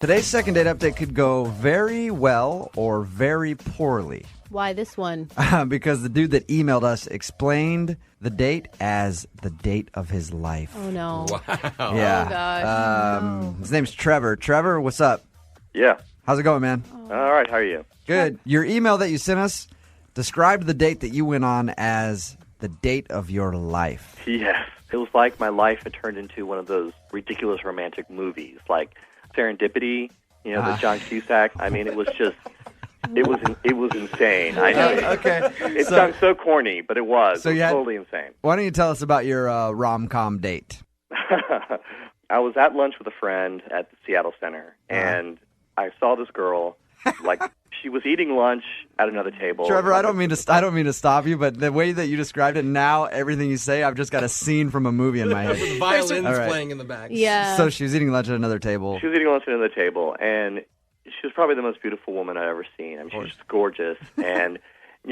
Today's second date update could go very well or very poorly. Why this one? Because the dude that emailed us explained the date as the date of his life. Oh, no. Wow. Yeah. Oh, gosh. No. His name's Trevor. Trevor, what's up? Yeah. How's it going, man? All right. How are you? Good. Your email that you sent us described the date that you went on as the date of your life. Yes. It was like my life had turned into one of those ridiculous romantic movies, like Serendipity, the John Cusack. I mean, it was just, it was insane. I know. Okay. It sounds so corny, but it was. So it was totally insane. Why don't you tell us about your rom-com date? I was at lunch with a friend at the Seattle Center, and I saw this girl, like, she was eating lunch at another table. Trevor, I don't mean to stop you, but the way that you described it, now everything you say, I've just got a scene from a movie in my head. The violins All right. playing in the back. Yeah. So she was eating lunch at another table. She was eating lunch at another table, and she was probably the most beautiful woman I've ever seen. I mean, she was just gorgeous, and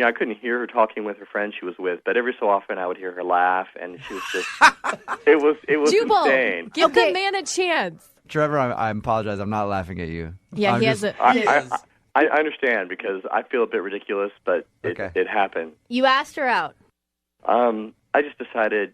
I couldn't hear her talking with her friend she was with, but every so often I would hear her laugh, and she was just, it was Jubal, insane. give the man a chance. Trevor, I apologize. I'm not laughing at you. Yeah, I'm he just- has a... I understand because I feel a bit ridiculous, but it happened. You asked her out. I just decided,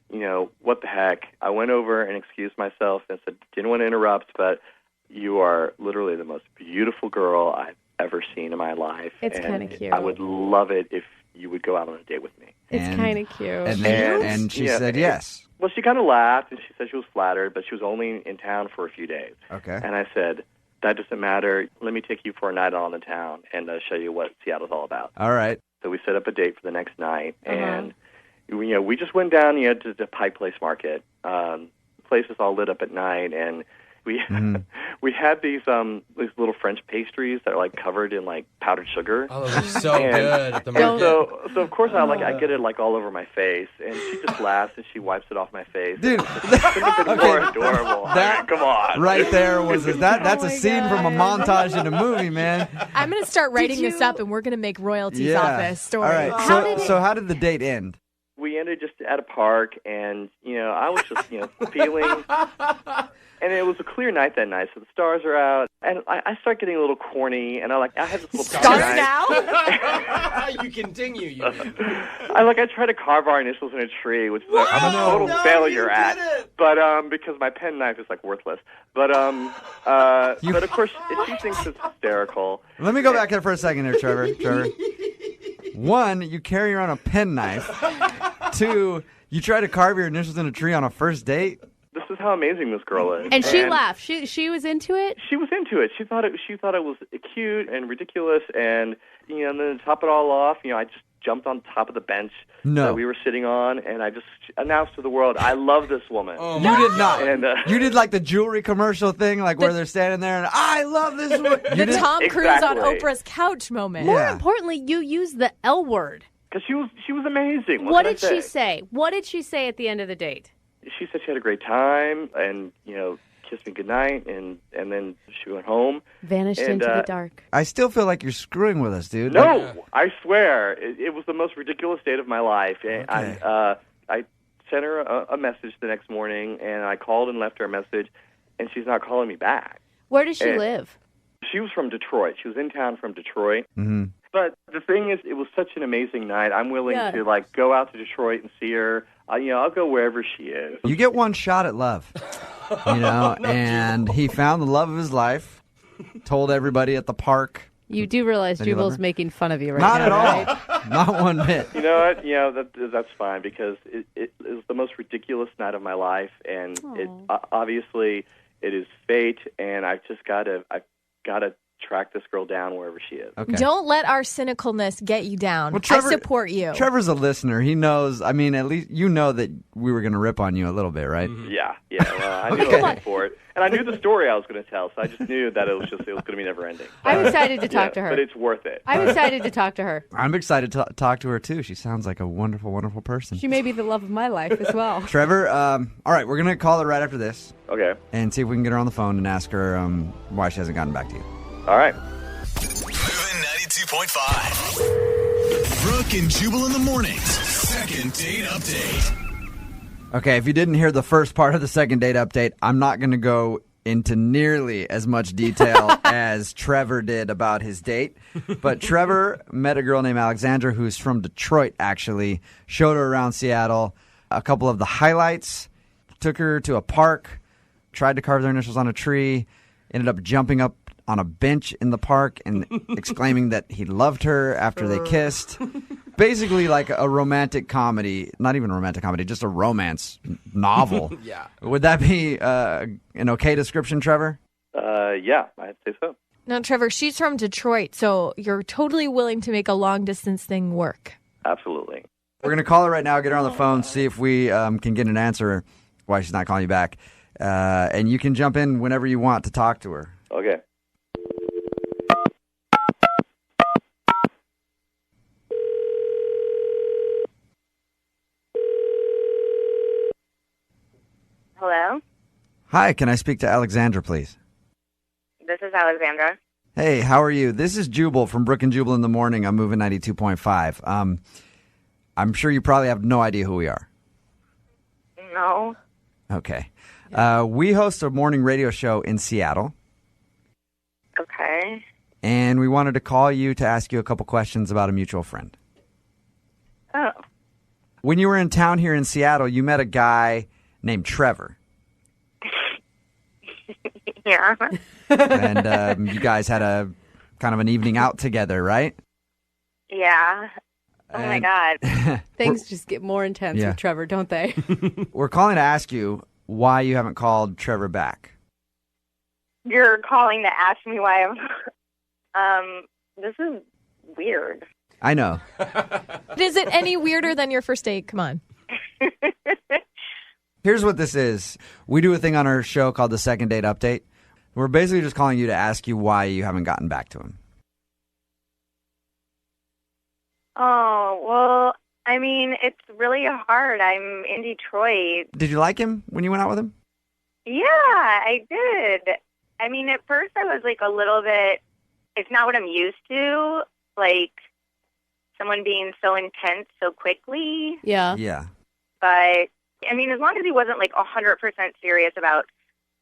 what the heck. I went over and excused myself and said, didn't want to interrupt, but you are literally the most beautiful girl I've ever seen in my life. It's kind of cute. I would love it if you would go out on a date with me. It's kind of cute. And she said yes. Well, she kind of laughed, and she said she was flattered, but she was only in town for a few days. Okay. And I said, that doesn't matter. Let me take you for a night on the town and show you what Seattle's all about. All right. So we set up a date for the next night, and we just went down to the Pike Place Market. The place is all lit up at night, and we we had these little French pastries that are like covered in like powdered sugar. Oh, those are so good at the market. So of course I get it like all over my face, and she just laughs and she wipes it off my face. Dude, it's more adorable. Come on, right there was that's a scene from a montage in a movie, man. I'm going to start writing this up, and we're going to make royalties off this story. All right. So how did the date end? We ended just at a park, and I was just feeling. And it was a clear night that night, so the stars are out, and I start getting a little corny, and I had this little Stars now? You continue. I try to carve our initials in a tree, which I'm a total failure at. But because my pen knife is worthless. But but of course she thinks it's hysterical. Let me go back there for a second there, Trevor. One, you carry around a pen knife. Two, you try to carve your initials in a tree on a first date. This is how amazing this girl is. And she laughed. She was into it? She was into it. She thought it was cute and ridiculous, and and then to top it all off, I just jumped on top of the bench that we were sitting on, and I just announced to the world, I love this woman. Oh, you did not. And, you did like the jewelry commercial thing, where they're standing there and I love this woman. The Tom Cruise on Exactly. Oprah's couch moment. More importantly, you used the L word. Because she was amazing. What did she say? What did she say at the end of the date? She said she had a great time, and kissed me goodnight, and then she went home. Vanished into the dark. I still feel like you're screwing with us, dude. No, I swear, it was the most ridiculous date of my life. Okay. I sent her a message the next morning, and I called and left her a message, and she's not calling me back. Where does she live? She was from Detroit. She was in town from Detroit. Mm-hmm. But the thing is, it was such an amazing night. I'm willing to go out to Detroit and see her. I'll go wherever she is. You get one shot at love, and he found the love of his life, told everybody at the park. You do realize Jubal's making fun of you right Not now, at all. right? Not one bit. You know what? That's fine because it was the most ridiculous night of my life, and obviously it is fate, and I've got to track this girl down wherever she is. Okay. Don't let our cynicalness get you down. Well, Trevor, I support you. Trevor's a listener. He knows. I mean, at least you know that we were going to rip on you a little bit, right? Mm-hmm. Yeah. Well, I knew I was for it, and I knew the story I was going to tell, so I just knew that it was going to be never ending. I'm excited to talk to her. But it's worth it. I'm excited to talk to her. I'm excited to talk to her too. She sounds like a wonderful, wonderful person. She may be the love of my life as well. Trevor, all right, we're going to call her right after this. Okay. And see if we can get her on the phone and ask her why she hasn't gotten back to you. All right. Moving 92.5. Brooke and Jubal in the mornings. Second date update. Okay, if you didn't hear the first part of the second date update, I'm not going to go into nearly as much detail as Trevor did about his date. But Trevor met a girl named Alexandra who's from Detroit, actually. Showed her around Seattle. A couple of the highlights. Took her to a park. Tried to carve their initials on a tree. Ended up jumping up on a bench in the park and exclaiming that he loved her after they kissed. Basically like a romantic comedy. Not even a romantic comedy, just a romance novel. Yeah. Would that be an okay description, Trevor? Yeah, I'd say so. No, Trevor, she's from Detroit, so you're totally willing to make a long-distance thing work. Absolutely. We're going to call her right now, get her on the phone, see if we can get an answer why she's not calling you back. And you can jump in whenever you want to talk to her. Okay. Hello, Hi, can I speak to Alexandra, please? this is Alexandra. Hey, how are you? This is Jubal from Brooke and Jubal in the Morning. I'm moving 92.5. I'm sure you probably have no idea who we are. No. Okay. We host a morning radio show in Seattle, Okay. and we wanted to call you to ask you a couple questions about a mutual friend. Oh. When you were in town here in Seattle, you met a guy named Trevor, Yeah. and you guys had a kind of an evening out together, right? Yeah. Oh my And- God. Things just get more intense Yeah. with Trevor, don't they? We're calling to ask you why you haven't called Trevor back. You're calling to ask me why I'm. This is weird. I know. Is it any weirder than your first date? Come on. Here's what this is. We do a thing on our show called the Second Date Update. We're basically just calling you to ask you why you haven't gotten back to him. Oh, well, I mean, it's really hard. I'm in Detroit. Did you like him when you went out with him? Yeah, I did. I mean, at first I was like a little bit, it's not what I'm used to. Like someone being so intense so quickly. Yeah. Yeah. But, I mean, as long as he wasn't like 100% serious about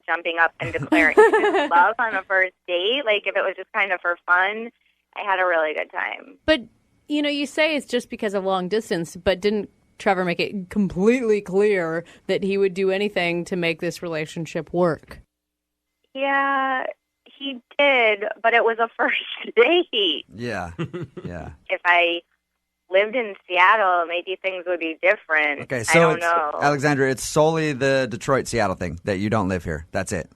jumping up and declaring his love on a first date, like if it was just kind of for fun, I had a really good time. But, you say it's just because of long distance, but didn't Trevor make it completely clear that he would do anything to make this relationship work? Yeah, he did, but it was a first date. Yeah. Yeah. If I lived in Seattle, maybe things would be different. Okay, I so don't it's, know. Alexandra, it's solely the Detroit-Seattle thing that you don't live here. That's it.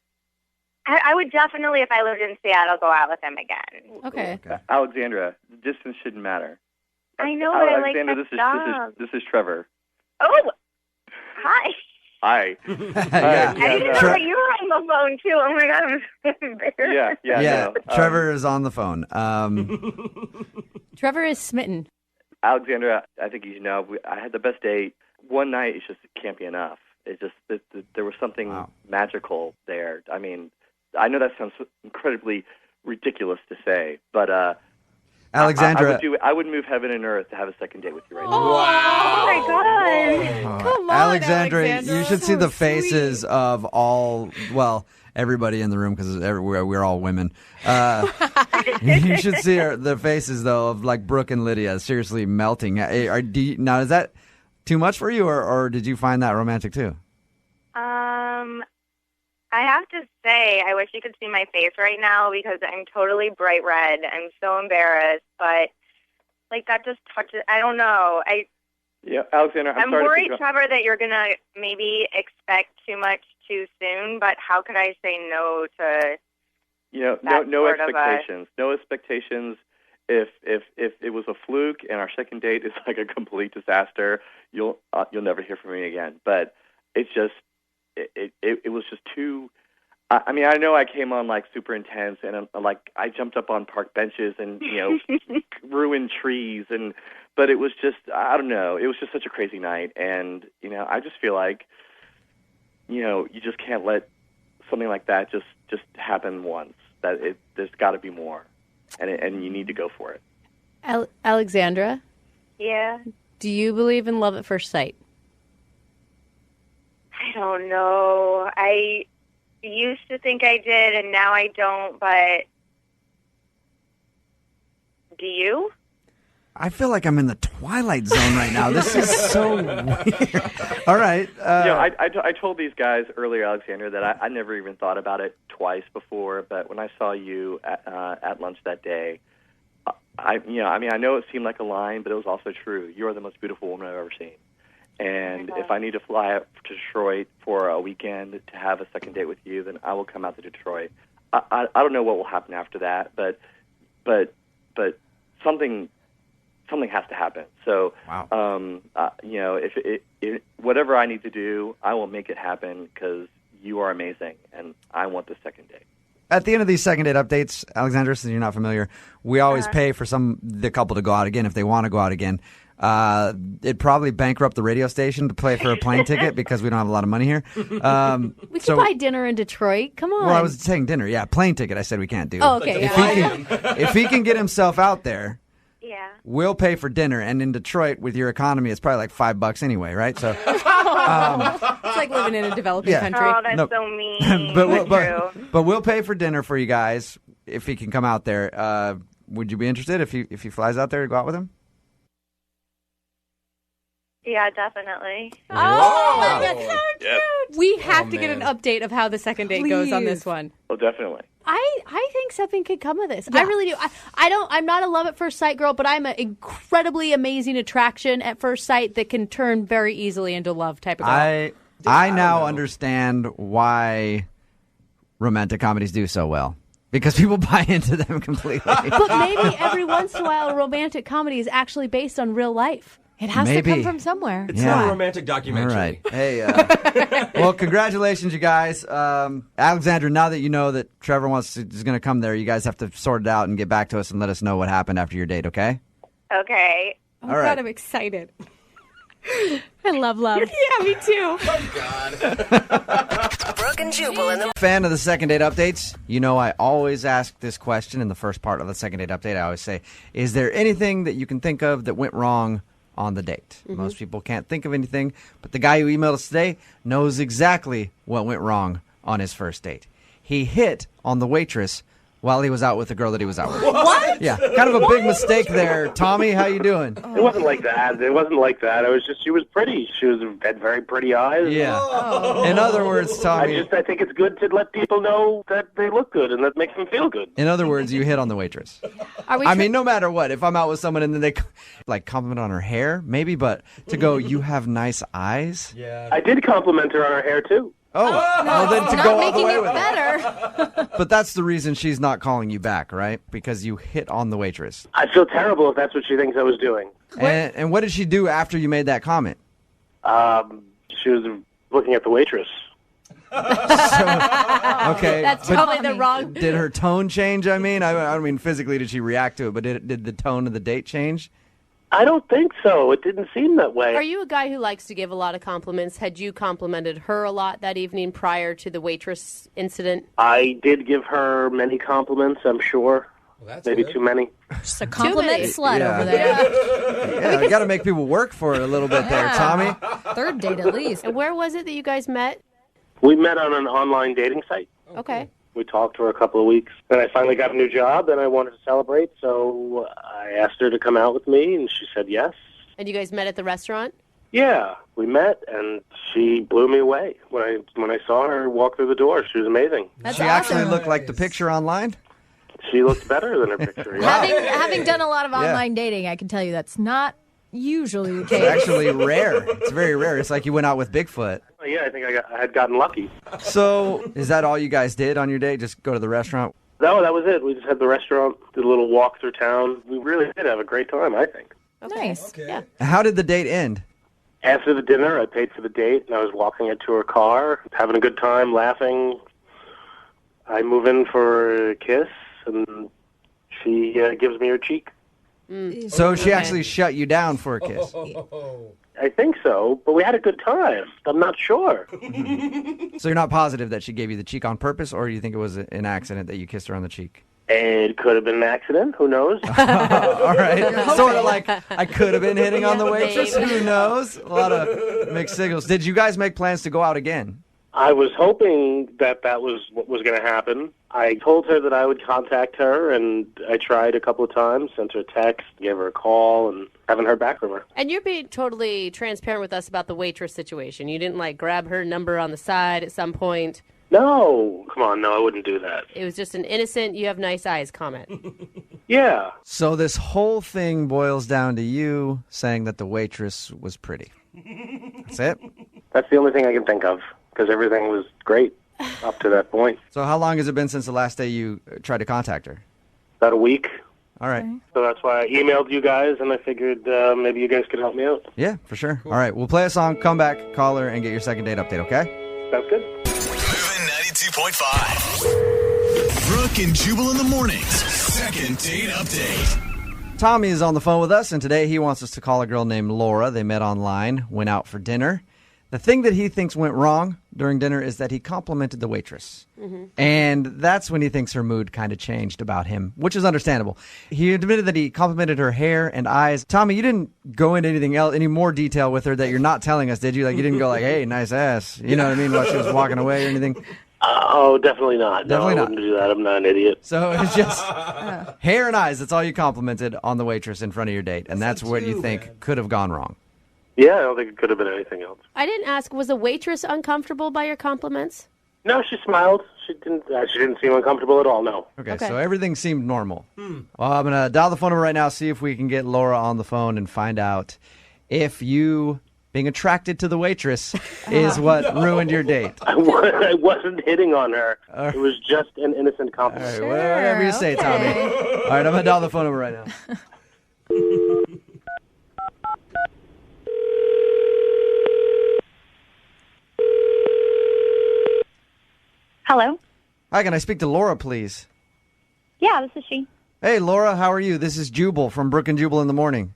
I would definitely, if I lived in Seattle, go out with him again. Okay. Alexandra, distance shouldn't matter. I know, but I like Alexandra, that this job. is Trevor. Oh, hi. Hi. Yeah. I didn't know that you were on the phone, too. Oh, my God, I'm so embarrassed. Yeah. No. Trevor is on the phone. Trevor is smitten. Alexandra, I think you know, I had the best date. One night, it just can't be enough. It's just that there was something magical there. I mean, I know that sounds incredibly ridiculous to say, but Alexandra. I would move heaven and earth to have a second date with you right now. Oh, my God. Come on, Alexandra, Alexandra. you should see the faces of all, everybody in the room because we're all women. You should see the faces, though, of like Brooke and Lydia seriously melting. Now, is that too much for you, or did you find that romantic, too? I have to say, I wish you could see my face right now because I'm totally bright red. I'm so embarrassed, but like that just touches. I don't know. Yeah, Alexandra, I'm sorry worried, to Trevor, that you're gonna maybe expect too much too soon. But how could I say no to? no sort of expectations. No expectations. If it was a fluke and our second date is like a complete disaster, you'll never hear from me again. But it's just. It was just too. I mean, I know I came on like super intense, and like I jumped up on park benches and ruined trees, but it was just I don't know. It was just such a crazy night, and I just feel like you just can't let something like that just happen once. There's got to be more, and you need to go for it. Alexandra, Yeah. do you believe in love at first sight? I don't know. used to think I did, and now I don't, but do you? I feel like I'm in the Twilight Zone right now. This is so weird. All right. I told these guys earlier, Alexander, that I never even thought about it twice before. But when I saw you at lunch that day, I know it seemed like a line, but it was also true. You are the most beautiful woman I've ever seen. And if I need to fly up to Detroit for a weekend to have a second date with you, then I will come out to Detroit. I don't know what will happen after that, but something has to happen. So, wow. If whatever I need to do, I will make it happen because you are amazing, and I want the second date. At the end of these second date updates, Alexandra, since you're not familiar, we always pay for the couple to go out again if they want to go out again. It'd probably bankrupt the radio station to pay for a plane ticket because we don't have a lot of money here. We could buy dinner in Detroit. Come on. Well, I was saying dinner. Yeah, plane ticket I said we can't do. Oh, okay. If he can get himself out there, Yeah. we'll pay for dinner. And in Detroit, with your economy, it's probably like $5 anyway, right? So It's like living in a developing country. Oh, that's so mean. but we'll pay for dinner for you guys if he can come out there. Would you be interested if he flies out there to go out with him? Yeah, definitely. Oh, Whoa. that's so cute. We have to get an update of how the second date goes on this one. Oh, definitely. I think something could come of this. Yeah. I really do. I'm not a love at first sight girl, but I'm an incredibly amazing attraction at first sight that can turn very easily into love type of girl. I now understand why romantic comedies do so well. Because people buy into them completely. But maybe every once in a while, a romantic comedy is actually based on real life. It has to come from somewhere. It's not a romantic documentary. All right. Hey, well, congratulations, you guys. Alexandra, now that you know that Trevor is going to come there, you guys have to sort it out and get back to us and let us know what happened after your date, okay? Okay. Oh, All right. God, I'm excited. I love love. Yeah, me too. Brooke and Jubal in the Fan of the second date updates, you know I always ask this question in the first part of the second date update. I always say, is there anything that you can think of that went wrong on the date? Most people can't think of anything, but the guy who emailed us today knows exactly what went wrong on his first date. He hit on the waitress while he was out with the girl that he was out with. What? Yeah, kind of a big mistake there. Tommy, how you doing? It wasn't like that. It wasn't like that. It was just she was pretty. She had very pretty eyes. Yeah. In other words, Tommy. I think it's good to let people know that they look good and that makes them feel good. In other words, you hit on the waitress. I mean, no matter what, if I'm out with someone and then they like compliment on her hair, maybe, but to go, you have nice eyes. Yeah. I did compliment her on her hair too. Oh, well, then to Not go all the making way it with better. But that's the reason she's not calling you back, right? Because you hit on the waitress. I feel terrible if that's what she thinks I was doing. And what did she do after you made that comment? She was looking at the waitress. Okay. That's probably the wrong. Did her tone change? I don't mean physically did she react to it, but did the tone of the date change? I don't think so. It didn't seem that way. Are you a guy who likes to give a lot of compliments? Had you complimented her a lot that evening prior to the waitress incident? I did give her many compliments, I'm sure. Well, that's Maybe good. too many. Just a compliment slut Yeah. over there. Yeah, you got to make people work for it a little bit there, Tommy. Third date at least. And where was it that you guys met? We met on an online dating site. Okay. We talked for a couple of weeks. Then I finally got a new job, and I wanted to celebrate, so I asked her to come out with me, and she said yes. And you guys met at the restaurant? Yeah, we met, and she blew me away. When I saw her walk through the door, she was amazing. That's She awesome. actually looked like the picture online? She looked better than her picture. Yeah. Having done a lot of online dating, I can tell you that's not usually the It's case. actually rare. It's very rare. It's like you went out with Bigfoot. Yeah, I think I had gotten lucky. So, is that all you guys did on your date? Just go to the restaurant? No, that was it. We just had the restaurant, did a little walk through town. We really did have a great time, I think. Nice. Okay. Yeah. How did the date end? After the dinner, I paid for the date, and I was walking it to her car, having a good time, laughing. I move in for a kiss, and she gives me her cheek. So she actually shut you down for a kiss. I think so, but we had a good time. I'm not sure. So you're not positive that she gave you the cheek on purpose, or you think it was an accident that you kissed her on the cheek? It could have been an accident. Who knows? All right. Sort of like I could have been hitting on the waitress. Who knows? A lot of mixed signals. Did you guys make plans to go out again? I was hoping that was what was going to happen. I told her that I would contact her, and I tried a couple of times, sent her a text, gave her a call, and haven't heard back from her. And you're being totally transparent with us about the waitress situation. You didn't, grab her number on the side at some point. No. Come on, no, I wouldn't do that. It was just an innocent, you have nice eyes comment. Yeah. So this whole thing boils down to you saying that the waitress was pretty. That's it? That's the only thing I can think of, because everything was great up to that point. So how long has it been since the last day you tried to contact her? About a week. All right. So that's why I emailed you guys, and I figured maybe you guys could help me out. Yeah, for sure. All right, we'll play a song, come back, call her, and get your second date update, okay? Sounds good. Moving 92.5. Brooke and Jubal in the mornings. Second date update. Tommy is on the phone with us, and today he wants us to call a girl named Laura. They met online, went out for dinner. The thing that he thinks went wrong during dinner is that he complimented the waitress. Mm-hmm. And that's when he thinks her mood kind of changed about him, which is understandable. He admitted that he complimented her hair and eyes. Tommy, you didn't go into anything else, any more detail with her that you're not telling us, did you? You didn't go hey, nice ass. You know what I mean? While she was walking away or anything? Oh, definitely not. Definitely no, I not. wouldn't do that. I'm not an idiot. So it's just hair and eyes. That's all you complimented on the waitress in front of your date. And that's what you think could have gone wrong. Yeah, I don't think it could have been anything else. I didn't ask, was the waitress uncomfortable by your compliments? No, she smiled. She didn't seem uncomfortable at all, no. Okay, so everything seemed normal. Well, I'm going to dial the phone number right now, see if we can get Laura on the phone and find out if you being attracted to the waitress is what ruined your date. I wasn't hitting on her. It was just an innocent compliment. All right, whatever you say, Tommy. All right, I'm going to dial the phone number right now. Hello? Hi, can I speak to Laura, please? Yeah, this is she. Hey, Laura, how are you? This is Jubal from Brooke and Jubal in the morning.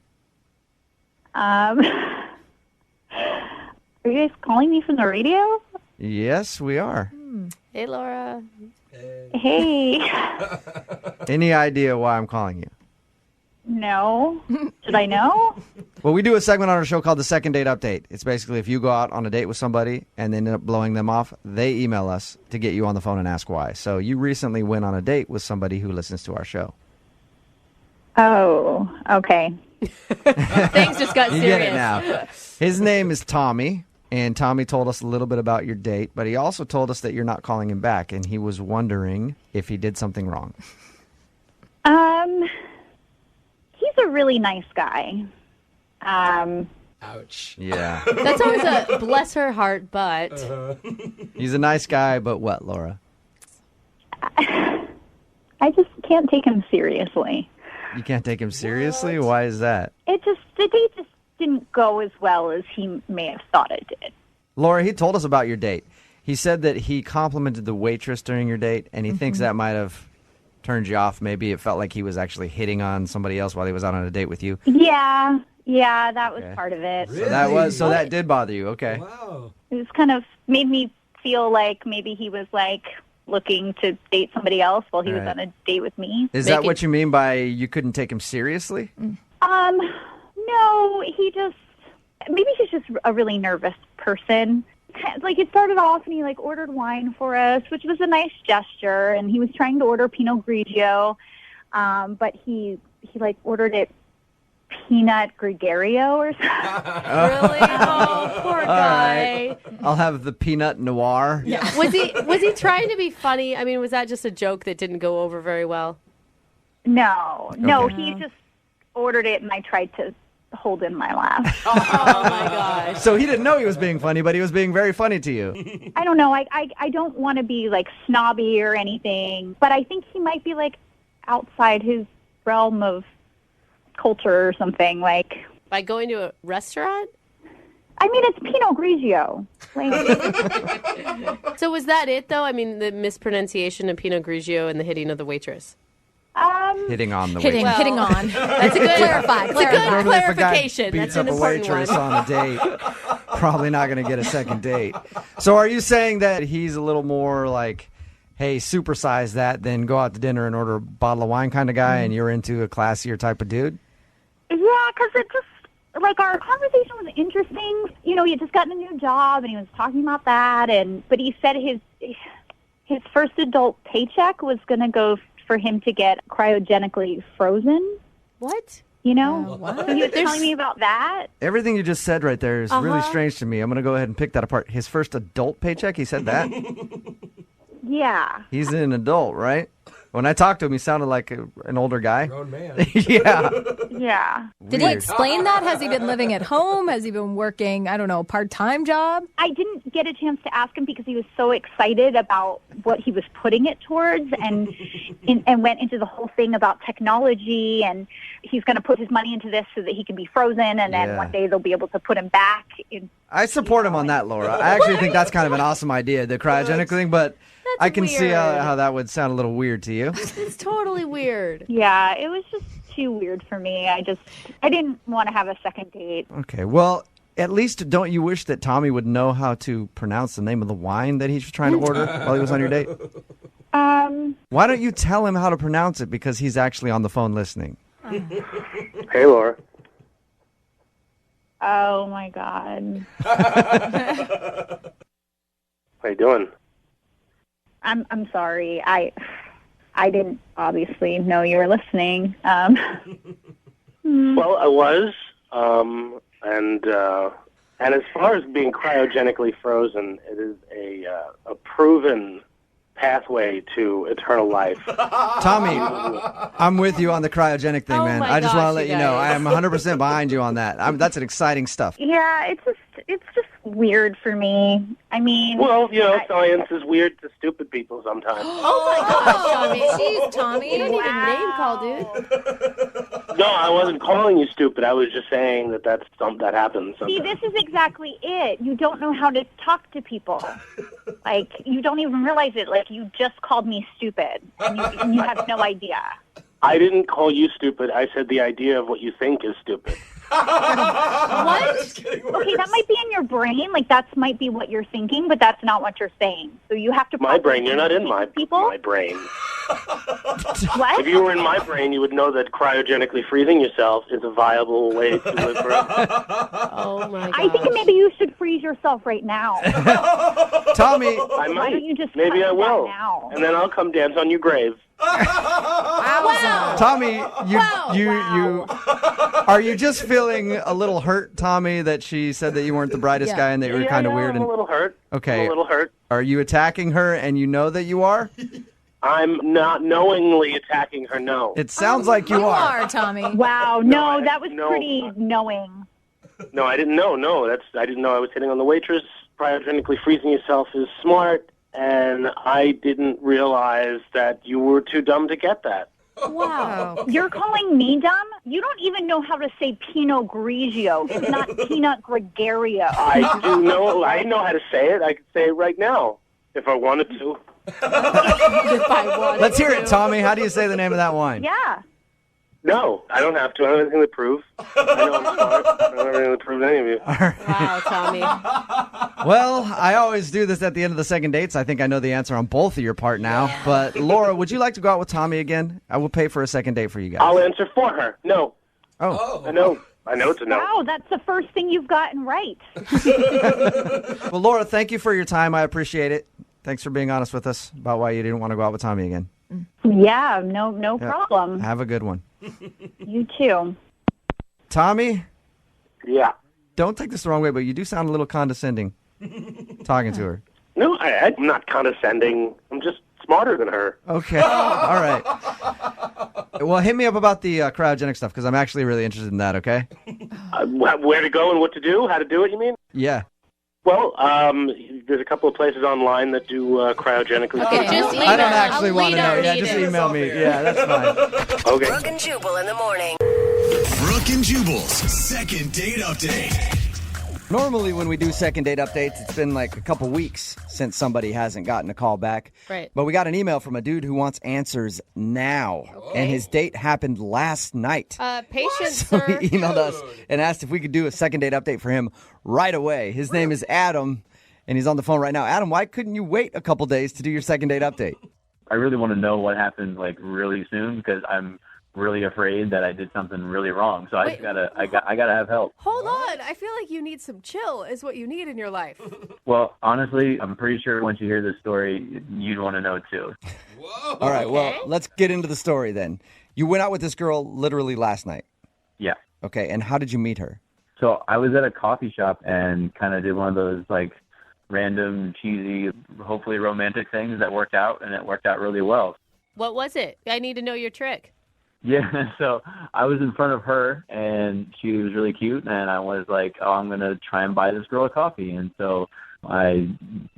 Are you guys calling me from the radio? Yes, we are. Hey, Laura. Hey. Any idea why I'm calling you? No. Should I know? Well, we do a segment on our show called the Second Date Update. It's basically if you go out on a date with somebody and then end up blowing them off, they email us to get you on the phone and ask why. So you recently went on a date with somebody who listens to our show. Oh, okay. Things just got You serious. get it now. His name is Tommy, and Tommy told us a little bit about your date, but he also told us that you're not calling him back, and he was wondering if he did something wrong. He's a really nice guy. Ouch. Yeah. That's always a bless her heart, but He's a nice guy, but what, Laura? I just can't take him seriously. You can't take him seriously? Why is that? The date just didn't go as well as he may have thought it did. Laura, he told us about your date. He said that he complimented the waitress during your date, and he thinks that might have turned you off. Maybe it felt like he was actually hitting on somebody else while he was out on a date with you. Yeah, that was part of it. Really? So that did bother you. Okay. Wow. It was kind of made me feel like maybe he was looking to date somebody else while he was on a date with me. Is that what you mean by you couldn't take him seriously? No, maybe he's just a really nervous person. It started off and he ordered wine for us, which was a nice gesture, and he was trying to order Pinot Grigio, but he ordered it Peanut Gregario or something. really? Oh, poor guy. Right. I'll have the peanut noir. Yeah. Was he trying to be funny? I mean, was that just a joke that didn't go over very well? No, he just ordered it, and I tried to hold in my laugh. Oh my gosh. So he didn't know he was being funny, but he was being very funny to you. I don't know. I don't want to be snobby or anything, but I think he might be outside his realm of culture or something. By going to a restaurant? I mean, it's Pinot Grigio. So was that it, though? I mean, the mispronunciation of Pinot Grigio and the hitting of the waitress. Hitting on the Hitting waitress. on. That's a good Clarify. It's a good Normally if a guy clarification. beats That's an up a important waitress one. on a date, probably not going to get a second date. So are you saying that he's a little more hey, supersize that, then go out to dinner and order a bottle of wine kind of guy, and you're into a classier type of dude? Yeah, because like, our conversation was interesting. You know, he had just gotten a new job, and he was talking about that. But he said his first adult paycheck was going to go for him to get cryogenically frozen. What? You know? What? So he was telling me about that. Everything you just said right there is really strange to me. I'm going to go ahead and pick that apart. His first adult paycheck, he said that? Yeah. He's an adult, right? When I talked to him, he sounded like an older guy. Grown man. Yeah. Yeah. Did he explain that? Has he been living at home? Has he been working, I don't know, part-time job? I didn't get a chance to ask him because he was so excited about what he was putting it towards and went into the whole thing about technology, and he's going to put his money into this so that he can be frozen, and then one day they'll be able to put him back. I support him on that, Laura. I actually think that's kind of an awesome idea, the cryogenic thing, but I can see how that would sound a little weird to you. It's totally weird. Yeah, it was just too weird for me. I didn't want to have a second date. Okay, well, at least don't you wish that Tommy would know how to pronounce the name of the wine that he's trying to order while he was on your date? Why don't you tell him how to pronounce it, because he's actually on the phone listening? Hey, Laura. Oh, my God. How you doing? I'm sorry. I didn't obviously know you were listening. Well, I was, and as far as being cryogenically frozen, it is a proven pathway to eternal life. Tommy, I'm with you on the cryogenic thing, man. I just want to let you know I am 100% behind you on that. That's an exciting stuff. Yeah, it's just weird for me. I mean, well, science is weird to stupid people sometimes. Oh my gosh, Tommy. Jeez, Tommy. You don't need a name call, dude. No, I wasn't calling you stupid. I was just saying that happens sometimes. See, this is exactly it. You don't know how to talk to people. Like, you don't even realize it. Like, you just called me stupid, and you have no idea. I didn't call you stupid. I said the idea of what you think is stupid. What? Okay, that might be in your brain. Like, that might be what you're thinking, but that's not what you're saying. So you have to... My brain? You're not in my brain. What? If you were in my brain, you would know that cryogenically freezing yourself is a viable way to live forever. Oh, my God. I think maybe you should freeze yourself right now. Tommy... I might. Why don't you just maybe I will. now? And then I'll come dance on your grave. Wow. Tommy, you are you just feeling a little hurt, Tommy, that she said that you weren't the brightest guy and that you were kind of weird? I'm a little hurt. Okay. I'm a little hurt. Are you attacking her and you know that you are? I'm not knowingly attacking her, no. It sounds like you are. Tommy. Wow, no, that was pretty knowing. No, I didn't know. No, I didn't know I was hitting on the waitress. Cryogenically freezing yourself is smart. And I didn't realize that you were too dumb to get that. Wow. You're calling me dumb? You don't even know how to say Pinot Grigio. It's not Pinot Gregario. I do know. I know how to say it. I could say it right now if I wanted to. If I wanted Let's hear it, Tommy. How do you say the name of that wine? Yeah. No, I don't have to. I don't have anything to prove. I know I'm smart. I don't have anything to prove to any of you. Wow, Tommy. Well, I always do this at the end of the second dates. I think I know the answer on both of your part now. But Laura, would you like to go out with Tommy again? I will pay for a second date for you guys. I'll answer for her. No. Oh. I know it's a no. Wow, that's the first thing you've gotten right. Well, Laura, thank you for your time. I appreciate it. Thanks for being honest with us about why you didn't want to go out with Tommy again. Yeah, no problem. Have a good one. You too. Tommy? Yeah. Don't take this the wrong way, but you do sound a little condescending talking to her. No, I'm not condescending. I'm just smarter than her. Okay. All right. Well, hit me up about the cryogenic stuff, because I'm actually really interested in that, okay? Where to go and what to do? How to do it, you mean? Yeah. Well, there's a couple of places online that do cryogenically. Okay, just email. I don't actually want to know. Yeah, need just it. email me. Yeah, that's fine. Okay. Brooke and Jubal in the morning. Brooke and Jubal's second date update. Normally, when we do second date updates, it's been like a couple weeks since somebody hasn't gotten a call back. Right. But we got an email from a dude who wants answers now. And his date happened last night. Patience, So sir. he emailed us and asked if we could do a second date update for him right away. His name is Adam, and he's on the phone right now. Adam, why couldn't you wait a couple days to do your second date update? I really want to know what happened like really soon because I'm really afraid that I did something really wrong. So I gotta have help. Hold on. I feel like you need some chill is what you need in your life. Well, honestly, I'm pretty sure once you hear this story, you'd want to know too. Whoa. All right, well, let's get into the story then. You went out with this girl literally last night. Yeah. Okay, and how did you meet her? So I was at a coffee shop and kind of did one of those like random, cheesy, hopefully romantic things that worked out, and it worked out really well. What was it? I need to know your trick. Yeah, so I was in front of her, and she was really cute, and I was like, oh, I'm going to try and buy this girl a coffee. And so I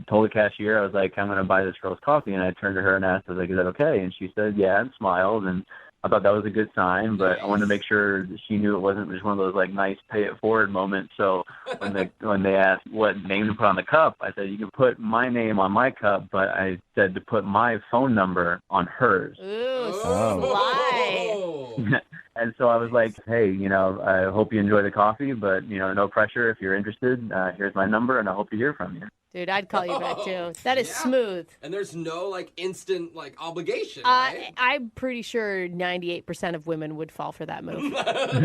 told the cashier, I was like, I'm going to buy this girl's coffee. And I turned to her and asked, I was like, is that okay? And she said, yeah, and smiled. And I thought that was a good sign, but I wanted to make sure that she knew it wasn't just one of those like nice pay it forward moments. So when they asked what name to put on the cup, I said, you can put my name on my cup, but I said to put my phone number on hers. Ooh, sly. And so I was like, hey, I hope you enjoy the coffee, but, no pressure. If you're interested, here's my number, and I hope to hear from you. Dude, I'd call you back, too. That is smooth. And there's no, like, instant, like, obligation, right? I'm pretty sure 98% of women would fall for that move.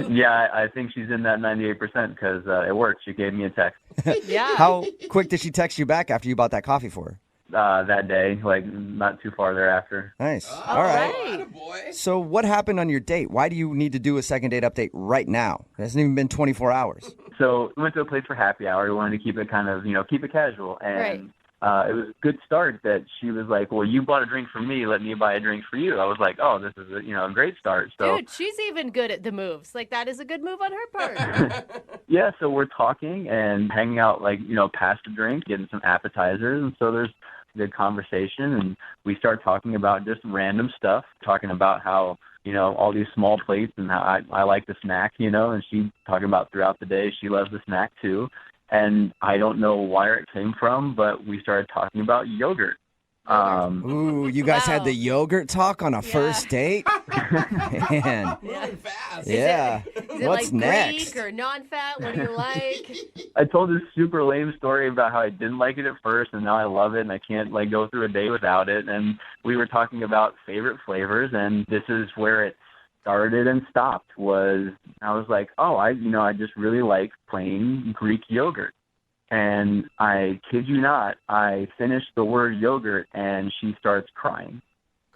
Yeah, I think she's in that 98% because it worked. She gave me a text. Yeah. How quick did she text you back after you bought that coffee for her? That day, like, not too far thereafter. Nice. All right. So what happened on your date? Why do you need to do a second date update right now? It hasn't even been 24 hours. So we went to a place for happy hour. We wanted to keep it kind of, keep it casual. And it was a good start that she was like, well, you bought a drink for me. Let me buy a drink for you. I was like, oh, this is a great start. So, dude, she's even good at the moves. Like, that is a good move on her part. Yeah, so we're talking and hanging out, like, past a drink, getting some appetizers. And so there's good conversation, and we start talking about just random stuff, talking about how, all these small plates and how I like the snack, and she talking about throughout the day she loves the snack too. And I don't know where it came from, but we started talking about yogurt. Ooh, you guys had the yogurt talk on a first date? Man. Moving fast. Yeah. Is it What's like next? Greek or non-fat? What do you like? I told this super lame story about how I didn't like it at first, and now I love it, and I can't like go through a day without it. And we were talking about favorite flavors, and this is where it started and stopped. I was like, oh, I just really like plain Greek yogurt. And I kid you not, I finished the word yogurt, and she starts crying.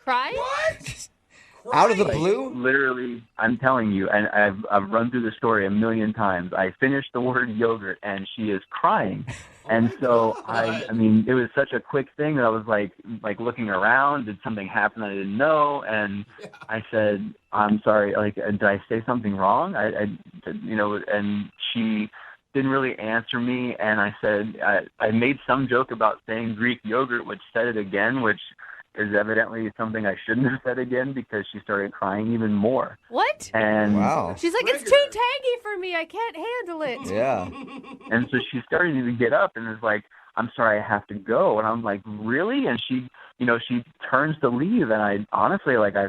Cry? What? Out of the blue? Literally, I'm telling you, and I've run through the story a million times. I finished the word yogurt, and she is crying. And so I mean, it was such a quick thing that I was like looking around. Did something happen I didn't know? And I said, I'm sorry. Like, did I say something wrong? And she didn't really answer me. And I said, I made some joke about saying Greek yogurt, which said it again, which is evidently something I shouldn't have said again because she started crying even more. What? And wow. She's like, it's too tangy for me. I can't handle it. Yeah. And so she started to get up and was like, I'm sorry, I have to go. And I'm like, really? And she, she turns to leave. And I honestly, I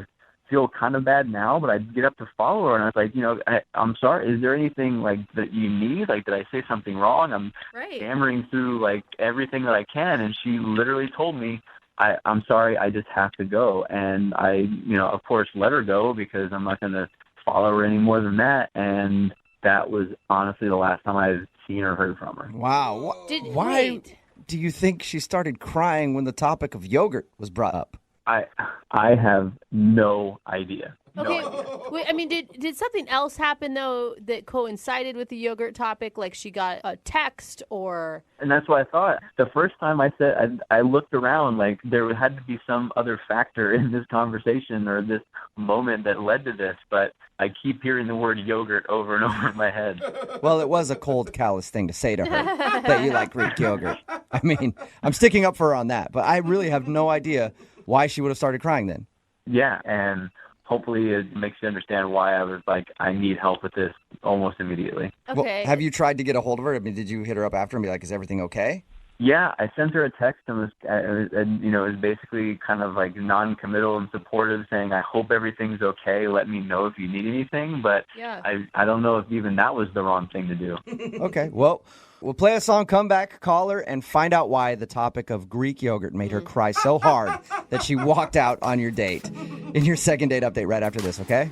feel kind of bad now, but I get up to follow her. And I was like, I'm sorry. Is there anything that you need? Like, did I say something wrong? I'm stammering through everything that I can. And she literally told me, I'm sorry, I just have to go. And I, of course, let her go because I'm not going to follow her any more than that. And that was honestly the last time I've seen or heard from her. Wow. Why do you think she started crying when the topic of yogurt was brought up? I have no idea. Okay, wait, I mean, did something else happen, though, that coincided with the yogurt topic? Like she got a text or... And that's what I thought. The first time I said, I looked around, there had to be some other factor in this conversation or this moment that led to this, but I keep hearing the word yogurt over and over in my head. Well, it was a cold, callous thing to say to her, that you like Greek yogurt. I mean, I'm sticking up for her on that, but I really have no idea why she would have started crying then. Yeah, and hopefully it makes you understand why I was like, I need help with this almost immediately. Okay. Well, have you tried to get a hold of her? I mean, did you hit her up after and be like, is everything okay? Yeah, I sent her a text and it was basically kind of non-committal and supportive, saying, I hope everything's okay. Let me know if you need anything. But I don't know if even that was the wrong thing to do. Okay, well, we'll play a song, come back, call her, and find out why the topic of Greek yogurt made her cry so hard that she walked out on your date. In your second date update right after this, okay?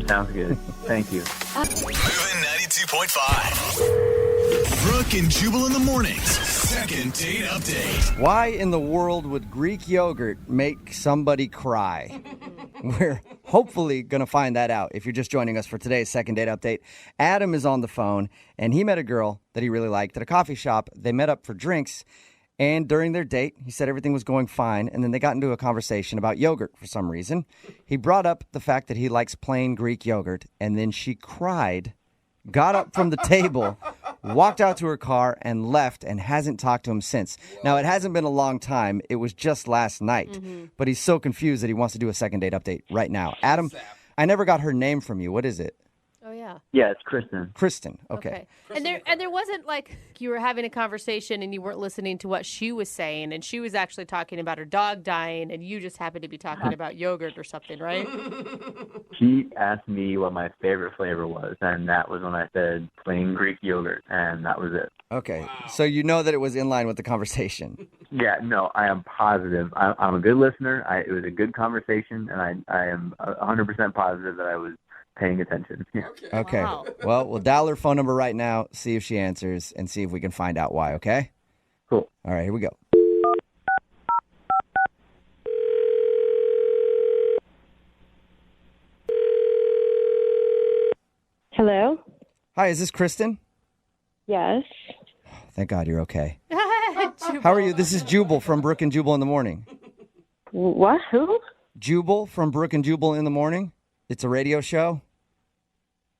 Sounds good. Thank you. Moving 92.5. Brooke and Jubal in the mornings. Second date update. Why in the world would Greek yogurt make somebody cry? We're hopefully going to find that out if you're just joining us for today's second date update. Adam is on the phone, and he met a girl that he really liked at a coffee shop. They met up for drinks, and during their date, he said everything was going fine, and then they got into a conversation about yogurt for some reason. He brought up the fact that he likes plain Greek yogurt, and then she cried, got up from the table, walked out to her car, and left, and hasn't talked to him since. Now, it hasn't been a long time. It was just last night. But he's so confused that he wants to do a second date update right now. Adam, I never got her name from you. What is it? Oh, yeah. Yeah, it's Kristen. Kristen. Okay. And there wasn't like you were having a conversation and you weren't listening to what she was saying, and she was actually talking about her dog dying, and you just happened to be talking about yogurt or something, right? She asked me what my favorite flavor was, and that was when I said plain Greek yogurt, and that was it. Okay. Wow. So you know that it was in line with the conversation. Yeah, no, I am positive. I'm a good listener. It was a good conversation, and I am 100% positive that I was paying attention. Yeah. Okay. Wow. Well, we'll dial her phone number right now, see if she answers, and see if we can find out why, okay? Cool. All right, here we go. Hello? Hi, is this Kristen? Yes. Thank God you're okay. How are you? This is Jubal from Brooke and Jubal in the Morning. What? Who? Jubal from Brooke and Jubal in the Morning. It's a radio show.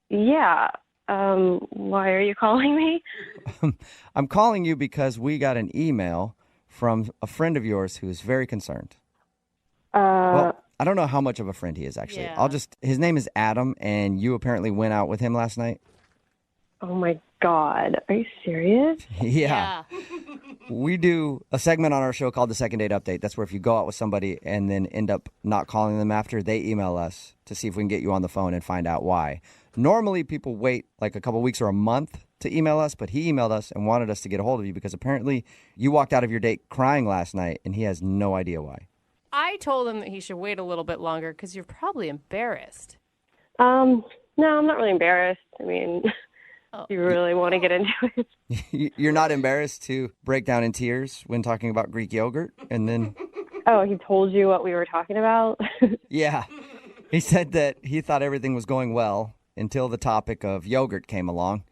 Yeah. Why are you calling me? I'm calling you because we got an email from a friend of yours who's very concerned. Well, I don't know how much of a friend he is, actually. Yeah. His name is Adam, and you apparently went out with him last night. Oh my God. Are you serious? Yeah. We do a segment on our show called the Second Date Update. That's where if you go out with somebody and then end up not calling them after, they email us to see if we can get you on the phone and find out why. Normally, people wait like a couple weeks or a month to email us, but he emailed us and wanted us to get a hold of you because apparently you walked out of your date crying last night, and he has no idea why. I told him that he should wait a little bit longer because you're probably embarrassed. No, I'm not really embarrassed. I mean, you really want to get into it? You're not embarrassed to break down in tears when talking about Greek yogurt, and then... Oh, he told you what we were talking about? Yeah. He said that he thought everything was going well until the topic of yogurt came along,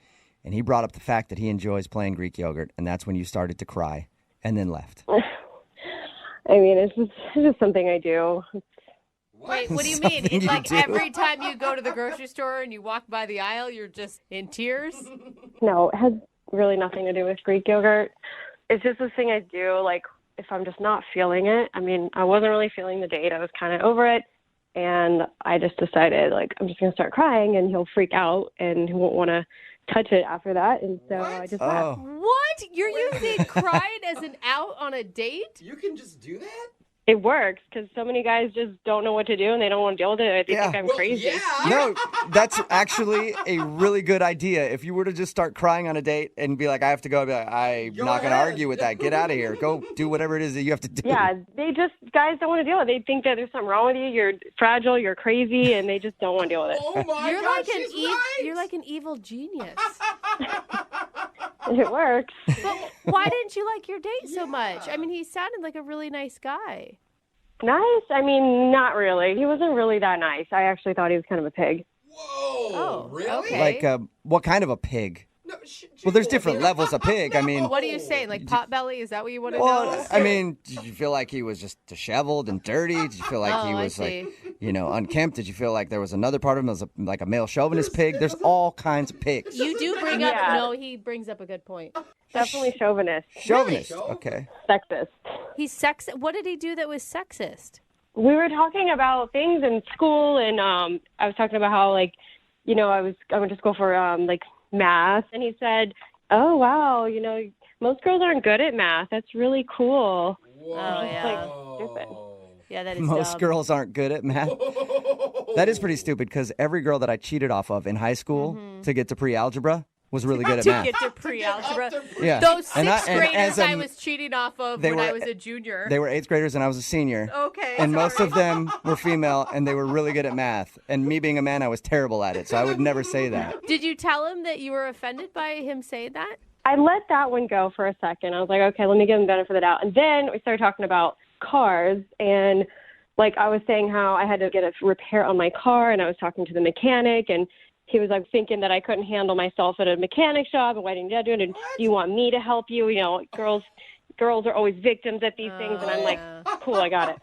and he brought up the fact that he enjoys plain Greek yogurt, and that's when you started to cry, and then left. I mean, it's just something I do. Wait, what do you mean? It's like every time you go to the grocery store and you walk by the aisle, you're just in tears? No, it has really nothing to do with Greek yogurt. It's just this thing I do, like, if I'm just not feeling it. I mean, I wasn't really feeling the date. I was kind of over it. And I just decided, like, I'm just going to start crying, and he'll freak out, and he won't want to touch it after that. And so I just left. What? You're using crying as an out on a date? You can just do that? It works because so many guys just don't know what to do, and they don't want to deal with it. They think I'm crazy. Yeah. No, that's actually a really good idea. If you were to just start crying on a date and be like, I have to go, I'd be like, I'm not going to argue with that. Get out of here. Go do whatever it is that you have to do. Yeah, guys don't want to deal with it. They think that there's something wrong with you. You're fragile, you're crazy, and they just don't want to deal with it. Oh my You're God, like she's right. You're like an evil genius. It works. But why didn't you like your date so much? I mean, he sounded like a really nice guy. Nice? I mean, not really. He wasn't really that nice. I actually thought he was kind of a pig. Whoa, really? Okay. Like, what kind of a pig? No, Well, there's different levels of pig. I mean, What are you saying? Like potbelly? Is that what you want to well, know? I mean, did you feel like he was just disheveled and dirty? Did you feel like he I was see. like, unkempt? Did you feel like there was another part of him that was like a male chauvinist pig? There's all kinds of pigs. You do bring up. No, he brings up a good point. Definitely chauvinist. Chauvinist. Okay. Sexist. He's sexist. What did he do that was sexist? We were talking about things in school, and I was talking about how, like, I went to school for like math, and he said, "Oh wow, most girls aren't good at math. That's really cool." Whoa. Oh yeah. Like, stupid. Yeah, that is Most dumb. girls aren't good at math. That is pretty stupid because every girl that I cheated off of in high school to get to pre-algebra was really good at to math. get to pre-algebra. Yeah. Those And sixth graders a- I was cheating off of they when were- I was a junior. They were 8th graders and I was a senior. Okay, And most sorry. of them were female and they were really good at math. And me being a man, I was terrible at it. So I would never say that. Did you tell him that you were offended by him saying that? I let that one go for a second. I was like, okay, let me give him the benefit of the doubt. And then we started talking about cars, and like I was saying how I had to get a repair on my car, and I was talking to the mechanic, and he was like thinking that I couldn't handle myself at a mechanic shop, and why didn't you do it? And do you want me to help you? You know, girls are always victims at these things, and I'm like, cool, I got it.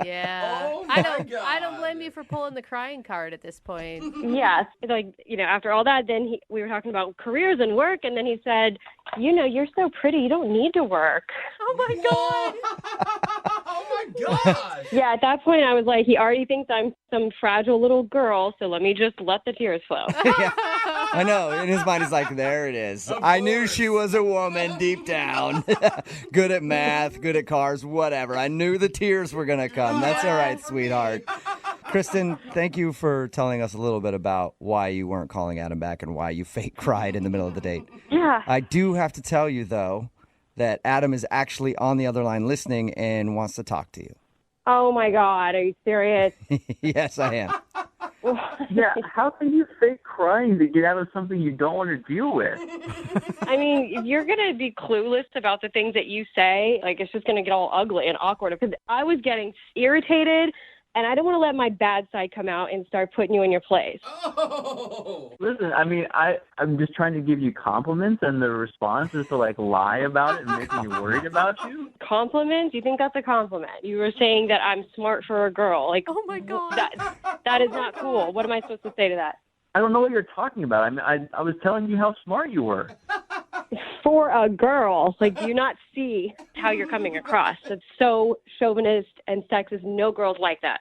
Yeah. Oh I my don't blame you for pulling the crying card at this point. Yes, like, you know, after all that, then we were talking about careers and work, and then he said, you know, you're so pretty, you don't need to work. Oh my God. Oh my God. Yeah, at that point I was like, he already thinks I'm some fragile little girl, so let me just let the tears flow. Yeah. I know. In his mind, he's like, there it is. I knew she was a woman deep down. Good at math, good at cars, whatever. I knew the tears were going to come. That's all right, sweetheart. Kristen, thank you for telling us a little bit about why you weren't calling Adam back and why you fake cried in the middle of the date. Yeah. I do have to tell you, though, that Adam is actually on the other line listening and wants to talk to you. Oh my God, are you serious? Yes, I am. Yeah, how can you fake crying to get out of something you don't want to deal with? I mean, if you're going to be clueless about the things that you say, like, it's just going to get all ugly and awkward. Because I was getting irritated, and I don't want to let my bad side come out and start putting you in your place. Oh. Listen, I mean, I'm just trying to give you compliments, and the response is to, like, lie about it and make me worried about you? Compliments? You think that's a compliment? You were saying that I'm smart for a girl. Like, oh my God. That is not cool. What am I supposed to say to that? I don't know what you're talking about. I mean, I was telling you how smart you were. For a girl, like, do you not see how you're coming across? It's so chauvinist and sexist. No girls like that.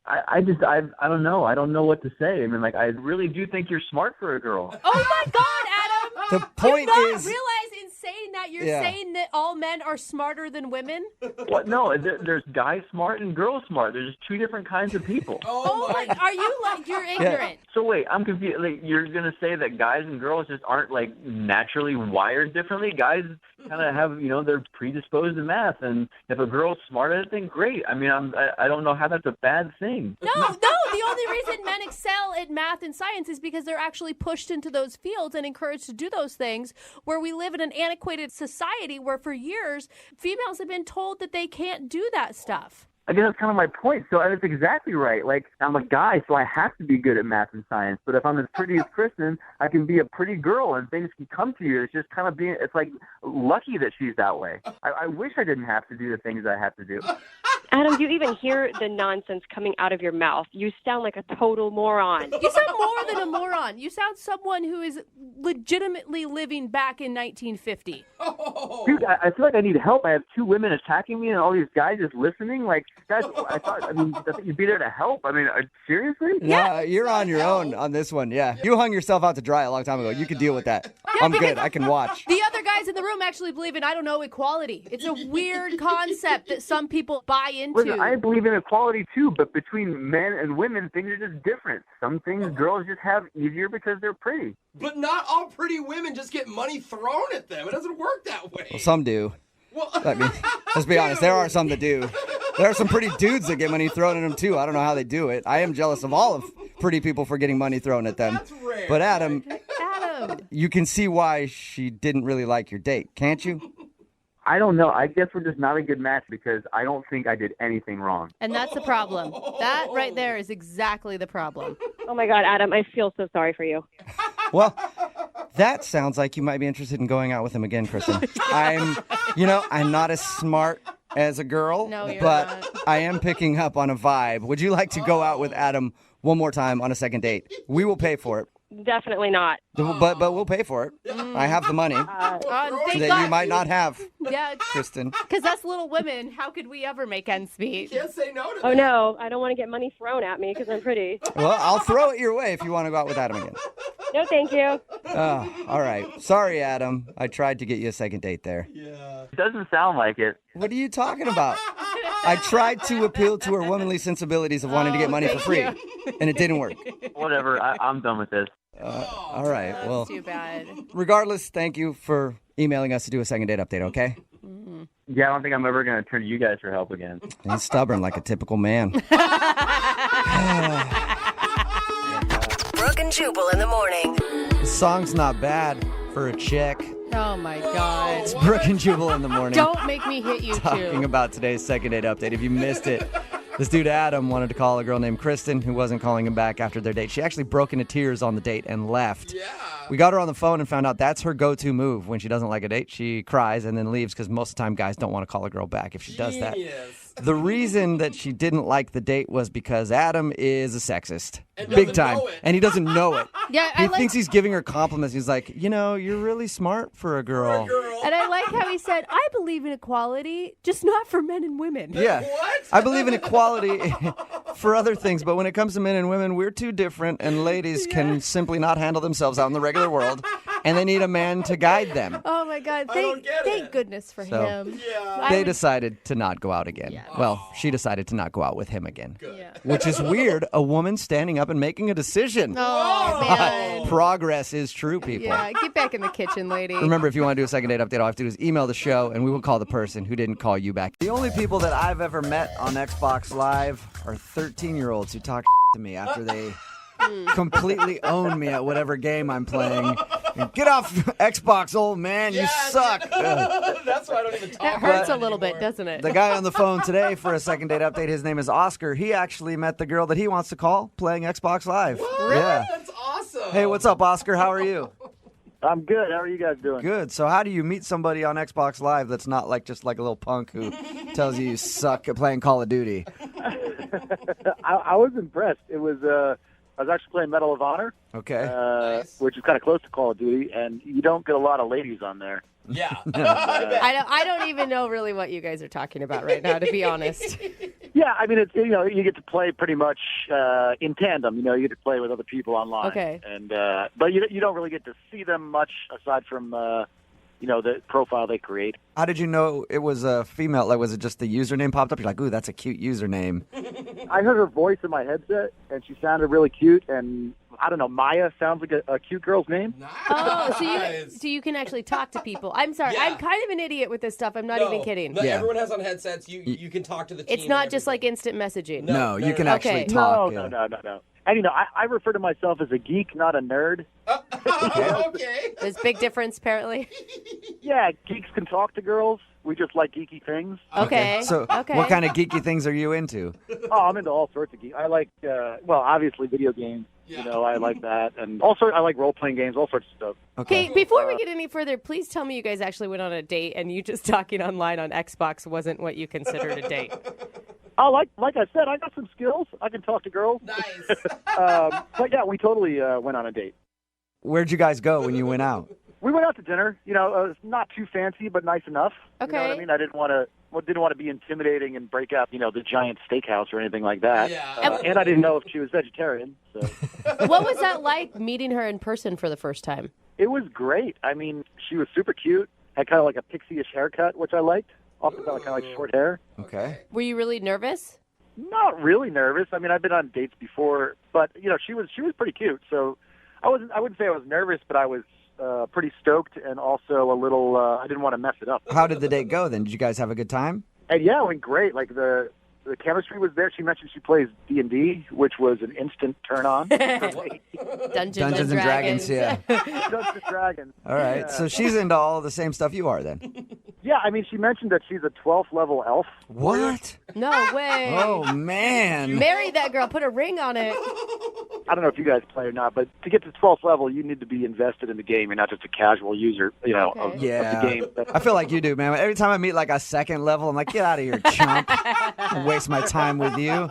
I don't know. I don't know what to say. I mean, like, I really do think you're smart for a girl. Oh my God, Adam! The point Do you not is- realize in saying that you're Yeah. saying that all men are smarter than women? What? No, there's guys smart and girls smart. There's two different kinds of people. Oh my! Are you like you're ignorant? So wait, I'm confused. Like, you're gonna say that guys and girls just aren't like naturally wired differently? Guys kind of have, you know, they're predisposed to math, and if a girl's smart at it, then great. I mean, I don't know how that's a bad thing. No. The only reason men excel at math and science is because they're actually pushed into those fields and encouraged to do those things. Where we live in an antiquated society where for years females have been told that they can't do that stuff. I guess that's kind of my point. So that's exactly right. Like, I'm a guy, so I have to be good at math and science. But if I'm as pretty as Kristen, I can be a pretty girl and things can come to you. It's just kind of being, it's like lucky that she's that way. I wish I didn't have to do the things I have to do. Adam, do you even hear the nonsense coming out of your mouth? You sound like a total moron. You sound more than a moron. You sound someone who is legitimately living back in 1950. Dude, I feel like I need help. I have two women attacking me and all these guys just listening. Like, guys, I thought you'd be there to help. I mean, seriously? No, you're on your own on this one. Yeah. You hung yourself out to dry a long time ago. You can deal with that. I'm good. I can watch. The other guys in the room actually believe in, I don't know, equality. It's a weird concept that some people buy into. Listen, I believe in equality too, but between men and women, things are just different. Some things girls just have easier because they're pretty. But not all pretty women just get money thrown at them. It doesn't work that way. Well, some do. I mean, let's be honest. There are some that do. There are some pretty dudes that get money thrown at them too. I don't know how they do it. I am jealous of all of pretty people for getting money thrown at them. That's rare. But Adam, you can see why she didn't really like your date, can't you? I don't know. I guess we're just not a good match because I don't think I did anything wrong. And that's the problem. That right there is exactly the problem. Oh my God, Adam, I feel so sorry for you. Well, that sounds like you might be interested in going out with him again, Kristen. I'm not as smart as a girl, but not. I am picking up on a vibe. Would you like to go out with Adam one more time on a second date? We will pay for it. Definitely not. But we'll pay for it. I have the money Thank that God. you might not have, Yeah, Kristen. because us little women, how could we ever make ends meet? Can't say no to that. Oh no, I don't want to get money thrown at me because I'm pretty. Well, I'll throw it your way if you want to go out with Adam again. No, thank you. Oh, all right. Sorry, Adam. I tried to get you a second date there. It doesn't sound like it. What are you talking about? I tried to appeal to her womanly sensibilities of wanting to get money for free, and it didn't work. Whatever. I'm done with this. All right. Well, Too bad. regardless, thank you for emailing us to do a second date update, okay? Yeah, I don't think I'm ever going to turn to you guys for help again. He's stubborn like a typical man. Brooke and Jubal in the morning. The song's not bad for a chick. Oh my God. It's Brooke and Jubal in the morning. Don't make me hit you Talking too. about today's second date update. If you missed it, this dude Adam wanted to call a girl named Kristen who wasn't calling him back after their date. She actually broke into tears on the date and left. Yeah. We got her on the phone and found out that's her go-to move when she doesn't like a date. She cries and then leaves because most of the time guys don't want to call a girl back if she does that. The reason that she didn't like the date was because Adam is a sexist. Big time. And he doesn't know it. Yeah, He thinks he's giving her compliments. He's like, you're really smart for a girl. And I like how he said, I believe in equality, just not for men and women. Yeah. What? I believe in equality for other things, but when it comes to men and women, we're too different, and ladies can simply not handle themselves out in the regular world, and they need a man to guide them. Oh my God. Thank goodness for So, him. They decided to not go out again. Yeah. Well, she decided to not go out with him again. Which is weird. A woman standing up and making a decision. Oh, man. Progress is true, people. Yeah, get back in the kitchen, lady. Remember, if you want to do a second date update, all you have to do is email the show, and we will call the person who didn't call you back. The only people that I've ever met on Xbox Live are 13-year-olds who talk to me after they completely own me at whatever game I'm playing. Get off Xbox, old man. You suck. That's why I don't even talk. That hurts a little bit, doesn't it? The guy on the phone today for a second date update, his name is Oscar. He actually met the girl that he wants to call playing Xbox Live. What? Yeah. That's awesome. Hey, what's up, Oscar? How are you? I'm good. How are you guys doing? Good. So how do you meet somebody on Xbox Live that's not like just like a little punk who tells you suck at playing Call of Duty? I was impressed. It was I was actually playing Medal of Honor. Okay. Which is kind of close to Call of Duty, and you don't get a lot of ladies on there. Yeah. I don't even know really what you guys are talking about right now, to be honest. Yeah, I mean, it's you get to play pretty much in tandem. You get to play with other people online. Okay. And but you don't really get to see them much aside from the profile they create. How did you know it was a female? Like, was it just the username popped up? You're like, ooh, that's a cute username. I heard her voice in my headset, and she sounded really cute. And I don't know, Maya sounds like a cute girl's name. Oh, so you can actually talk to people. I'm sorry, I'm kind of an idiot with this stuff. I'm not even kidding. No, everyone has on headsets. You can talk to the team. It's not just like instant messaging. No, you can actually talk. No. And I refer to myself as a geek, not a nerd. Okay. There's a big difference, apparently. Yeah, geeks can talk to girls. We just like geeky things. Okay. So what kind of geeky things are you into? Oh, I'm into all sorts of geek. I like, obviously video games. Yeah. I like that. And also, I like role-playing games, all sorts of stuff. Okay, before we get any further, please tell me you guys actually went on a date and you just talking online on Xbox wasn't what you considered a date. Oh, like I said, I got some skills. I can talk to girls. Nice. But yeah, we totally went on a date. Where'd you guys go when you went out? We went out to dinner. It's not too fancy, but nice enough. Okay. You know what I mean? I didn't want to be intimidating and break out, the giant steakhouse or anything like that. Yeah. And I didn't know if she was vegetarian. So. What was that like, meeting her in person for the first time? It was great. I mean, she was super cute. Had kind of like a pixie-ish haircut, which I liked. Off the bat, kind of like short hair. Okay. Were you really nervous? Not really nervous. I mean, I've been on dates before, but she was pretty cute. So I wouldn't say I was nervous, but I was pretty stoked and also a little. I didn't want to mess it up. How did the date go then? Did you guys have a good time? And yeah, it went great. Like the chemistry was there. She mentioned she plays D&D, which was an instant turn on. Dungeons and Dragons, yeah. Dungeons and Dragons. All right, Yeah. so she's into all the same stuff you are then. Yeah, I mean, she mentioned that she's a 12th level elf. What? No way. Oh, man. Marry that girl. Put a ring on it. I don't know if you guys play or not, but to get to 12th level, you need to be invested in the game. You're not just a casual user, of the game. I feel like you do, man. Every time I meet like a second level, I'm like, get out of here, chump. I'll waste my time with you.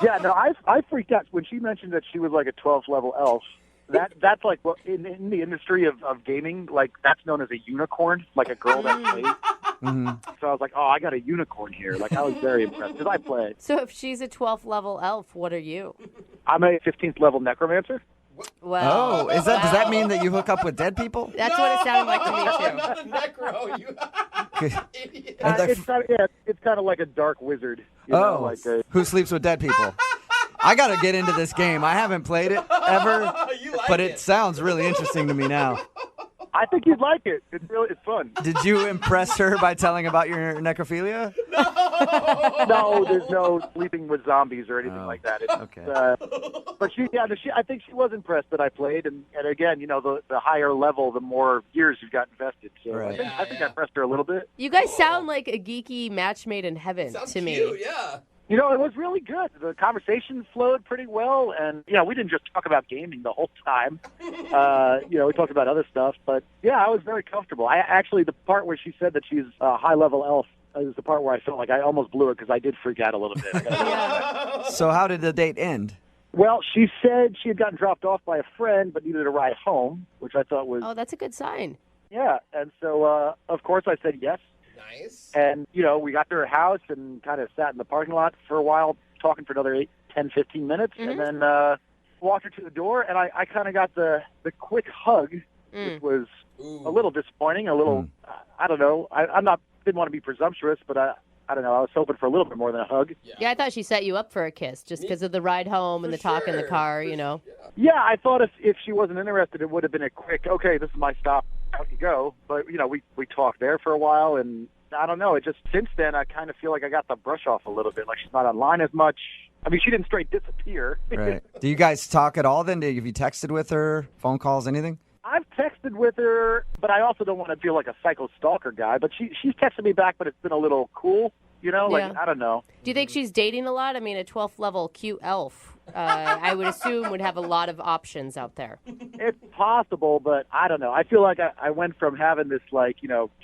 Yeah, no, I freaked out when she mentioned that she was like a 12th level elf. That's like what in the industry of gaming, like that's known as a unicorn, like a girl that plays. Mm-hmm. So I was like, oh, I got a unicorn here. Like I was very impressed because I play. So if she's a 12th level elf, what are you? I'm a 15th level necromancer. Well, does that mean that you hook up with dead people? That's what it sounded like to me too. Necro, you idiot. It's kind of like a dark wizard. Like who sleeps with dead people? I got to get into this game. I haven't played it ever, but it sounds really interesting to me now. I think you'd like it. It's fun. Did you impress her by telling about your necrophilia? No, there's no sleeping with zombies or anything like that. Okay. But I think she was impressed that I played, and again, the higher level, the more years you've got invested. So Right. I think I impressed her a little bit. You guys sound like a geeky match made in heaven to me. Cute, yeah. It was really good. The conversation flowed pretty well, and we didn't just talk about gaming the whole time. We talked about other stuff, but yeah, I was very comfortable. The part where she said that she's a high-level elf is the part where I felt like I almost blew it because I did freak out a little bit. So how did the date end? Well, she said she had gotten dropped off by a friend, but needed a ride home, which I thought was... Oh, that's a good sign. Yeah, and so, of course, I said yes. Nice. And, we got to her house and kind of sat in the parking lot for a while, talking for another 10, 15 minutes, and then walked her to the door, and I kind of got the quick hug, which was a little disappointing, a little, I don't know. Didn't want to be presumptuous, but I don't know. I was hoping for a little bit more than a hug. Yeah, I thought she set you up for a kiss just because of the ride home and the talk in the car, Yeah, I thought if she wasn't interested, it would have been a quick, okay, this is my stop, out you go. But, we talked there for a while, and I don't know. It just, since then, I kind of feel like I got the brush off a little bit. Like she's not online as much. I mean, she didn't straight disappear. Right. Do you guys talk at all then? Have you texted with her, phone calls, anything? I've texted with her, but I also don't want to feel like a psycho stalker guy. But she's texted me back, but it's been a little cool, I don't know. Do you think she's dating a lot? I mean, a 12th level cute elf, I would assume would have a lot of options out there. It's possible, but I don't know. I feel like I went from having this,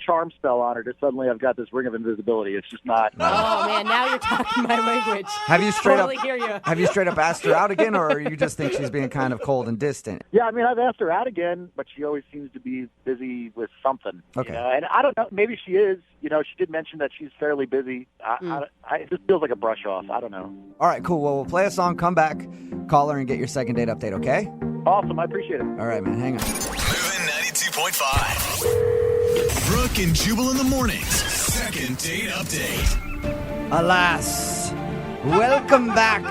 charm spell on her to suddenly I've got this ring of invisibility. It's just not. Oh, man, now you're talking my language. Have you straight totally up? Hear you. Have you straight up asked her out again, or you just think she's being kind of cold and distant? Yeah, I mean, I've asked her out again, but she always seems to be busy with something. Okay. And I don't know. Maybe she is. She did mention that she's fairly busy. It just feels like a brush off. I don't know. All right, cool. Well, we'll play a song, come back, call her, and get your second date update, okay? Awesome. I appreciate it. All right, man. Hang on. Moving 92.5. Brooke and Jubal in the mornings. Second date update. Alas, welcome back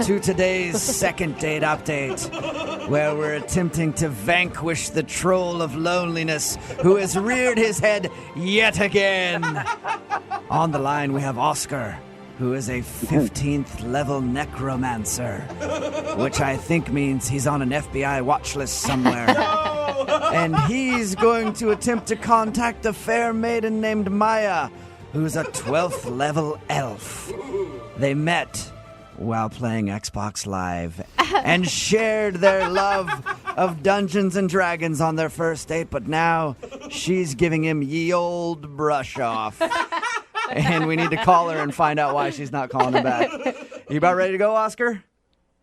to today's second date update, where we're attempting to vanquish the troll of loneliness who has reared his head yet again. On the line, we have Oscar, who is a 15th level necromancer, which I think means he's on an FBI watch list somewhere. And he's going to attempt to contact a fair maiden named Maya, who's a 12th level elf. They met while playing Xbox Live and shared their love of Dungeons and Dragons on their first date, but now she's giving him ye old brush off. And we need to call her and find out why she's not calling him back. You about ready to go, Oscar?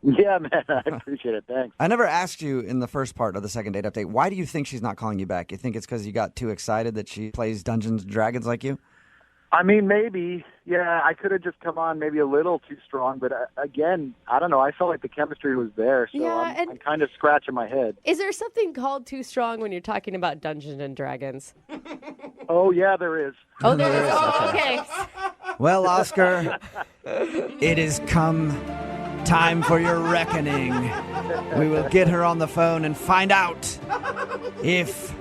Yeah, man. I appreciate it. Thanks. I never asked you in the first part of the second date update, why do you think she's not calling you back? You think it's because you got too excited that she plays Dungeons and Dragons like you? I mean, maybe. Yeah, I could have just come on maybe a little too strong. But again, I don't know. I felt like the chemistry was there. So I'm kind of scratching my head. Is there something called too strong when you're talking about Dungeons and Dragons? Oh, yeah, there is. Oh, there is. Oh, okay. Well, Oscar, it has come time for your reckoning. We will get her on the phone and find out if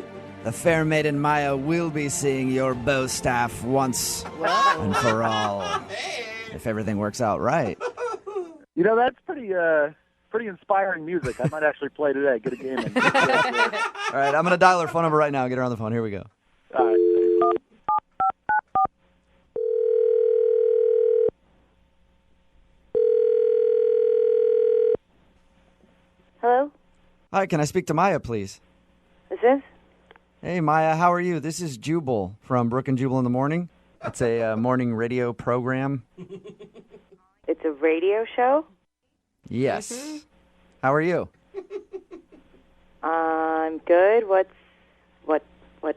the fair maiden Maya will be seeing your bow staff once and for all. If everything works out right. That's pretty inspiring music. I might actually play today. Get a game in. All right, I'm going to dial her phone number right now. Get her on the phone. Here we go. All right. Hello? Hi, can I speak to Maya, please? Is this? Hey, Maya, how are you? This is Jubal from Brooke and Jubal in the Morning. It's a morning radio program. It's a radio show? Yes. How are you? I'm good. What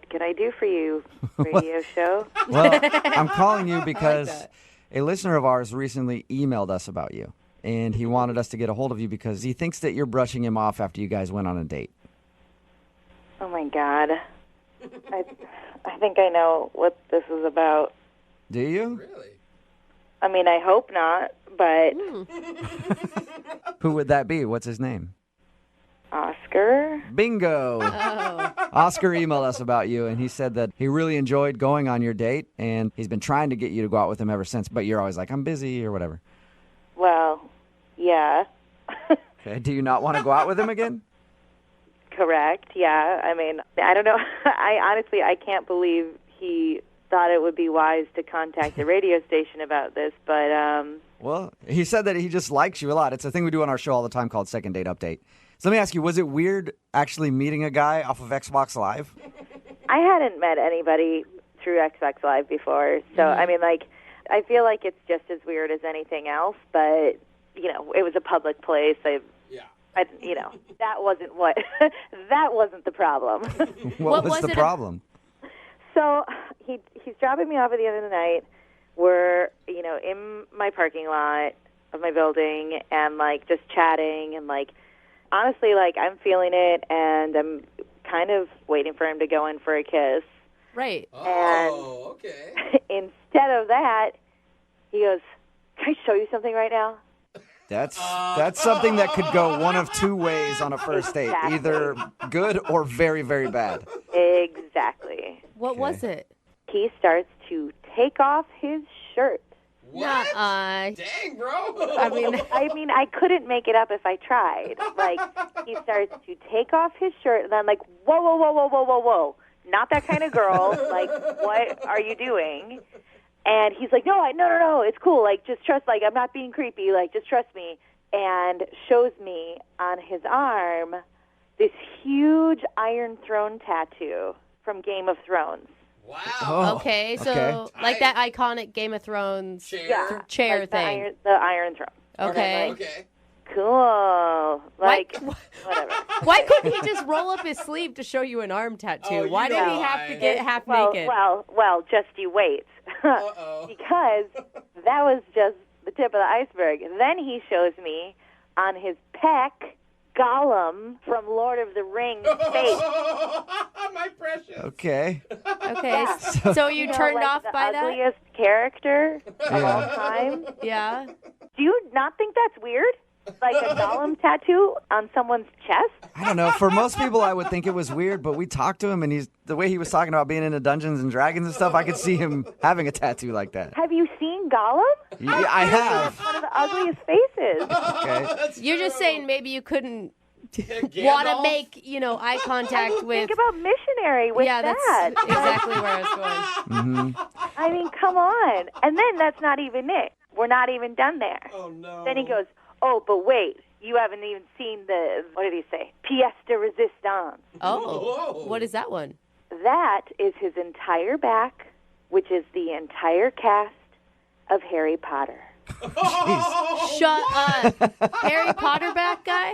can I do for you, radio show? Well, I'm calling you because a listener of ours recently emailed us about you, and he wanted us to get a hold of you because he thinks that you're brushing him off after you guys went on a date. Oh, my God. I think I know what this is about. Do you? Really? I mean, I hope not, but Who would that be? What's his name? Oscar. Bingo. Oscar emailed us about you, and he said that he really enjoyed going on your date, and he's been trying to get you to go out with him ever since, but you're always like, I'm busy or whatever. Well, yeah. Okay. Do you not want to go out with him again? Correct. Yeah. I mean, I don't know. I can't believe he thought it would be wise to contact the radio station about this, but Well, he said that he just likes you a lot. It's a thing we do on our show all the time called Second Date Update. So let me ask you, was it weird actually meeting a guy off of Xbox Live? I hadn't met anybody through Xbox Live before, so I mean, like, I feel like it's just as weird as anything else, but you know, it was a public place. You know, that wasn't that wasn't the problem. What was the problem? So he's dropping me off at the end of the night. We're, you know, in my parking lot of my building and, like, just chatting and, like, honestly, like, I'm feeling it and I'm kind of waiting for him to go in for a kiss. Right. Oh, okay. Instead of that, he goes, "Can I show you something right now?" That's something that could go one of two ways on a first date, either good or very, very bad. Exactly. What was it? He starts to take off his shirt. What? Dang, bro. I mean, I couldn't make it up if I tried. Like, he starts to take off his shirt, and I'm like, whoa, whoa, whoa, whoa, whoa, whoa, whoa. Not that kind of girl. Like, what are you doing? And he's like, no, it's cool. Like, just trust, like, I'm not being creepy. Like, just trust me. And shows me on his arm this huge Iron Throne tattoo from Game of Thrones. Wow. Oh, okay, so like that iconic Game of Thrones chair like thing. The Iron Throne. Okay. Okay. Cool. Like, whatever. Why couldn't he just roll up his sleeve to show you an arm tattoo? Why did he have to get half naked? Well, just you wait. Because that was just the tip of the iceberg. Then he shows me on his pec Gollum from Lord of the Rings face. My precious. Okay. Okay, so you turned like off the by that? ugliest character of all time. Yeah. Do you not think that's weird? Like a Gollum tattoo on someone's chest? I don't know. For most people, I would think it was weird, but we talked to him, and the way he was talking about being into Dungeons and Dragons and stuff, I could see him having a tattoo like that. Have you seen Gollum? Yeah, I have. One of the ugliest faces. Okay. You're just saying maybe you couldn't want to make, eye contact with... Think about missionary with that. That's exactly where I was going. Mm-hmm. I mean, come on. And then that's not even it. We're not even done there. Oh, no. Then he goes, oh, but wait. You haven't even seen the, what did he say? Pièce de résistance. Oh, whoa. What is that one? That is his entire back, which is the entire cast of Harry Potter. Shut up. Harry Potter back guy?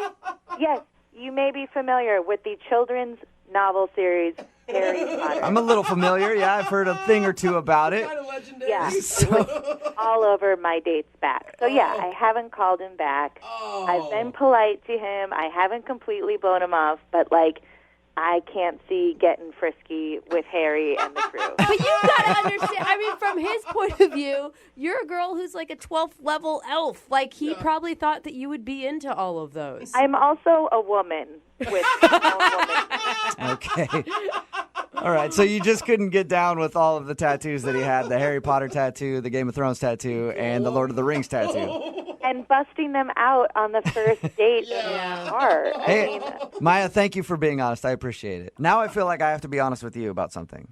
Yes, you may be familiar with the children's novel series Harry Potter. I'm a little familiar. Yeah, I've heard a thing or two about it. Kind of legendary. Yeah, it was all over my date's back. So, yeah, I haven't called him back. I've been polite to him. I haven't completely blown him off, but, I can't see getting frisky with Harry and the crew. But you gotta understand, I mean, from his point of view, you're a girl who's like a 12th level elf. Like, he probably thought that you would be into all of those. I'm also a woman with Okay. All right, so you just couldn't get down with all of the tattoos that he had, the Harry Potter tattoo, the Game of Thrones tattoo, and the Lord of the Rings tattoo. And busting them out on the first date in the car. Hey, Maya, thank you for being honest. I appreciate it. Now I feel like I have to be honest with you about something.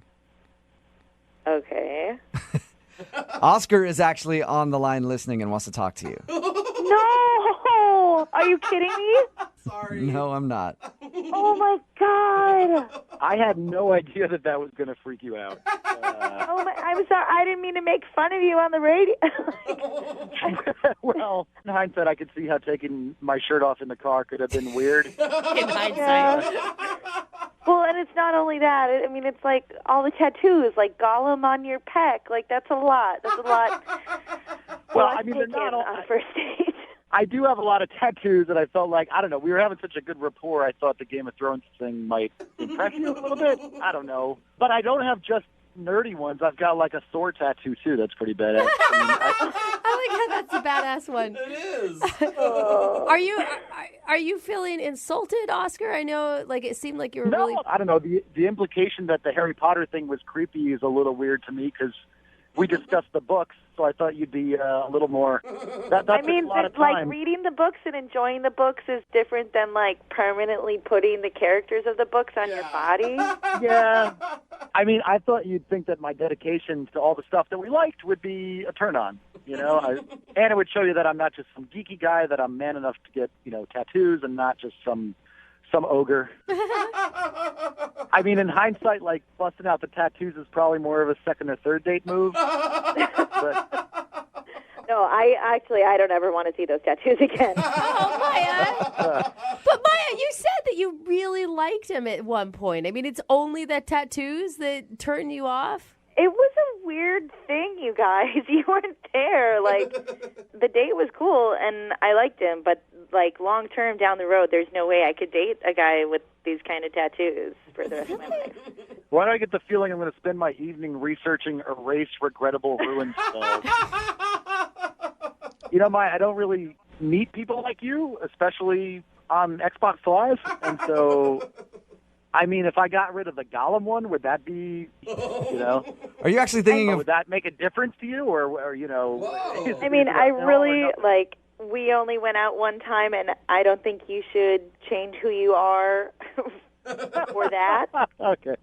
Okay. Oscar is actually on the line listening and wants to talk to you. No! Are you kidding me? Sorry. No, I'm not. Oh, my God. I had no idea that was going to freak you out. I'm sorry. I didn't mean to make fun of you on the radio. Well, in hindsight, I could see how taking my shirt off in the car could have been weird. In hindsight. Well, and it's not only that. I mean, it's like all the tattoos, like Gollum on your pec. Like, that's a lot. That's a lot. Well, I mean, they're not all... on first date. I do have a lot of tattoos, and I felt like, I don't know, we were having such a good rapport, I thought the Game of Thrones thing might impress you a little bit. I don't know. But I don't have just nerdy ones, I've got like a Thor tattoo too. That's pretty badass. I like how that's a badass one. It is. Are you feeling insulted, Oscar? I know, like it seemed like you were No, really. I don't know. The implication that the Harry Potter thing was creepy is a little weird to me because we discussed the books, so I thought you'd be a little more. That I mean, a lot of like time. reading the books and enjoying the books is different than like permanently putting the characters of the books on your body. Yeah. I mean, I thought you'd think that my dedication to all the stuff that we liked would be a turn on, and it would show you that I'm not just some geeky guy, that I'm man enough to get, tattoos and not just some ogre. I mean, in hindsight, like busting out the tattoos is probably more of a second or third date move. But No, I don't ever want to see those tattoos again. Oh, Maya. But Maya, you said that you really liked him at one point. I mean, it's only the tattoos that turn you off? It was a weird thing, you guys. You weren't there. Like, the date was cool, and I liked him, but, like, long-term down the road, there's no way I could date a guy with these kind of tattoos for the rest of my life. Why do I get the feeling I'm going to spend my evening researching erase regrettable ruined spells? Maya, I don't really meet people like you, especially on Xbox Live, and so... I mean, if I got rid of the Gollum one, would that be, Are you actually thinking of... Would that make a difference to you, or I mean, I really, we only went out one time, and I don't think you should change who you are for that. Okay.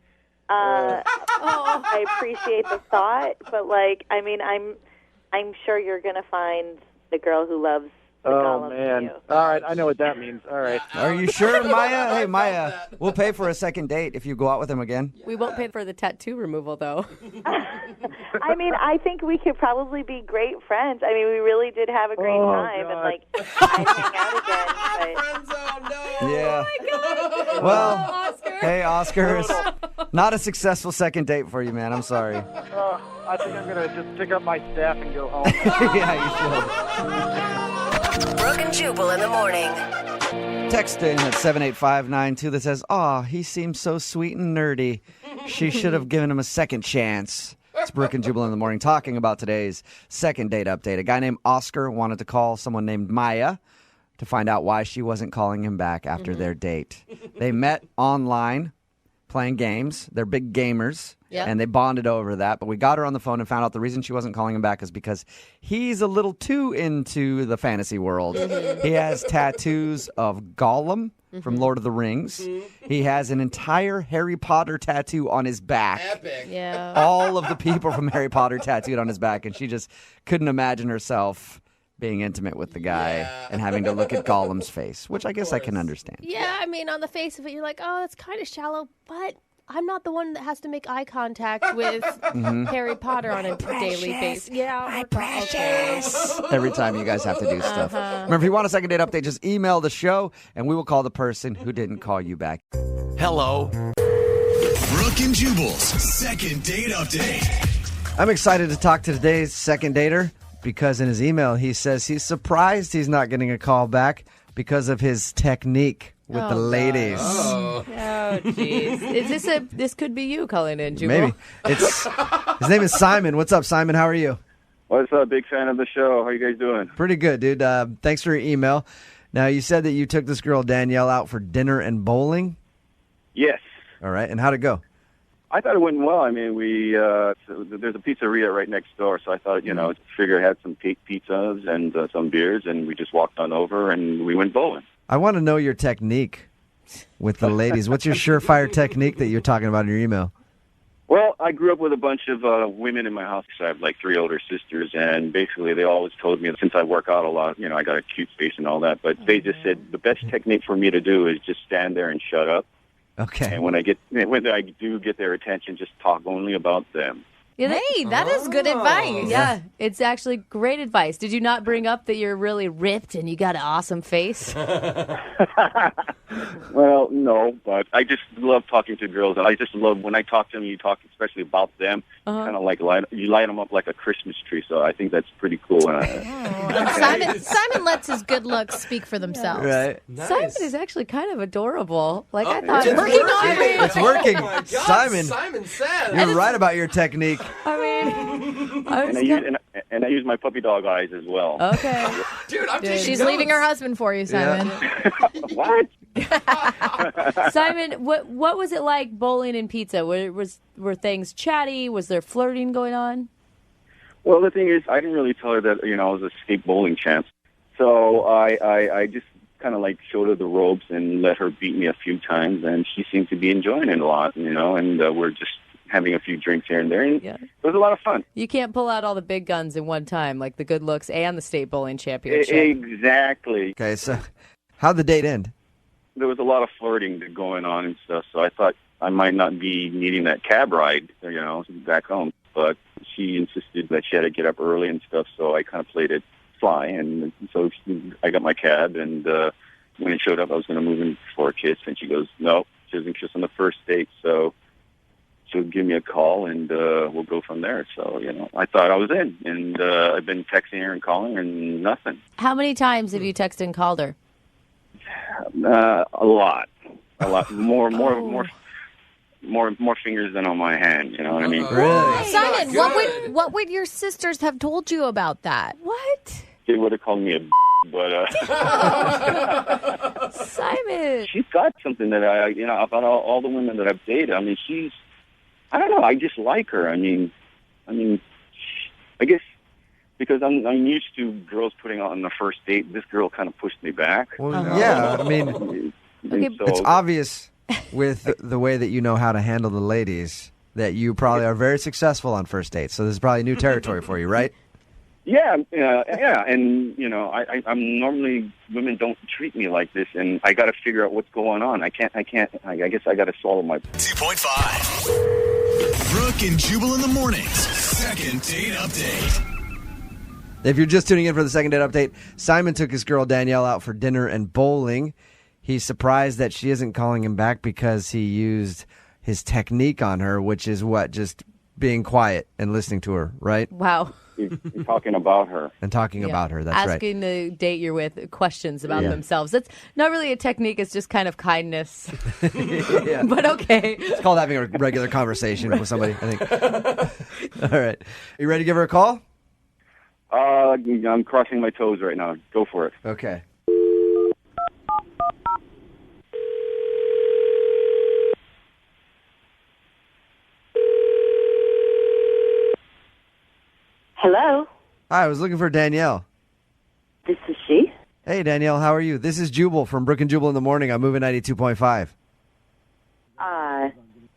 I appreciate the thought, but, I mean, I'm sure you're going to find the girl who loves the Gollum man. you. All right, I know what that means. All right. Are you sure, Maya? Hey, Maya, we'll pay for a second date if you go out with him again. We won't pay for the tattoo removal, though. I mean, I think we could probably be great friends. I mean, we really did have a great time, God. and, I'd hang out again, but... Yeah. Oh, my God. Well, Oscar. hey, Oscar, it's not a successful second date for you, man. I'm sorry. I think I'm going to just pick up my staff and go home. Yeah, you should. Brooke and Jubal in the morning. Text in at 78592 that says, "Aw, he seems so sweet and nerdy. She should have given him a second chance." It's Brooke and Jubal in the morning talking about today's second date update. A guy named Oscar wanted to call someone named Maya to find out why she wasn't calling him back after their date. They met online playing games. They're big gamers. Yep. And they bonded over that. But we got her on the phone and found out the reason she wasn't calling him back is because he's a little too into the fantasy world. He has tattoos of Gollum from Lord of the Rings. He has an entire Harry Potter tattoo on his back. Epic. Yeah. All of the people from Harry Potter tattooed on his back. And she just couldn't imagine herself being intimate with the guy and having to look at Gollum's face, which I guess I can understand. Yeah, I mean, on the face of it, you're like, oh, that's kind of shallow, but I'm not the one that has to make eye contact with Harry Potter on a daily basis. Yeah, my precious. Every time you guys have to do stuff. Remember, if you want a second date update, just email the show, and we will call the person who didn't call you back. Hello. Brooke and Jubal's second date update. I'm excited to talk to today's second dater because in his email, he says he's surprised he's not getting a call back because of his technique with the ladies. Oh, jeez. This could be you calling in, Jubal. Maybe. His name is Simon. What's up, Simon? How are you? What's up? Big fan of the show. How you guys doing? Pretty good, dude. Thanks for your email. Now, you said that you took this girl, Danielle, out for dinner and bowling? Yes. All right. And how'd it go? I thought it went well. I mean, there's a pizzeria right next door, so I thought, figure I had some pizzas and some beers, and we just walked on over and we went bowling. I want to know your technique with the ladies. What's your surefire technique that you're talking about in your email? Well, I grew up with a bunch of women in my house. I have like 3 older sisters, and basically they always told me, since I work out a lot, I got a cute face and all that, but they just said the best technique for me to do is just stand there and shut up. Okay. And when I do get their attention, just talk only about them. Hey, that is good advice. Yeah, it's actually great advice. Did you not bring up that you're really ripped and you got an awesome face? Well, no, but I just love talking to girls. I just love when I talk to them, you talk especially about them, kind of like you light them up like a Christmas tree. So I think that's pretty cool. Simon lets his good looks speak for themselves. Right. Simon is actually kind of adorable. Like I thought. It's working. Oh my God, Simon says. you're right about your technique. I mean, And I use my puppy dog eyes as well. Okay. Dude, I'm taking She's notes. leaving her husband for you, Simon. What? Simon, what was it like bowling and pizza? Were things chatty? Was there flirting going on? Well, the thing is, I didn't really tell her that, I was a state bowling champ. So I just kind of like showed her the ropes and let her beat me a few times, and she seemed to be enjoying it a lot, and we're just having a few drinks here and there, and it was a lot of fun. You can't pull out all the big guns in one time, like the good looks and the state bowling championship. Exactly. Okay, so how'd the date end? There was a lot of flirting going on and stuff, so I thought I might not be needing that cab ride, back home. But she insisted that she had to get up early and stuff, so I kind of played it sly, and so I got my cab, and when it showed up, I was going to move in for a kiss, and she goes, no, she was interested on the first date, so she'll give me a call, and we'll go from there. So, I thought I was in, and I've been texting her and calling her, and nothing. How many times have you texted and called her? A lot, more fingers than on my hand. You know what I mean? Really? Simon, what would your sisters have told you about that? What? They would have called me a but Simon, she's got something that about all the women that I've dated. I mean, I don't know. I just like her. I mean, I guess because I'm used to girls putting on the first date. This girl kind of pushed me back. Well, yeah, I mean, it's obvious with the way that you know how to handle the ladies that you probably are very successful on first dates. So this is probably new territory for you, right? Yeah, and I'm normally women don't treat me like this, and I got to figure out what's going on. I guess I got to swallow my 2.5. Brooke and Jubal in the mornings. Second date update. If you're just tuning in for the second date update, Simon took his girl Danielle out for dinner and bowling. He's surprised that she isn't calling him back because he used his technique on her, which is what? Just being quiet and listening to her, right? Wow. You're talking about her. And talking about her, that's right. Asking the date you're with questions about themselves. That's not really a technique. It's just kind of kindness. But okay. It's called having a regular conversation with somebody, I think. All right. Are you ready to give her a call? I'm crossing my toes right now. Go for it. Okay. Hello. Hi, I was looking for Danielle. This is she. Hey, Danielle, how are you? This is Jubal from Brooke and Jubal in the Morning on Moving 92.5.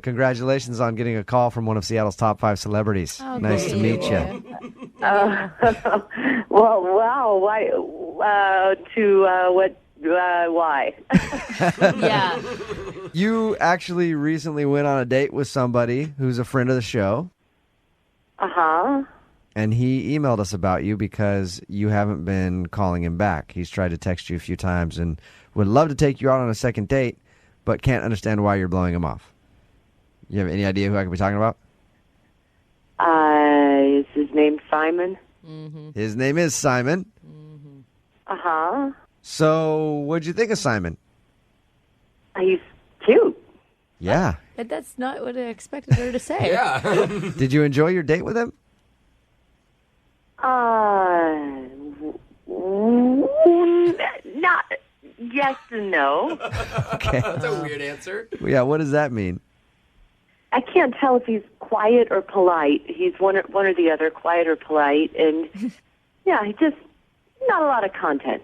Congratulations on getting a call from one of Seattle's top 5 celebrities. Oh, nice to meet you. Well, wow. Why? Why? Yeah. You actually recently went on a date with somebody who's a friend of the show. Uh-huh. And he emailed us about you because you haven't been calling him back. He's tried to text you a few times and would love to take you out on a second date, but can't understand why you're blowing him off. You have any idea who I could be talking about? Is his name Simon? Mm-hmm. His name is Simon. Mm-hmm. Uh-huh. So, what'd you think of Simon? He's cute. Yeah. But that's not what I expected her to say. Yeah. Did you enjoy your date with him? Not yes and no. Okay. That's a weird answer. Yeah, what does that mean? I can't tell if he's quiet or polite. He's one or the other, quiet or polite, and yeah, he just not a lot of content.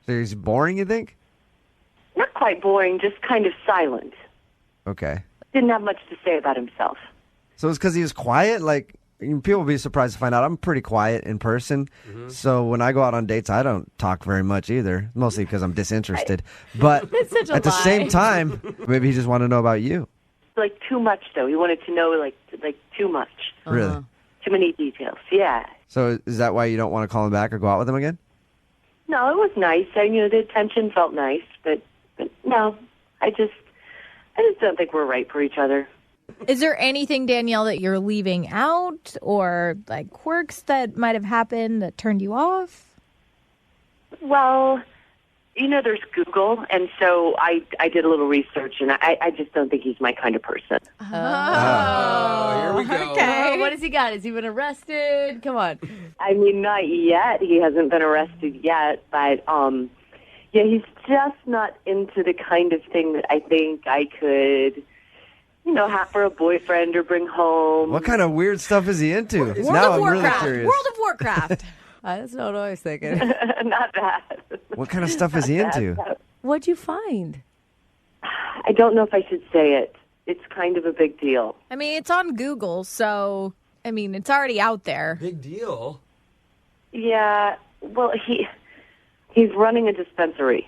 So he's boring, you think? Not quite boring, just kind of silent. Okay. Didn't have much to say about himself. So it's because he was quiet? Like, people will be surprised to find out I'm pretty quiet in person. Mm-hmm. So when I go out on dates, I don't talk very much either, mostly because I'm disinterested. But at the same time, maybe he just wanted to know about you. Like too much, though. He wanted to know like too much. Really? Too many details. Yeah. So is that why you don't want to call him back or go out with him again? No, it was nice. The attention felt nice, but no, I just don't think we're right for each other. Is there anything, Danielle, that you're leaving out or like quirks that might have happened that turned you off? Well, there's Google, and so I did a little research, and I just don't think he's my kind of person. Here we go. Okay. What has he got? Has he been arrested? Come on. I mean, not yet. He hasn't been arrested yet, but yeah, he's just not into the kind of thing that I think I could, have for a boyfriend or bring home. What kind of weird stuff is he into? World Now of I'm really Warcraft. curious. World of Warcraft. That's not what I was thinking. Not that. What kind of stuff is he into? What'd you find? I don't know if I should say it. It's kind of a big deal. I mean, it's on Google, so, it's already out there. Big deal. Yeah, well, he's running a dispensary.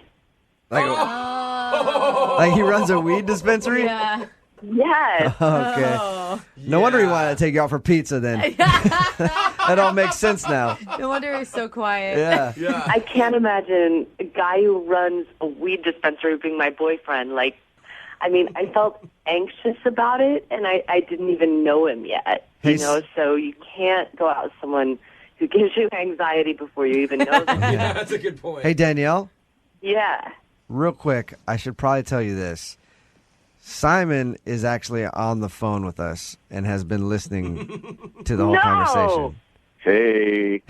Like he runs a weed dispensary? Yeah. Yes. Okay. No wonder he wanted to take you out for pizza then. That all makes sense now. No wonder he's so quiet. Yeah. I can't imagine a guy who runs a weed dispensary being my boyfriend. I felt anxious about it, and I didn't even know him yet. So you can't go out with someone who gives you anxiety before you even know them. Yeah, that's a good point. Hey, Danielle, Yeah. real quick, I should probably tell you this. Simon is actually on the phone with us and has been listening to the whole conversation. Hey.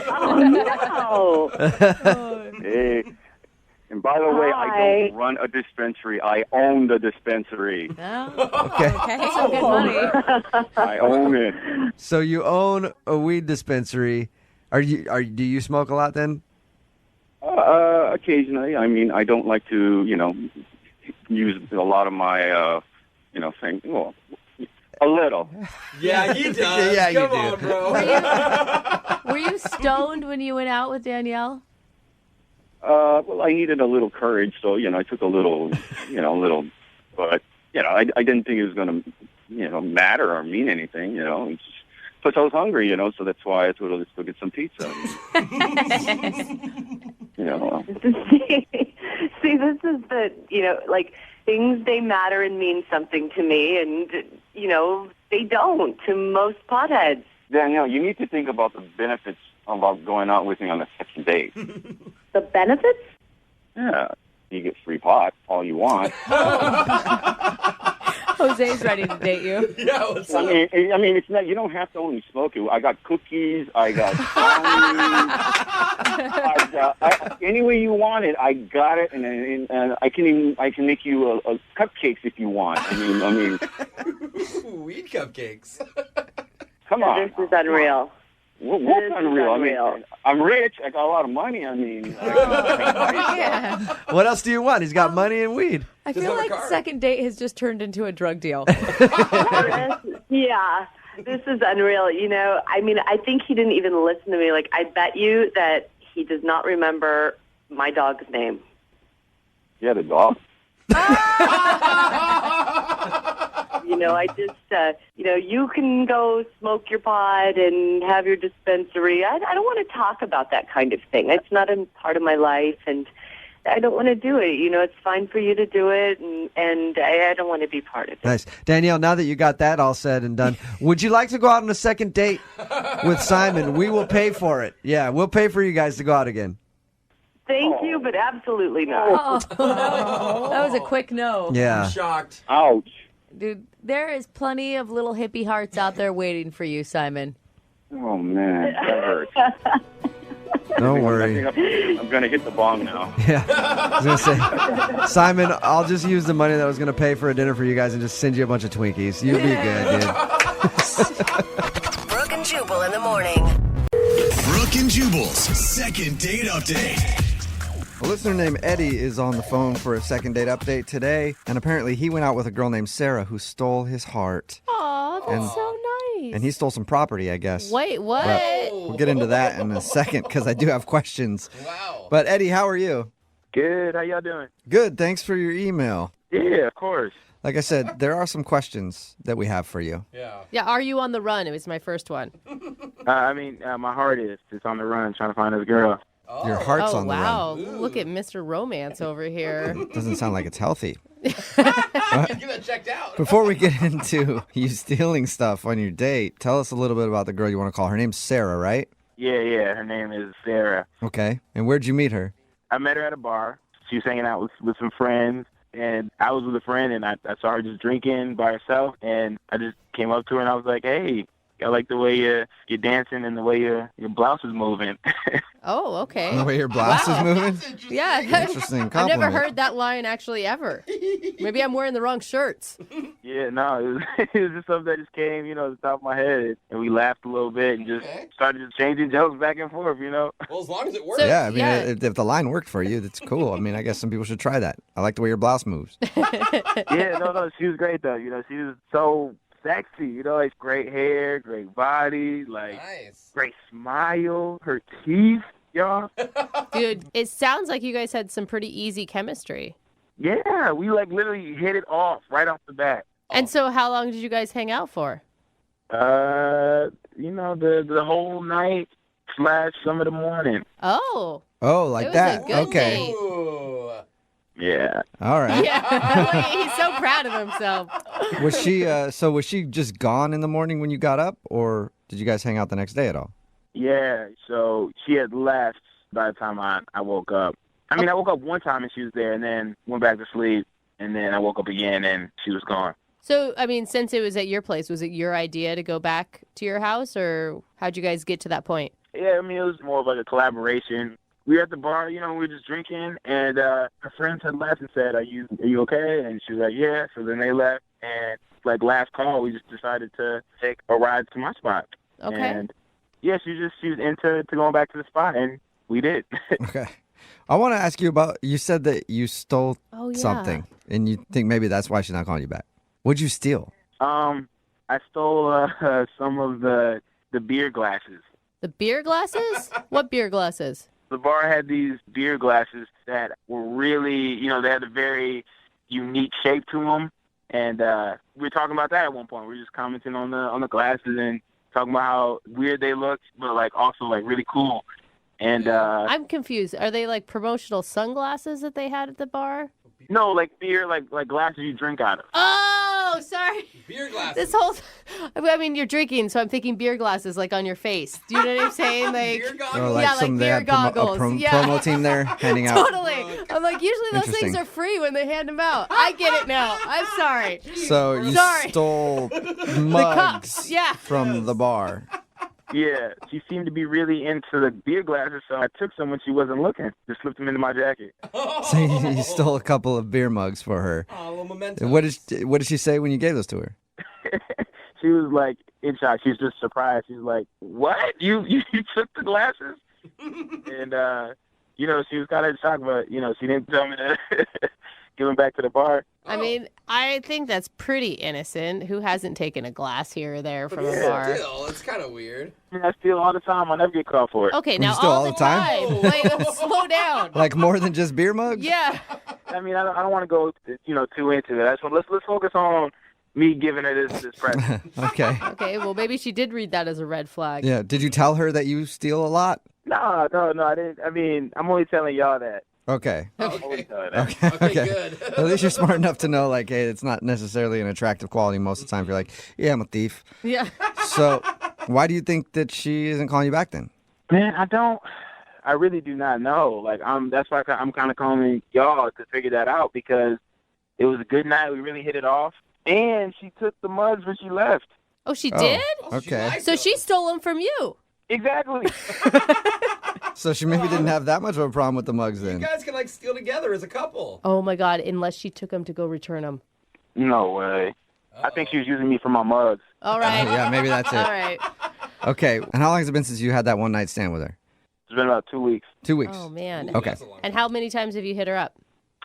Oh, no. Hey. And by the way, I Hi. don't run a dispensary. I own the dispensary. Okay. That's some good money. I own it. So you own a weed dispensary. Do you smoke a lot then? Occasionally. I don't like to, use a lot of my, thing. Well, a little. Yeah, he does. Yeah, you Come do. on, bro. Were you stoned when you went out with Danielle? Well, I needed a little courage, so, I took a little, but, I didn't think it was going to, matter or mean anything, It's just, plus I was hungry, so that's why I thought, let's go get some pizza. See, this is the, things, they matter and mean something to me, and, they don't to most potheads. Danielle, you need to think about the benefits about going out with me on a second date. The benefits? Yeah. You get free pot, all you want. Jose's ready to date you. Yeah, what's up? It's not. You don't have to only smoke it. I got cookies. I got brownies. Any way you want it, I got it, and I can make you a cupcakes if you want. Weed cupcakes. Come on. This is unreal. What's This is unreal? unreal. I'm rich. I got a lot of money. Yeah. What else do you want? He's got money and weed. I Just feel have a like card. second date has just turned into a drug deal. Yeah, this is unreal. I think he didn't even listen to me. I bet you that he does not remember my dog's name. Yeah, the dog. I just, you can go smoke your pot and have your dispensary. I don't want to talk about that kind of thing. It's not a part of my life, and I don't want to do it. It's fine for you to do it, and I don't want to be part of it. Nice. Danielle, now that you got that all said and done, would you like to go out on a second date with Simon? We will pay for it. Yeah, we'll pay for you guys to go out again. Thank you, but absolutely not. That was a quick no. Yeah. I'm shocked. Ouch. Dude, there is plenty of little hippie hearts out there waiting for you, Simon. Oh, man. That hurts. Don't worry. I'm going to hit the bong now. Yeah. I was going to say, Simon, I'll just use the money that I was going to pay for a dinner for you guys and just send you a bunch of Twinkies. You'll be good, dude. Brooke and Jubal in the morning. Brooke and Jubal's second date update. A listener named Eddie is on the phone for a second date update today, and apparently he went out with a girl named Sarah who stole his heart. Aw, that's And- so nice. And he stole some property, I guess. Wait, what? But we'll get into that in a second because I do have questions. Wow. But Eddie, how are you? Good. How y'all doing? Good. Thanks for your email. Yeah, of course. Like I said, there are some questions that we have for you. Yeah, are you on the run? It was my first one. My heart is. It's on the run trying to find this girl. Your heart's on the run. wow. Look at Mr. Romance over here. Doesn't sound like it's healthy. Get that checked out. Before we get into you stealing stuff on your date, tell us a little bit about the girl you want to call. Her name's Sarah, right? Yeah. Her name is Sarah. Okay. And where'd you meet her? I met her at a bar. She was hanging out with some friends, and I was with a friend, and I saw her just drinking by herself, and I just came up to her, and I was like, hey, I like the way you're dancing and the way your blouse is moving. Oh, okay. The way your blouse is moving? Yeah. Interesting I've compliment. never heard that line actually ever. Maybe I'm wearing the wrong shirts. Yeah, no, it was just something that just came, to the top of my head, and we laughed a little bit and just started just changing jokes back and forth, Well, as long as it works. Yeah, I mean, if the line worked for you, that's cool. I mean, I guess some people should try that. I like the way your blouse moves. Yeah, no, she was great, though. She was so sexy, like great hair, great body, like great smile, her teeth, y'all. Dude, it sounds like you guys had some pretty easy chemistry. Yeah, we literally hit it off right off the bat. And so how long did you guys hang out for? The whole night / some of the morning. Oh. Oh, like It was that. a good Okay. date. Yeah. All right. Yeah. He's so proud of himself. Was she was she just gone in the morning when you got up, or did you guys hang out the next day at all? Yeah, so she had left by the time I woke up. I woke up one time and she was there, and then went back to sleep, and then I woke up again and she was gone. So, since it was at your place, was it your idea to go back to your house, or how'd you guys get to that point? Yeah, it was more of like a collaboration. We were at the bar, we were just drinking, and her friends had left and said, are you okay? And she was like, yeah. So then they left, and last call, we just decided to take a ride to my spot. Okay. And yeah, she was into going back to the spot, and we did. Okay. I want to ask you about, you said that you stole yeah. something, and you think maybe that's why she's not calling you back. What'd you steal? I stole some of the beer glasses. The beer glasses? What beer glasses? The bar had these beer glasses that were really, they had a very unique shape to them. And we were talking about that at one point. We were just commenting on the glasses and talking about how weird they looked, but also really cool. And I'm confused. Are they promotional sunglasses that they had at the bar? No, beer, like glasses you drink out of. Oh, sorry. Beer glasses. This whole, you're drinking, so I'm thinking beer glasses, on your face. Do you know what I'm saying? Beer goggles? Yeah, beer goggles. Promo team there handing out. Totally. I'm usually those things Interesting. are free when they hand them out. I get it now. I'm sorry. So you stole mugs cups, yeah. from the bar. Yeah, she seemed to be really into the beer glasses, so I took some when she wasn't looking. Just slipped them into my jacket. So you stole a couple of beer mugs for her. Oh, a little memento. What did she say when you gave those to her? She was in shock. She was just surprised. She was like, what? You took the glasses? And, she was kind of in shock, but, she didn't tell me to give them back to the bar. I think that's pretty innocent. Who hasn't taken a glass here or there from a bar? Still, it's kind of weird. I steal all the time. I never get caught for it. Okay, now steal all the time. Slow down. More than just beer mugs? Yeah. I don't want to go, too into it. Let's focus on me giving her this present. Okay. Okay, well, maybe she did read that as a red flag. Yeah. Did you tell her that you steal a lot? No, I didn't. I'm only telling y'all that. Okay. Okay, good. At least you're smart enough to know, hey, it's not necessarily an attractive quality most of the time. You're like, yeah, I'm a thief. Yeah. So why do you think that she isn't calling you back then? Man, I really do not know. That's why I'm kind of calling y'all to figure that out, because it was a good night. We really hit it off. And she took the mugs when she left. Oh, she did? Okay. So she stole them from you. Exactly. So she maybe didn't have that much of a problem with the mugs then. You guys can steal together as a couple. Oh my God! Unless she took them to go return them. No way. I think she was using me for my mugs. All right. Yeah, maybe that's it. All right. Okay. And how long has it been since you had that one night stand with her? It's been about 2 weeks. 2 weeks. Oh man. Okay. And how many times have you hit her up?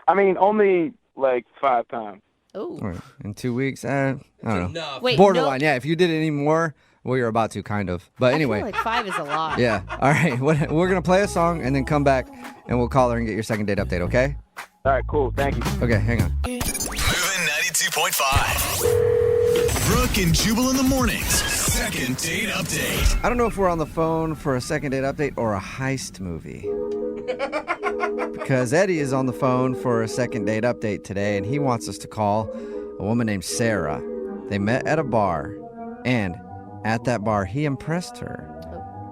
Only 5 times. Oh. All right. In 2 weeks, I don't know. Wait, borderline. Yeah. If you did any more, well, you're about to, kind of. But anyway. I feel like 5 is a lot. Yeah. All right. We're gonna play a song and then come back and we'll call her and get your second date update. Okay? All right. Cool. Thank you. Okay. Hang on. 93.5. Brooke and Jubal in the mornings. Second date update. I don't know if we're on the phone for a second date update or a heist movie. Because Eddie is on the phone for a second date update today, and he wants us to call a woman named Sarah. They met at a bar, and at that bar, he impressed her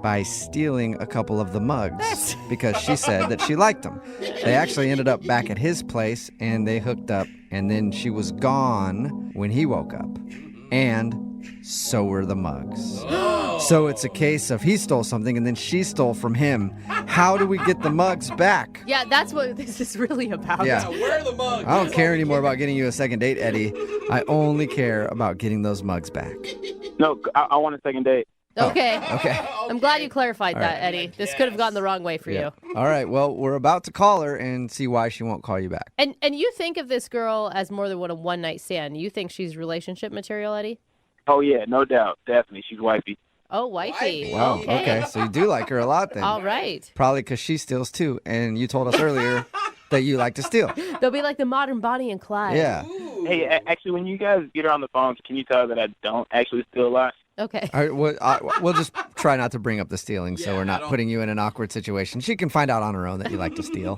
by stealing a couple of the mugs because she said that she liked them. They actually ended up back at his place, and they hooked up, and then she was gone when he woke up. And so were the mugs. So it's a case of he stole something, and then she stole from him. How do we get the mugs back? Yeah, that's what this is really about. Yeah. Where are the mugs? I don't care anymore about getting you a second date, Eddie. I only care about getting those mugs back. No, I want a second date. Okay. Okay. I'm glad you clarified All that, right. Eddie. This could have gone the wrong way for you. All right. Well, we're about to call her and see why she won't call you back. And you think of this girl as more than what a one-night stand. You think she's relationship material, Eddie? Oh, yeah, no doubt. Definitely. She's wifey. Oh, wifey. Wow. Okay. So you do like her a lot then. All right. Probably because she steals too. And you told us earlier that you like to steal. They'll be like the modern Bonnie and Clyde. Yeah. Hey, actually, when you guys get her on the phone, can you tell her that I don't actually steal a lot? Okay. All right, we'll just try not to bring up the stealing so we're not putting you in an awkward situation. She can find out on her own that you like to steal.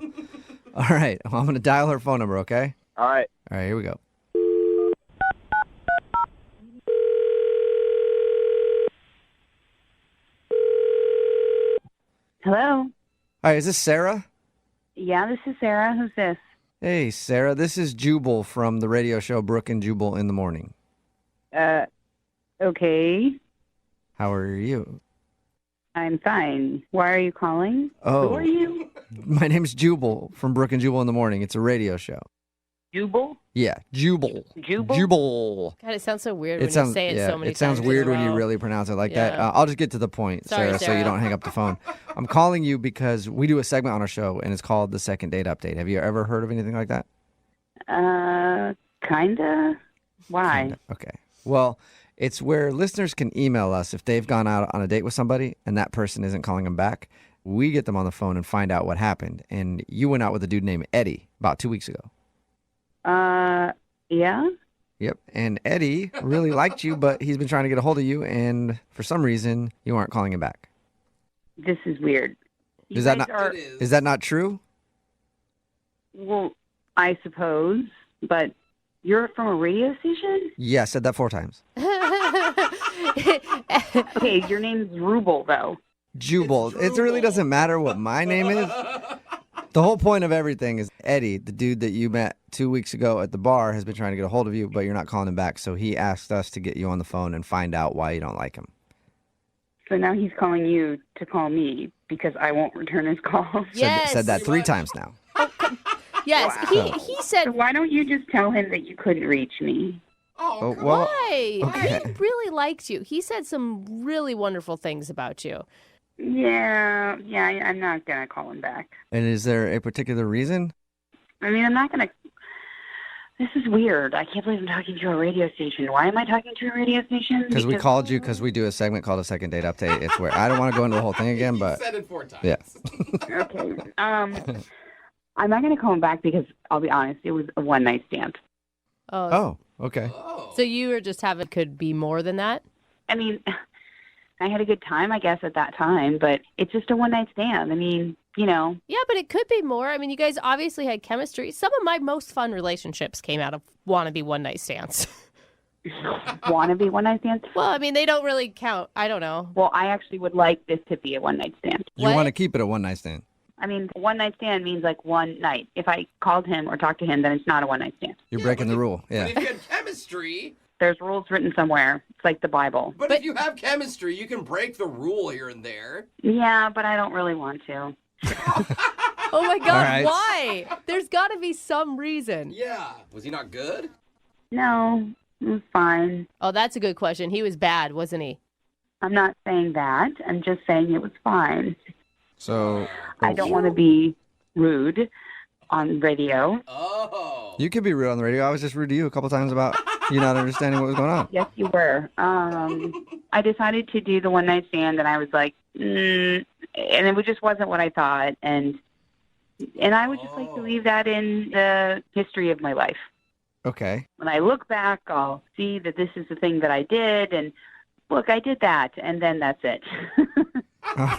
All right. Well, I'm going to dial her phone number, okay? All right. All right, here we go. Hello. Hi, is this Sarah? Yeah, this is Sarah. Who's this? Hey, Sarah. This is Jubal from the radio show Brooke and Jubal in the Morning. Okay. How are you? I'm fine. Why are you calling? Oh. Who are you? My name's Jubal from Brooke and Jubal in the Morning. It's a radio show. Jubal? Yeah, Jubal. Jubal? Jubal. God, it sounds so weird when you say it so many times. It sounds in weird a when you row. really pronounce it like that. Yeah. I'll just get to the point, Sorry, so you Sarah. don't hang up the phone. I'm calling you because we do a segment on our show, and it's called the Second Date Update. Have you ever heard of anything like that? Kinda. Why? Kinda. Okay. Well, it's where listeners can email us if they've gone out on a date with somebody and that person isn't calling them back. We get them on the phone and find out what happened. And you went out with a dude named Eddie about 2 weeks ago. Yeah? Yep. And Eddie really liked you, but he's been trying to get a hold of you, and for some reason, you aren't calling him back. This is weird. Is that not true? Well, I suppose, but you're from a radio station? Yeah, I said that 4 times. Okay, your name's Jubal, though. Jubal. It really doesn't matter what my name is. The whole point of everything is Eddie, the dude that you met 2 weeks ago at the bar, has been trying to get a hold of you, but you're not calling him back. So he asked us to get you on the phone and find out why you don't like him. So now he's calling you to call me because I won't return his call. Said that 3 times now. Yes, Wow. he said. So why don't you just tell him that you couldn't reach me? Oh, well, Why? okay. He really liked you. He said some really wonderful things about you. Yeah, I'm not going to call him back. And is there a particular reason? I mean, I'm not going to... This is weird. I can't believe I'm talking to a radio station. Why am I talking to a radio station? Because we called you because we do a segment called a Second Date Update. It's where I don't want to go into the whole thing again, but said it 4 times. yeah. Okay. I'm not going to call him back because, I'll be honest, it was a one-night stand. Oh, okay. So you were just having could be more than that? I mean, I had a good time, I guess, at that time, but it's just a one-night stand. I mean, you know. Yeah, but it could be more. I mean, you guys obviously had chemistry. Some of my most fun relationships came out of wannabe one-night stands. Wannabe one-night stands? Well, I mean, they don't really count. I don't know. Well, I actually would like this to be a one-night stand. You want to keep it a one-night stand. I mean, one-night stand means like one night. If I called him or talked to him, then it's not a one-night stand. You're breaking the rule. Yeah. But if you had chemistry... There's rules written somewhere. It's like the Bible. But if you have chemistry, you can break the rule here and there. Yeah, but I don't really want to. Oh my God, All right. why? There's got to be some reason. Yeah. Was he not good? No, it was fine. Oh, that's a good question. He was bad, wasn't he? I'm not saying that. I'm just saying it was fine. So I don't want to be rude on radio. Oh. you could be rude on the radio. I was just rude to you a couple times about you not understanding what was going on. Yes, you were. I decided to do the one-night stand, and I was like, and it just wasn't what I thought. And I would just like to leave that in the history of my life. Okay. When I look back, I'll see that this is the thing that I did, and look, I did that, and then that's it.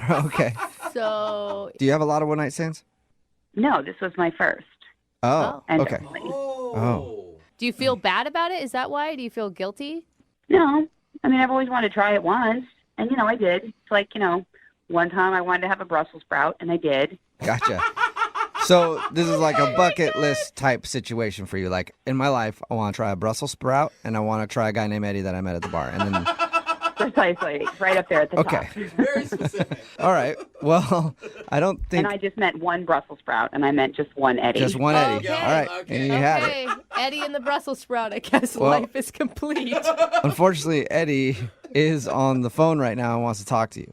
Okay. So, Do you have a lot of one-night stands? No, this was my first. Oh, And okay. only. Oh. do you feel bad about it? Is that why? Do you feel guilty? No, I mean, I've always wanted to try it once, and, I did. It's like, one time I wanted to have a Brussels sprout, and I did. Gotcha. So this is like a bucket list type situation for you. Like, in my life, I want to try a Brussels sprout, and I want to try a guy named Eddie that I met at the bar. And then... Precisely. Right up there at the Okay. top. Very specific. All right. Well, I don't think... And I just meant one Brussels sprout, and I meant just one Eddie. Just one Eddie. Okay. All right. And you had it. Okay, Eddie and the Brussels sprout. I guess Well- life is complete. Unfortunately, Eddie is on the phone right now and wants to talk to you.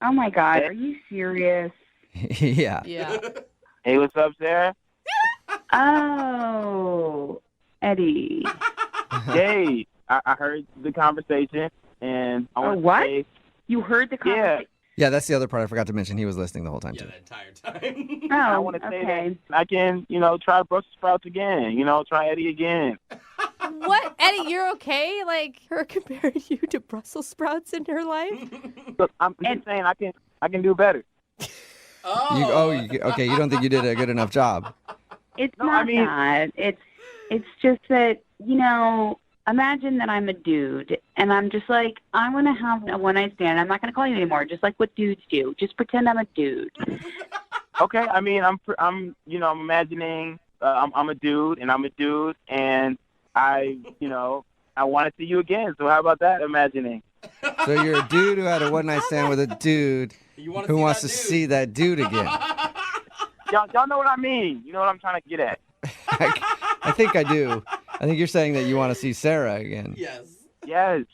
Oh, my God. Are you serious? Yeah. Yeah. Hey, what's up, Sarah? Oh, Eddie. Hey, I heard the conversation, and I want what? to say, You heard the conversation? Yeah, that's the other part I forgot to mention. He was listening the whole time, too. Oh, I want to say okay. that I can, try Brussels sprouts again. Try Eddie again. What, Eddie? You're okay? Like her comparing you to Brussels sprouts in her life? Look, I'm just saying I can do better. Okay, you don't think you did a good enough job. It's not that. It's just that, imagine that I'm a dude, and I'm just like, I want to have a one-night stand. I'm not going to call you anymore, just like what dudes do. Just pretend I'm a dude. Okay, I mean, I'm imagining I'm a dude, and I want to see you again. So how about that imagining? So you're a dude who had a one-night stand with a dude who wants to see that dude again. Y'all know what I mean. You know what I'm trying to get at. I think I do. I think you're saying that you want to see Sarah again. Yes.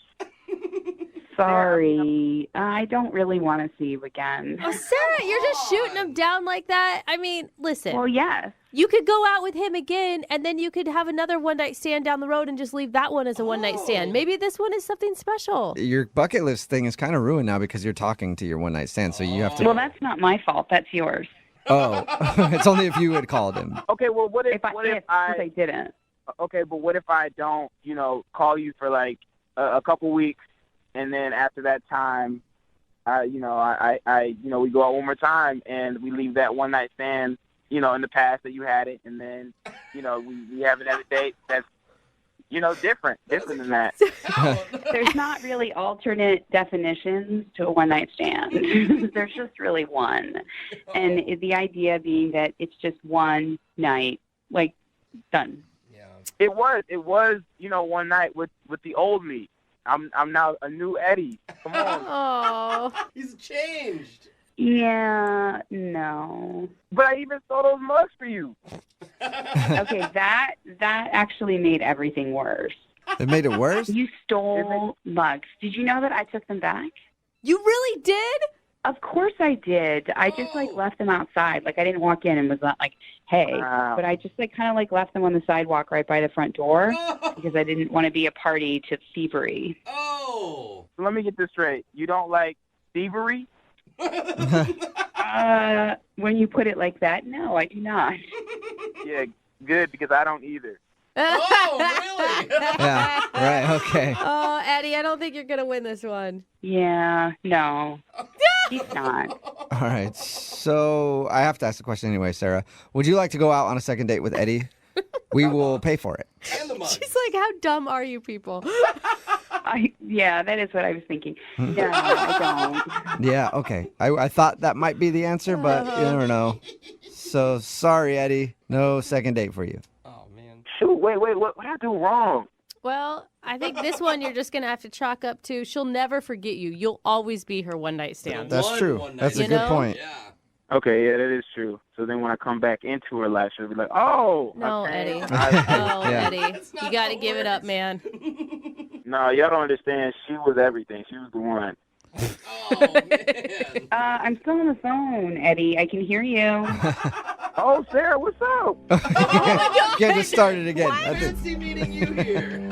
Sorry. I don't really want to see you again. Oh, Sarah, you're just shooting him down like that? I mean, listen. Well, yes. You could go out with him again, and then you could have another one-night stand down the road and just leave that one as a one-night stand. Maybe this one is something special. Your bucket list thing is kind of ruined now because you're talking to your one-night stand, so you have to... Well, that's not my fault. That's yours. Oh, it's only if you had called him. Okay, well, what if I didn't? Okay, but what if I don't, call you for like a couple weeks, and then after that time, we go out one more time, and we leave that one night stand, in the past that you had it, and then, we have another date that's, different than that. There's not really alternate definitions to a one-night stand. There's just really one. And the idea being that it's just one night, like, done. It was, one night with the old me. I'm now a new Eddie. Come on. Oh, he's changed. Yeah, no. But I even saw those mugs for you. Okay, that actually made everything worse. It made it worse? You stole mugs. Did you know that I took them back? You really did? Of course I did. I just left them outside. Like I didn't walk in and was not like, hey, but I just kind of left them on the sidewalk right by the front door because I didn't want to be a party to thievery. Oh. Let me get this straight. You don't like thievery? When you put it like that, no, I do not. Yeah, good, because I don't either. Oh, really? Yeah, right, okay. Oh, Eddie, I don't think you're going to win this one. Yeah, no. He's not. All right, so I have to ask the question anyway, Sarah. Would you like to go out on a second date with Eddie? We will pay for it. She's like, how dumb are you people? Yeah, that is what I was thinking. No, I don't. Yeah, okay. I thought that might be the answer, but you never know. So, sorry, Eddie. No second date for you. Shoot, wait, what did I do wrong? Well, I think this one you're just going to have to chalk up to she'll never forget you. You'll always be her one-night stand. That's true. That's a good point. Okay, yeah, that is true. So then when I come back into her life, she'll be like, oh. No, okay. Eddie. No, Eddie. You got to give it up, man. No, y'all don't understand. She was everything. She was the one. I'm still on the phone, Eddie. I can hear you. Oh, Sarah, what's up? Get it started again. Fancy meeting you here.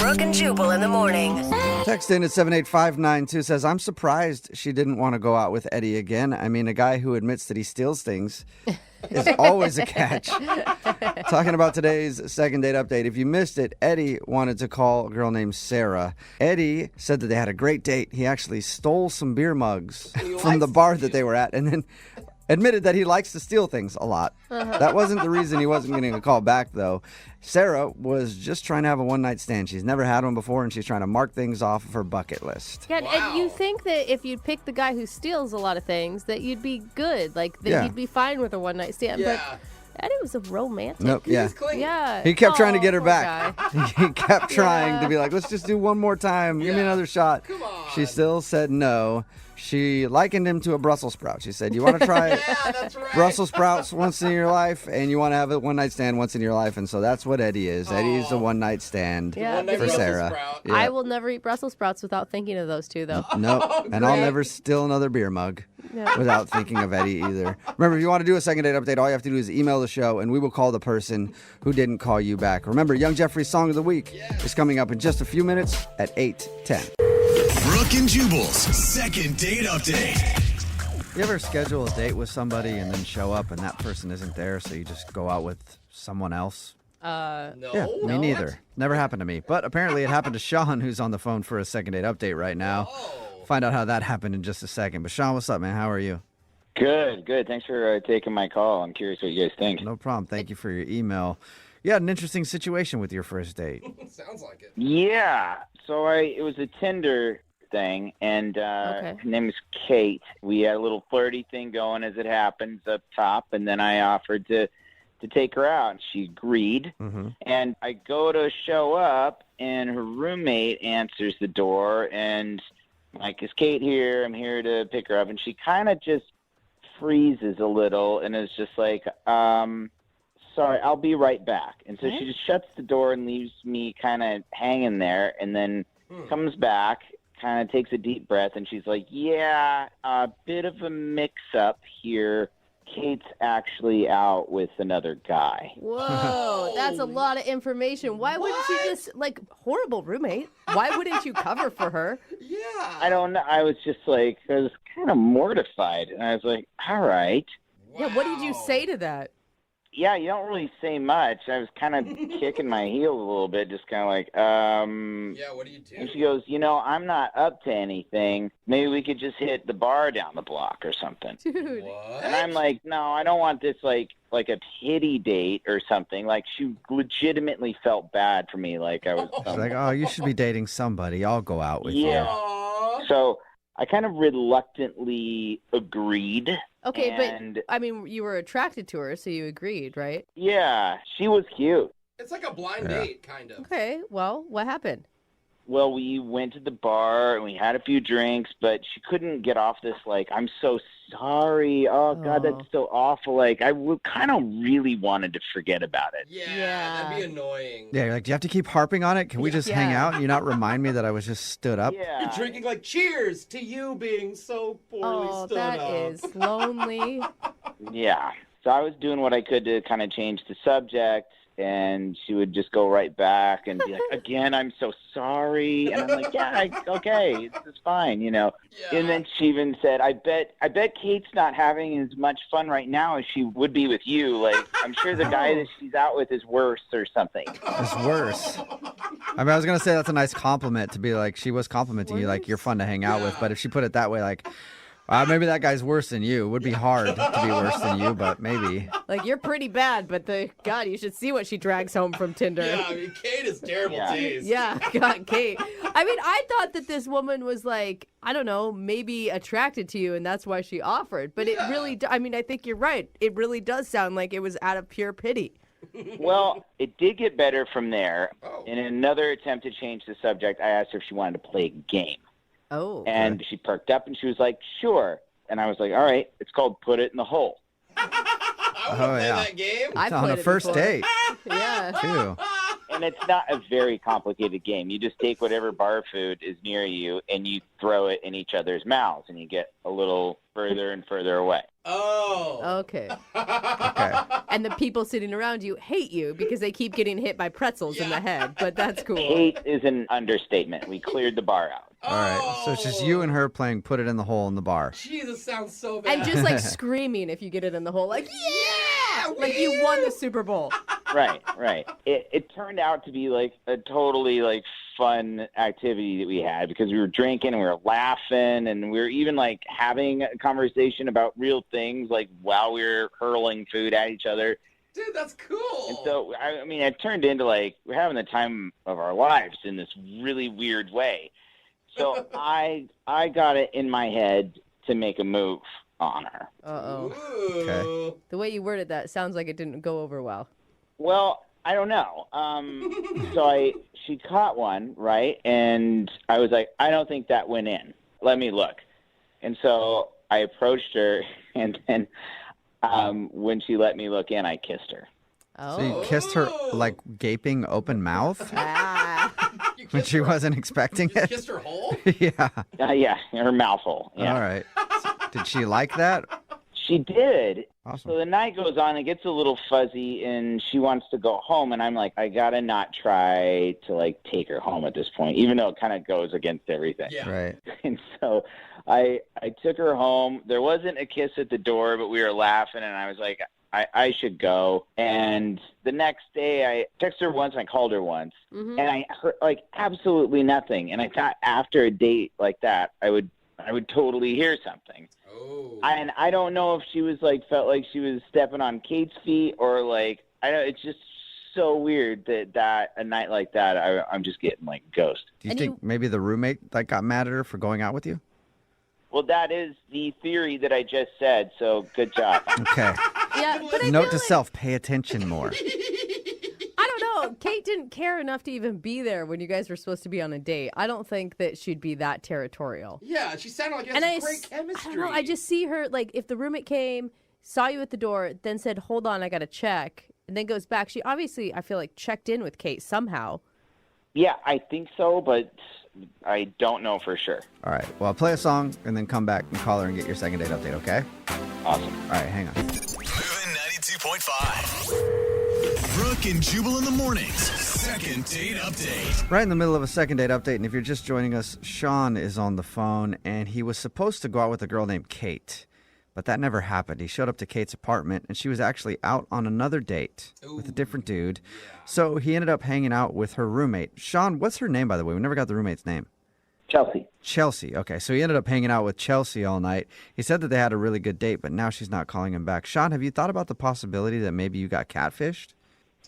Brooke and Jubal in the morning. Text in at 78592 says, I'm surprised she didn't want to go out with Eddie again. I mean, a guy who admits that he steals things is always a catch. Talking about today's second date update. If you missed it, Eddie wanted to call a girl named Sarah. Eddie said that they had a great date. He actually stole some beer mugs from the bar that they were at and then admitted that he likes to steal things a lot. That wasn't the reason he wasn't getting a call back, though. Sarah was just trying to have a one-night stand. She's never had one before, and she's trying to mark things off of her bucket list. Yeah, and you think that if you'd pick the guy who steals a lot of things, that you'd be good, like that you'd be fine with a one-night stand. Yeah. But Eddie was a romantic. Nope, yeah. Yeah. He kept trying to get her poor back. guy. He kept trying to be like, let's just do one more time. Give me another shot. Come on. She still said no. She likened him to a Brussels sprout. She said, you want to try that's right. Brussels sprouts once in your life, and you want to have a one-night stand once in your life. And so that's what Eddie is. Eddie's a one-night stand Yeah, for Brussels Sarah. Yeah. I will never eat Brussels sprouts without thinking of those two, though. No, and I'll never steal another beer mug Yeah. without thinking of Eddie either. Remember, if you want to do a second date update, all you have to do is email the show, and we will call the person who didn't call you back. Remember, Young Jeffrey's Song of the Week is coming up in just a few minutes at 8:10. Brooke and Jubal's second date update. You ever schedule a date with somebody and then show up and that person isn't there, so you just go out with someone else? No. Yeah, me neither. Never happened to me. But apparently it happened to Sean, who's on the phone for a second date update right now. Find out how that happened in just a second. But Sean, what's up, man? How are you? Good. Thanks for taking my call. I'm curious what you guys think. No problem. Thank you for your email. You had an interesting situation with your first date. Sounds like it. Yeah. So it was a Tinder thing, and her name is Kate. We had a little flirty thing going as it happens up top, and then I offered to take her out, and she agreed. And I go to show up, and her roommate answers the door, and I'm like, is Kate here? I'm here to pick her up. And she kind of just freezes a little and is just like, sorry, I'll be right back. And so she just shuts the door and leaves me kind of hanging there, and then comes back, kind of takes a deep breath, and she's like, yeah, a bit of a mix-up here. Kate's actually out with another guy. Whoa, that's a lot of information. Why wouldn't you just, like, horrible roommate, why wouldn't you cover for her? Yeah. I don't know. I was just like, I was kind of mortified. And I was like, all right. Yeah, what did you say to that? Yeah, you don't really say much. I was kind of kicking my heels a little bit, just kind of like, Yeah, what do you do? And she goes, I'm not up to anything. Maybe we could just hit the bar down the block or something. Dude. What? And I'm like, no, I don't want this like a pity date or something. Like, she legitimately felt bad for me. Like, I was She's like, oh, you should be dating somebody. I'll go out with yeah. you. So I kind of reluctantly agreed. Okay, and, but, I mean, you were attracted to her, so you agreed, right? yeah, she was cute. It's like a blind date, kind of. Okay, well, what happened? Well, we went to the bar and we had a few drinks, but she couldn't get off this, like, I'm so sorry. Oh, God, that's so awful. Like, I kind of really wanted to forget about it. Yeah, that'd be annoying. Yeah, you're like, do you have to keep harping on it? Can we just hang out and you not remind me that I was just stood up? You're drinking like cheers to you being so poorly stood that up. is lonely. Yeah. So I was doing what I could to kind of change the subject, and she would just go right back and be like, again, I'm so sorry. And I'm like, yeah, okay, it's fine, And then she even said, I bet Kate's not having as much fun right now as she would be with you. Like, I'm sure the guy that she's out with is worse or something. It's worse. I mean, I was going to say that's a nice compliment to be like, she was complimenting you, like, you're fun to hang out with. But if she put it that way, like, maybe that guy's worse than you. It would be hard to be worse than you, but maybe. Like, you're pretty bad, but God, you should see what she drags home from Tinder. Yeah, I mean, Kate is terrible taste. Yeah, God, Kate. I mean, I thought that this woman was like, I don't know, maybe attracted to you, and that's why she offered. But it really, I mean, I think you're right. It really does sound like it was out of pure pity. Well, it did get better from there. In another attempt to change the subject, I asked her if she wanted to play a game. Oh. And she perked up and she was like, sure. And I was like, all right, it's called Put It in the Hole. Oh, yeah. That game? It's on a first date. Yeah. Too. And it's not a very complicated game. You just take whatever bar food is near you and you throw it in each other's mouths and you get a little further and further away. Oh. Okay. Okay. And the people sitting around you hate you because they keep getting hit by pretzels in the head, but that's cool. Hate is an understatement. We cleared the bar out. All right. So it's just you and her playing Put It in the Hole in the bar. Jesus, sounds so bad. And just like screaming if you get it in the hole, like, yeah! Like you won the Super Bowl. Right. It turned out to be like a totally like fun activity that we had because we were drinking and we were laughing and we were even like having a conversation about real things like while we were hurling food at each other. Dude, that's cool. And so, I mean, it turned into like we're having the time of our lives in this really weird way. So I got it in my head to make a move on her. Uh-oh. Okay. The way you worded that sounds like it didn't go over well. Well, I don't know. So she caught one, right? And I was like, I don't think that went in. Let me look. And so I approached her, and then when she let me look in, I kissed her. Oh. So you kissed her like gaping open mouth when she wasn't expecting it? Kissed her hole? Yeah. Yeah, her mouth hole. Yeah. All right. Did she like that? She did. Awesome. So the night goes on, it gets a little fuzzy, and she wants to go home, and I'm like, I gotta not try to like take her home at this point, even though it kind of goes against everything. Yeah. Right. And so I took her home. There wasn't a kiss at the door, but we were laughing, and I was like, I should go. And the next day, I texted her once, and I called her once, and I heard like absolutely nothing. And I thought after a date like that, I would totally hear something. Oh. And I don't know if she was like felt like she was stepping on Kate's feet or like I don't. It's just so weird that a night like that I'm just getting like ghost. Do you think maybe the roommate like got mad at her for going out with you? Well, that is the theory that I just said. So good job. Okay. Yeah, but I Note feel to like, self: pay attention more. I don't know. Kate didn't care enough to even be there when you guys were supposed to be on a date. I don't think that she'd be that territorial. Yeah, she sounded like it And has great chemistry. I don't know. I just see her, like, if the roommate came, saw you at the door, then said, hold on, I got to check, and then goes back. She obviously, I feel like, checked in with Kate somehow. Yeah, I think so, but I don't know for sure. All right. Well, I'll play a song and then come back and call her and get your second date update, okay? Awesome. All right, hang on. Moving 92.5. Brooke and Jubal in the mornings. Second date update. Right in the middle of a second date update, and if you're just joining us, Sean is on the phone, and he was supposed to go out with a girl named Kate, but that never happened. He showed up to Kate's apartment, and she was actually out on another date with a different dude. Yeah. So he ended up hanging out with her roommate. Sean, what's her name, by the way? We never got the roommate's name. Chelsea. Chelsea. Okay, so he ended up hanging out with Chelsea all night. He said that they had a really good date, but now she's not calling him back. Sean, have you thought about the possibility that maybe you got catfished?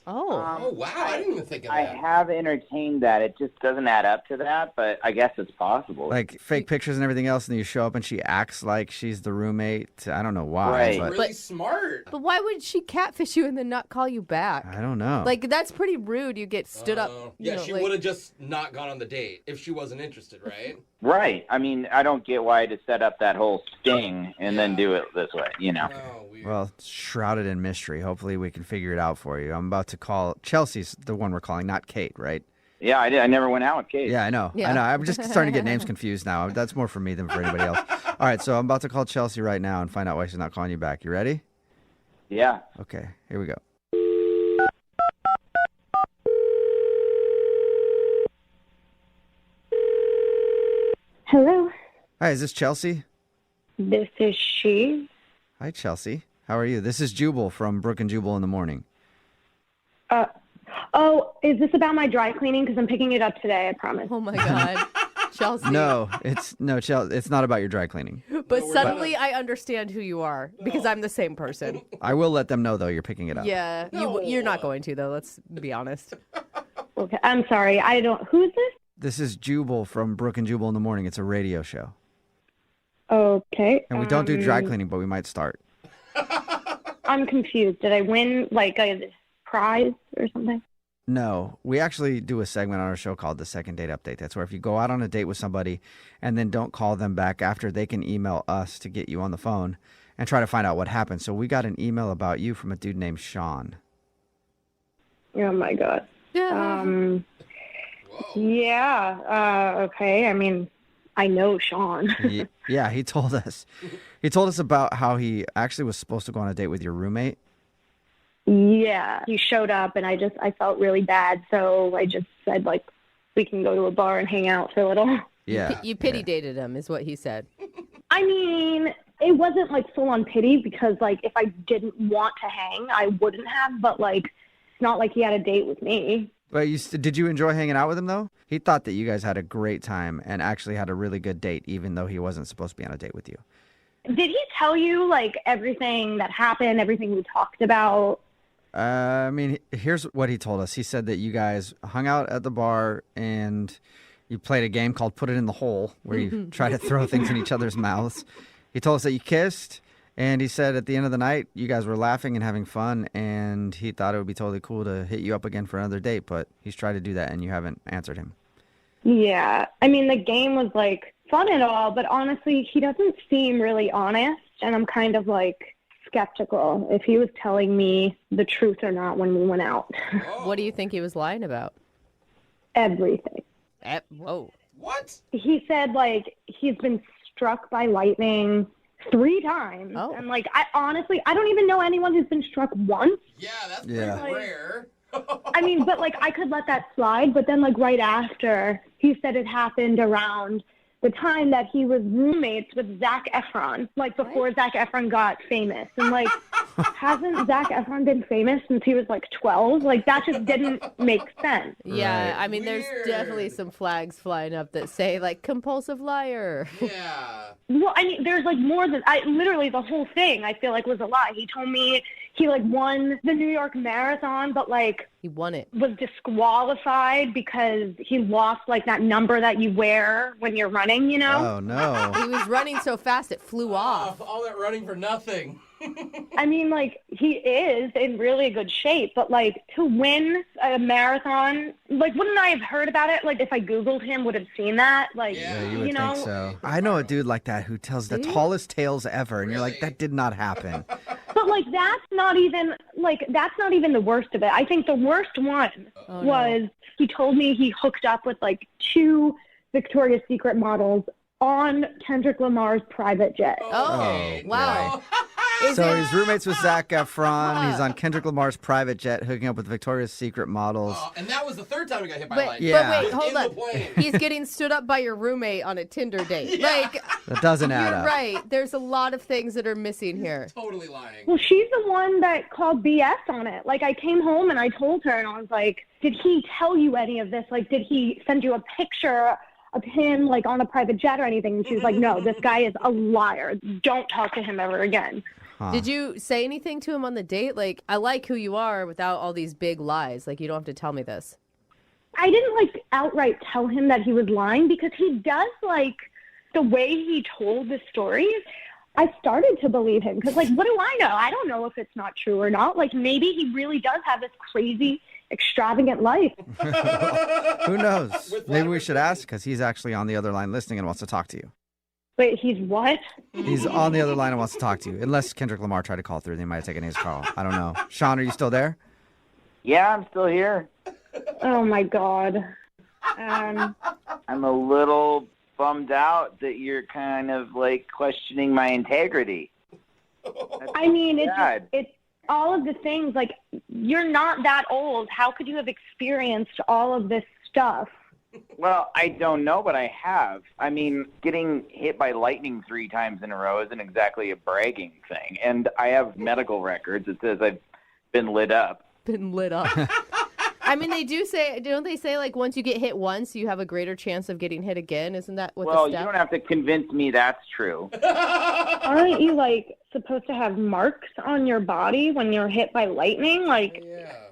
Oh, wow. I didn't even think of I that. have entertained that. It just doesn't add up to that, but I guess it's possible. Like fake pictures and everything else, and then you show up and she acts like she's the roommate. I don't know why. Right. But Really smart. But why would she catfish you and then not call you back? I don't know. Like, that's pretty rude. You get stood up. Yeah, she would have just not gone on the date if she wasn't interested, right? Right. I mean, I don't get why to set up that whole sting and then do it this way, you know. Well, it's shrouded in mystery. Hopefully we can figure it out for you. I'm about to call. Chelsea's the one we're calling, not Kate, right? Yeah, I did. I never went out with Kate. Yeah, I know. Yeah. I know. I'm just starting to get names confused now. That's more for me than for anybody else. All right, so I'm about to call Chelsea right now and find out why she's not calling you back. You ready? Yeah. Okay, here we go. Hello, Hi, is this Chelsea? this is she. Hi, Chelsea. How are you? This is Jubal from Brooke and Jubal in the morning. Oh, is this about my dry cleaning? Because I'm picking it up today, I promise. Oh, my God. Chelsea. No, Chelsea. It's not about your dry cleaning. But suddenly I understand who you are because I'm the same person. I will let them know though you're picking it up. Yeah, you're not going to, though. Let's be honest. Okay, I'm sorry. I don't. Who's this? This is Jubal from Brooke and Jubal in the morning. It's a radio show. Okay. And we don't do dry cleaning, but we might start. I'm confused. Did I win like a prize or something? No, we actually do a segment on our show called the Second Date Update. That's where if you go out on a date with somebody and then don't call them back after, they can email us to get you on the phone and try to find out what happened. So we got an email about you from a dude named Sean. Oh my God. Yeah. Okay. I mean, I know Sean. Yeah, he told us. He told us about how he actually was supposed to go on a date with your roommate. Yeah, he showed up, and I felt really bad, so I just said, like, we can go to a bar and hang out for a little. Yeah. You pity dated him, is what he said. I mean, it wasn't, like, full-on pity because, like, if I didn't want to hang, I wouldn't have, but, like, it's not like he had a date with me. But did you enjoy hanging out with him, though? He thought that you guys had a great time and actually had a really good date, even though he wasn't supposed to be on a date with you. Did he tell you, like, everything that happened, everything we talked about? I mean, here's what he told us. He said that you guys hung out at the bar and you played a game called Put It in the Hole, where you try to throw things in each other's mouths. He told us that you kissed, and he said at the end of the night, you guys were laughing and having fun, and he thought it would be totally cool to hit you up again for another date, but he's tried to do that, and you haven't answered him. Yeah. I mean, the game was, like, fun and all, but honestly, he doesn't seem really honest, and I'm kind of, like, skeptical if he was telling me the truth or not when we went out. What do you think he was lying about? Everything. Whoa. What? He said, like, he's been struck by lightning 3 times. Oh. And, like, I don't even know anyone who's been struck once. Yeah, that's Yeah. pretty rare. I mean, but, like, I could let that slide, but then, like, right after, he said it happened around the time that he was roommates with Zac Efron, like, before Zac Efron got famous. And, like, hasn't Zac Efron been famous since he was, like, 12? Like, that just didn't make sense. Yeah, Right. I mean, there's definitely some flags flying up that say, like, compulsive liar. Yeah. Well, I mean, there's, like, more than... literally, the whole thing, I feel like, was a lie. He told me he, like, won the New York Marathon, but, like... He won it. Was disqualified because he lost, like, that number that you wear when you're running, you know? Oh, no. He was running so fast it flew off. All that running for nothing. I mean, like, he is in really good shape, but, like, to win a marathon, like, wouldn't I have heard about it? Like, if I Googled him, would have seen that? Like, Yeah, you would know? think so. I know a dude like that who tells the tallest tales ever, and you're like, that did not happen. But, like, that's not even the worst of it. I think the worst one was he told me he hooked up with, like, 2 Victoria's Secret models on Kendrick Lamar's private jet. Oh, wow. So he's roommates with Zac Efron. He's on Kendrick Lamar's private jet hooking up with Victoria's Secret models. And that was the 3rd time he got hit by But, lightning. but wait, hold In on. the plane. He's getting stood up by your roommate on a Tinder date. Yeah. Like, That doesn't add you're up. right. There's a lot of things that are missing here. Totally lying. Well, she's the one that called BS on it. Like, I came home and I told her, and I was like, did he tell you any of this? Like, did he send you a picture of him, like, on a private jet or anything? And she was like, no, this guy is a liar. Don't talk to him ever again. Huh. Did you say anything to him on the date? Like, I like who you are without all these big lies. Like, you don't have to tell me this. I didn't, like, outright tell him that he was lying because he does, like, the way he told the stories. I started to believe him because, like, what do I know? I don't know if it's not true or not. Like, maybe he really does have this crazy, extravagant life. Who knows? Maybe we should ask because he's actually on the other line listening and wants to talk to you. Wait, he's what? He's on the other line and wants to talk to you. Unless Kendrick Lamar tried to call through, they might have taken his call. I don't know. Sean, are you still there? Yeah, I'm still here. Oh, my God. I'm a little bummed out that you're kind of, like, questioning my integrity. I mean, bad. it's all of the things. Like, you're not that old. How could you have experienced all of this stuff? Well, I don't know, but I have. I mean, getting hit by lightning 3 times in a row isn't exactly a bragging thing. And I have medical records that says I've been lit up. Been lit up. I mean, they do say, don't they say, like, once you get hit once, you have a greater chance of getting hit again? Isn't that what Well, the you step? don't have to convince me that's true. Aren't you, like, supposed to have marks on your body when you're hit by lightning? Like,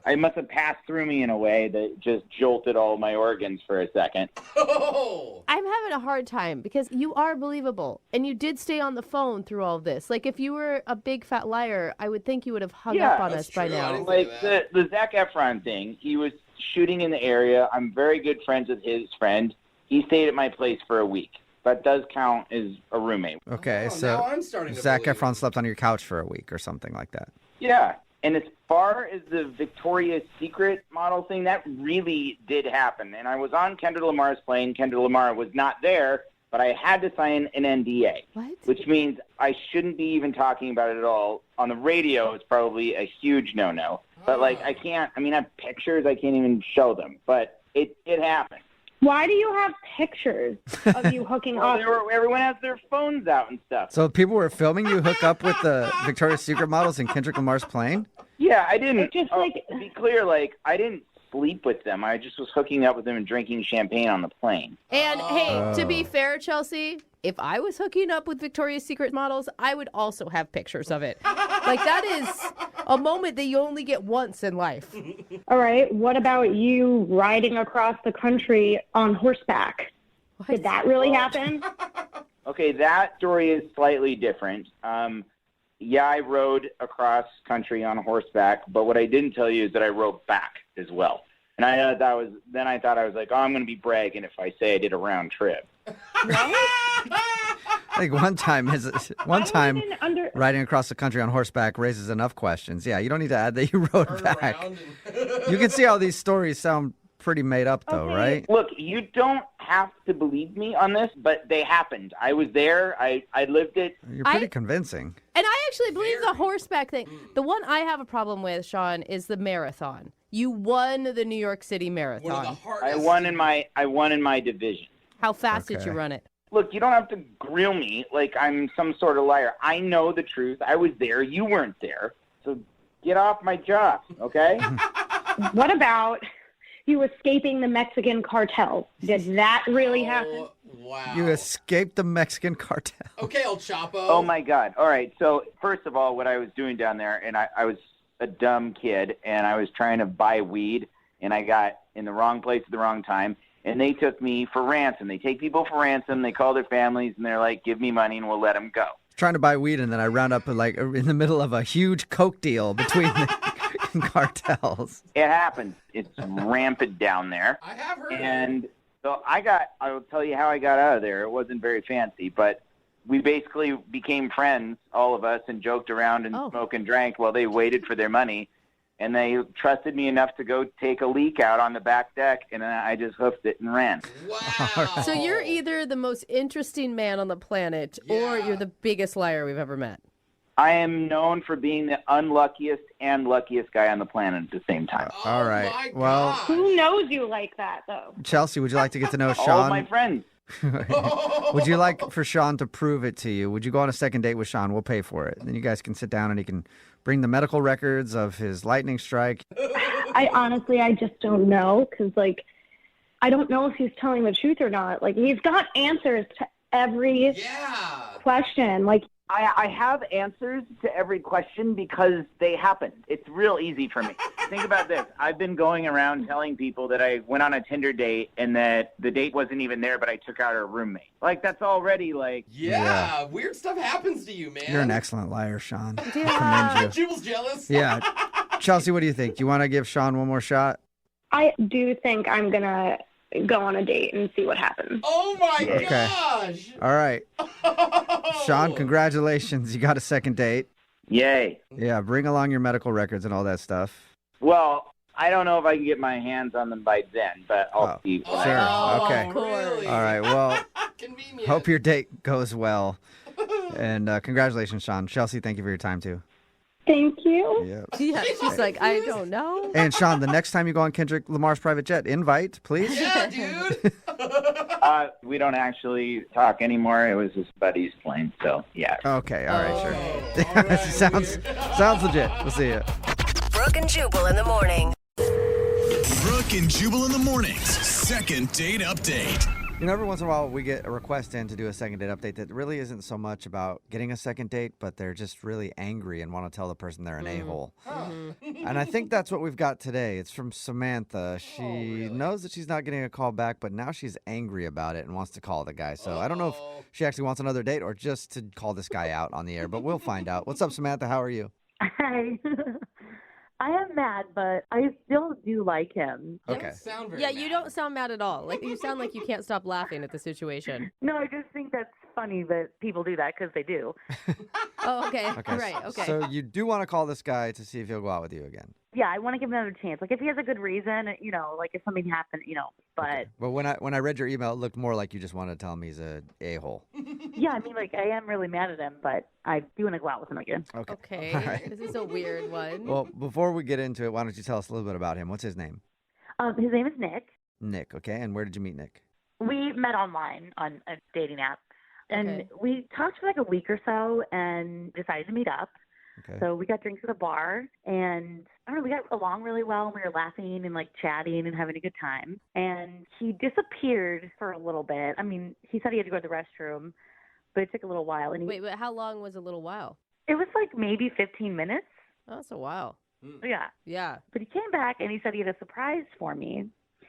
I must have passed through me in a way that just jolted all my organs for a second. I'm having a hard time because you are believable and you did stay on the phone through all of this. Like, if you were a big fat liar, I would think you would have hung up on us by now. Like the Zac Efron thing, he was shooting in the area. I'm very good friends with his friend. He stayed at my place for a week. That does count as a roommate. Okay, now so I'm starting to Zac believe Efron slept on your couch for a week or something like that. Yeah. And as far as the Victoria's Secret model thing, that really did happen. And I was on Kendrick Lamar's plane. Kendrick Lamar was not there, but I had to sign an NDA. What? Which means I shouldn't be even talking about it at all. On the radio, it's probably a huge no-no. But, like, I have pictures. I can't even show them. But it happened. Why do you have pictures of you hooking up? Everyone has their phones out and stuff. So people were filming you hook up with the Victoria's Secret models in Kendrick Lamar's plane? Yeah, I didn't. To be clear, like, I didn't sleep with them. I just was hooking up with them and drinking champagne on the plane. And hey, to be fair, Chelsea, if I was hooking up with Victoria's Secret models, I would also have pictures of it. Like, that is a moment that you only get once in life. All right. What about you riding across the country on horseback? What? Did that really happen? Okay, that story is slightly different. Yeah, I rode across country on horseback, but what I didn't tell you is that I rode back as well. And I thought I was like, oh, I'm going to be bragging if I say I did a round trip. Like one time riding across the country on horseback raises enough questions. Yeah, you don't need to add that you rode back. You can see how these stories sound pretty made up, though, right? Look, you don't have to believe me on this, but they happened. I was there. I lived it. You're pretty convincing. And I actually believe the horseback thing. The one I have a problem with, Sean, is the marathon. You won the New York City Marathon. I won in my division. How fast did you run it? Look, you don't have to grill me like I'm some sort of liar. I know the truth. I was there. You weren't there. So get off my job, okay? What about you escaping the Mexican cartel? Did that really happen? Wow. You escaped the Mexican cartel. Okay, El Chapo. Oh, my God. All right. So, first of all, what I was doing down there, and I was a dumb kid, and I was trying to buy weed, and I got in the wrong place at the wrong time, and they took me for ransom. They take people for ransom. They call their families, and they're like, give me money, and we'll let them go. Trying to buy weed, and then I round up like in the middle of a huge coke deal between the cartels. It happens. It's rampant down there. I have heard. And so I will tell you how I got out of there. It wasn't very fancy, but we basically became friends, all of us, and joked around and smoked and drank while they waited for their money. And they trusted me enough to go take a leak out on the back deck, and then I just hoofed it and ran. Wow. So you're either the most interesting man on the planet or you're the biggest liar we've ever met. I am known for being the unluckiest and luckiest guy on the planet at the same time. All right. Well, Who knows you like that, though? Chelsea, would you like to get to know Sean? All of my friends. Would you like for Sean to prove it to you? Would you go on a second date with Sean? We'll pay for it. Then you guys can sit down and he can bring the medical records of his lightning strike. I just don't know because, like, I don't know if he's telling the truth or not. Like, he's got answers to every question. Like, I have answers to every question because they happened. It's real easy for me. Think about this. I've been going around telling people that I went on a Tinder date and that the date wasn't even there, but I took out her roommate. Like, that's already, like... Yeah, weird stuff happens to you, man. You're an excellent liar, Sean. I commend you. Jubal's jealous. Yeah. Chelsea, what do you think? Do you want to give Sean one more shot? I do think I'm going to go on a date and see what happens. Oh, my gosh. All right. Sean, congratulations. You got a second date. Yay. Yeah, bring along your medical records and all that stuff. Well, I don't know if I can get my hands on them by then, but I'll see. Sure. Okay. Really? All right. Well, Convenient. hope your date goes well. And congratulations, Sean. Chelsea, thank you for your time, too. Thank you. Yeah. Yeah, she's like, I don't know. And Sean, the next time you go on Kendrick Lamar's private jet, invite, please. Yeah, dude. We don't actually talk anymore. It was his buddy's plane, so yeah. Okay, all right, sure. All right, sounds legit. We'll see you. Brooke and Jubal in the morning. Brooke and Jubal in the mornings. Second date update. You know, every once in a while we get a request in to do a second date update that really isn't so much about getting a second date, but they're just really angry and want to tell the person they're an a-hole. And I think that's what we've got today. It's from Samantha. She knows that she's not getting a call back, but now she's angry about it and wants to call the guy. So I don't know if she actually wants another date or just to call this guy out on the air, but we'll find out. What's up, Samantha? How are you? Hi. I am mad, but I still do like him. Okay. Yeah, you don't sound mad at all. Like, you sound like you can't stop laughing at the situation. No, I just think that's funny that people do that because they do. Oh, okay. Okay. Right. Okay. So you do want to call this guy to see if he'll go out with you again. Yeah, I want to give him another chance. Like if he has a good reason, like if something happened, but But when I read your email, it looked more like you just wanted to tell him he's a hole. yeah, I mean, like I am really mad at him, but I do want to go out with him again. Okay. All right. This is a weird one. Well, before we get into it, why don't you tell us a little bit about him? What's his name? His name is Nick. Nick. Okay. And where did you meet Nick? We met online on a dating app, and Okay. we talked for like a week or so, and decided to meet up. Okay. So we got drinks at a bar, and I don't know, we got along really well, and we were laughing and like chatting and having a good time. And he disappeared for a little bit. I mean, he said he had to go to the restroom, but it took a little while. And Wait, but how long was a little while? it was like maybe 15 minutes. Oh, that's a while. Yeah. Yeah. But he came back and he said he had a surprise for me.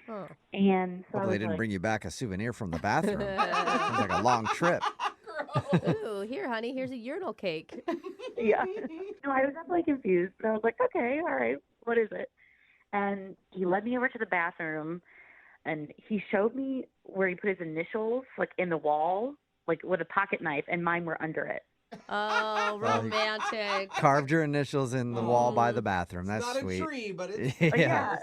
Huh. And so I Hopefully was they didn't like, bring you back a souvenir from the bathroom. Sounds like a long trip. Ooh, here, honey. Here's a urinal cake. yeah. No, I was definitely confused, but I was like, okay, all right, what is it? And he led me over to the bathroom, and he showed me where he put his initials, like in the wall, like with a pocket knife, and mine were under it. Oh, romantic. Carved your initials in the wall by the bathroom. That's Not sweet. a tree, but it's yeah.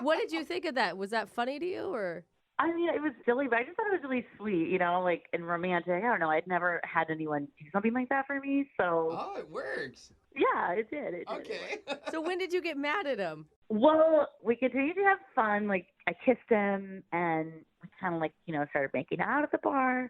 What did you think of that? Was that funny to you, or? I mean, it was silly, but I just thought it was really sweet, like, and romantic. I don't know. I'd never had anyone do something like that for me, so. Oh, it works. Yeah, it did. It did. Okay. So when did you get mad at him? Well, we continued to have fun. Like, I kissed him, and we kind of, like, started making out at the bar.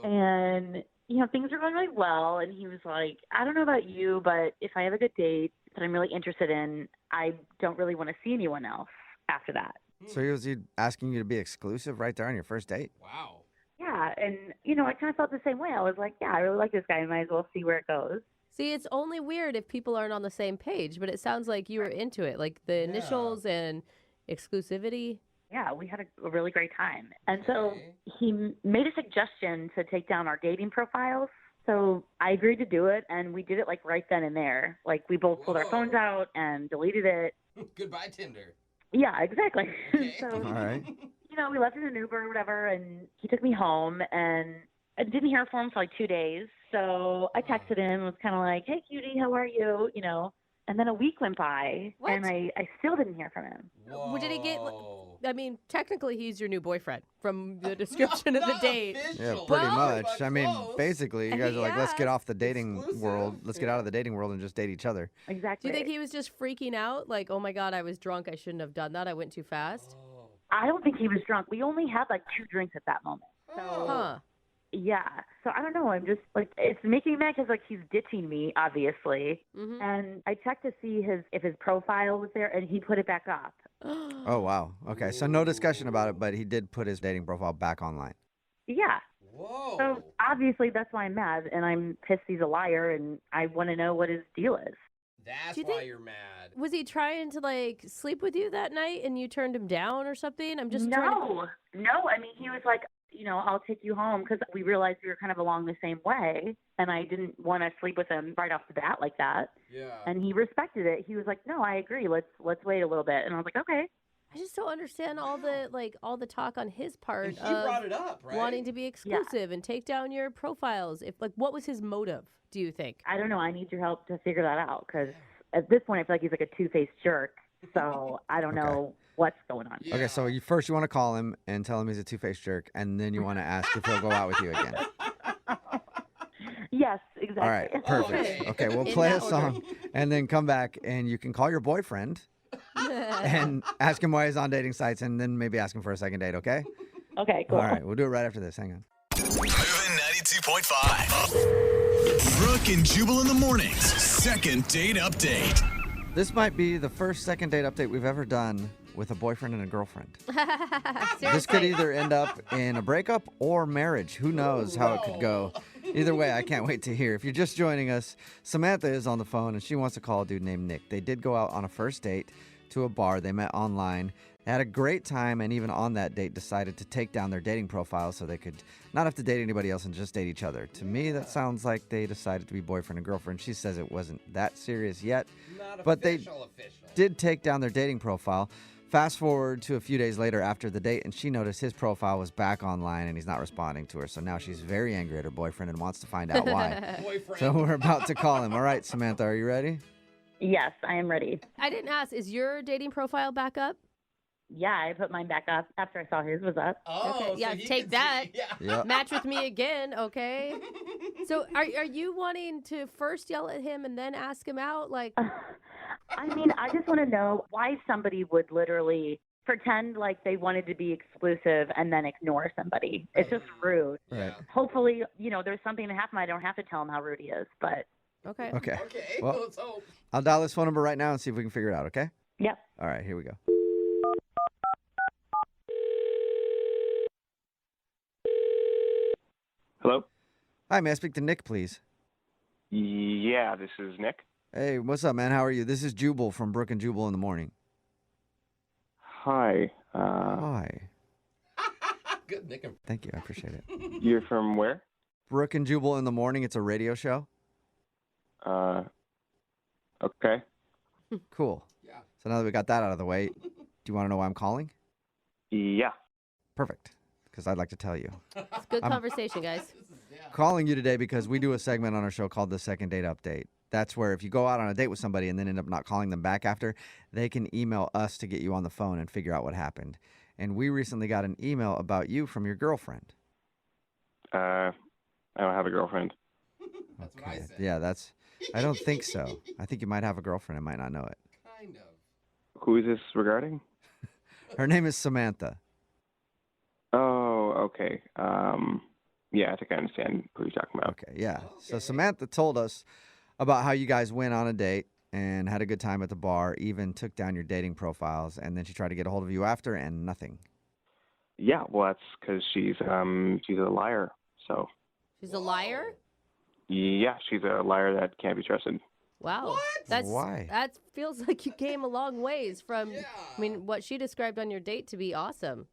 And, things were going really well. And he was like, I don't know about you, but if I have a good date that I'm really interested in, I don't really want to see anyone else after that. So was he asking you to be exclusive right there on your first date? Wow. Yeah, and, I kind of felt the same way. I was like, yeah, I really like this guy. I might as well see where it goes. See, it's only weird if people aren't on the same page, but it sounds like you were into it, like the initials and exclusivity. Yeah, we had a really great time. And so he made a suggestion to take down our dating profiles. So I agreed to do it, and we did it like right then and there. Like we both pulled our phones out and deleted it. Goodbye, Tinder. Yeah, exactly. So, All right. we left in an Uber or whatever, and he took me home, and I didn't hear from him for like 2 days. So I texted him, was kind of like, hey, cutie, how are you? And then a week went by, and I still didn't hear from him. Whoa. Did he get? I mean, technically, he's your new boyfriend from the description of the date. Yeah, pretty much. I mean, basically, you guys are like, let's get off the dating world. Let's get out of the dating world and just date each other. Exactly. Do you think he was just freaking out? Like, oh my God, I was drunk. I shouldn't have done that. I went too fast. I don't think he was drunk. We only had like 2 drinks at that moment. So, yeah. So I don't know. I'm just like, it's making me mad because like he's ditching me, obviously. Mm-hmm. And I checked to see if his profile was there, and he put it back up. Oh, wow. Okay, so no discussion about it, but he did put his dating profile back online. Yeah. Whoa. So obviously that's why I'm mad, and I'm pissed he's a liar, and I want to know what his deal is. That's why you're mad. Was he trying to like sleep with you that night and you turned him down or something? I'm just No. I mean, he was like, I'll take you home, because we realized we were kind of along the same way, and I didn't want to sleep with him right off the bat like that. Yeah. And he respected it. He was like, no, I agree. Let's wait a little bit. And I was like, okay. I just don't understand all the talk on his part And he of brought it up, right? wanting to be exclusive and take down your profiles. What was his motive, do you think? I don't know. I need your help to figure that out, because at this point I feel like he's like a two-faced jerk. So I don't know what's going on. Okay, so you want to call him and tell him he's a two-faced jerk, and then you want to ask if he'll go out with you again. Yes, exactly. All right, perfect. Okay, we'll play a song and then come back, and you can call your boyfriend and ask him why he's on dating sites, and then maybe ask him for a second date, okay? Okay, cool. All right, we'll do it right after this. Hang on. Moving 92.5. Brooke and Jubal in the mornings. Second date update. This might be the first second date update we've ever done with a boyfriend and a girlfriend. This could either end up in a breakup or marriage. Who knows how it could go. Either way, I can't wait to hear. If you're just joining us, Samantha is on the phone, and she wants to call a dude named Nick. They did go out on a first date to a bar. They met online. They had a great time, and even on that date decided to take down their dating profile so they could not have to date anybody else and just date each other. To me, that sounds like they decided to be boyfriend and girlfriend. She says it wasn't that serious yet, Not but official. they did take down their dating profile. Fast forward to a few days later after the date, and she noticed his profile was back online and he's not responding to her. So now she's very angry at her boyfriend and wants to find out why. So we're about to call him. All right, Samantha, are you ready? Yes, I am ready. I didn't ask, is your dating profile back up? Yeah, I put mine back up after I saw his was up. Okay, yeah, take that. Yep. Match with me again, okay? So are you wanting to first yell at him and then ask him out? Like, I mean, I just want to know why somebody would literally pretend like they wanted to be exclusive and then ignore somebody. It's just rude. Right. Hopefully, there's something that happened. I don't have to tell him how rude he is, but. Okay. Okay. Okay, Well, let's hope. I'll dial this phone number right now and see if we can figure it out, okay? Yep. All right, here we go. Hello? Hi, may I speak to Nick, please? Yeah, this is Nick. Hey, what's up, man? How are you? This is Jubal from Brooke and Jubal in the morning. Hi. Hi. Good, Nick. Thank you. I appreciate it. You're from where? Brooke and Jubal in the morning. It's a radio show. Okay. Cool. Yeah. So now that we got that out of the way, do you want to know why I'm calling? Yeah. Perfect. Because I'd like to tell you. it's good conversation, guys. Calling you today because we do a segment on our show called the Second Date Update. That's where if you go out on a date with somebody and then end up not calling them back after, they can email us to get you on the phone and figure out what happened. And we recently got an email about you from your girlfriend. I don't have a girlfriend. That's what I said. Yeah, I don't think so. I think you might have a girlfriend and might not know it. Kind of. Who is this regarding? Her name is Samantha. Oh, okay. Yeah, I think I understand who you're talking about. Okay, yeah. So Samantha told us about how you guys went on a date and had a good time at the bar, even took down your dating profiles, and then she tried to get a hold of you after, and nothing. Yeah, well, that's because she's a liar. So. She's a liar? Yeah, she's a liar that can't be trusted. Wow. What? Why? That feels like you came a long ways from, I mean, what she described on your date to be awesome.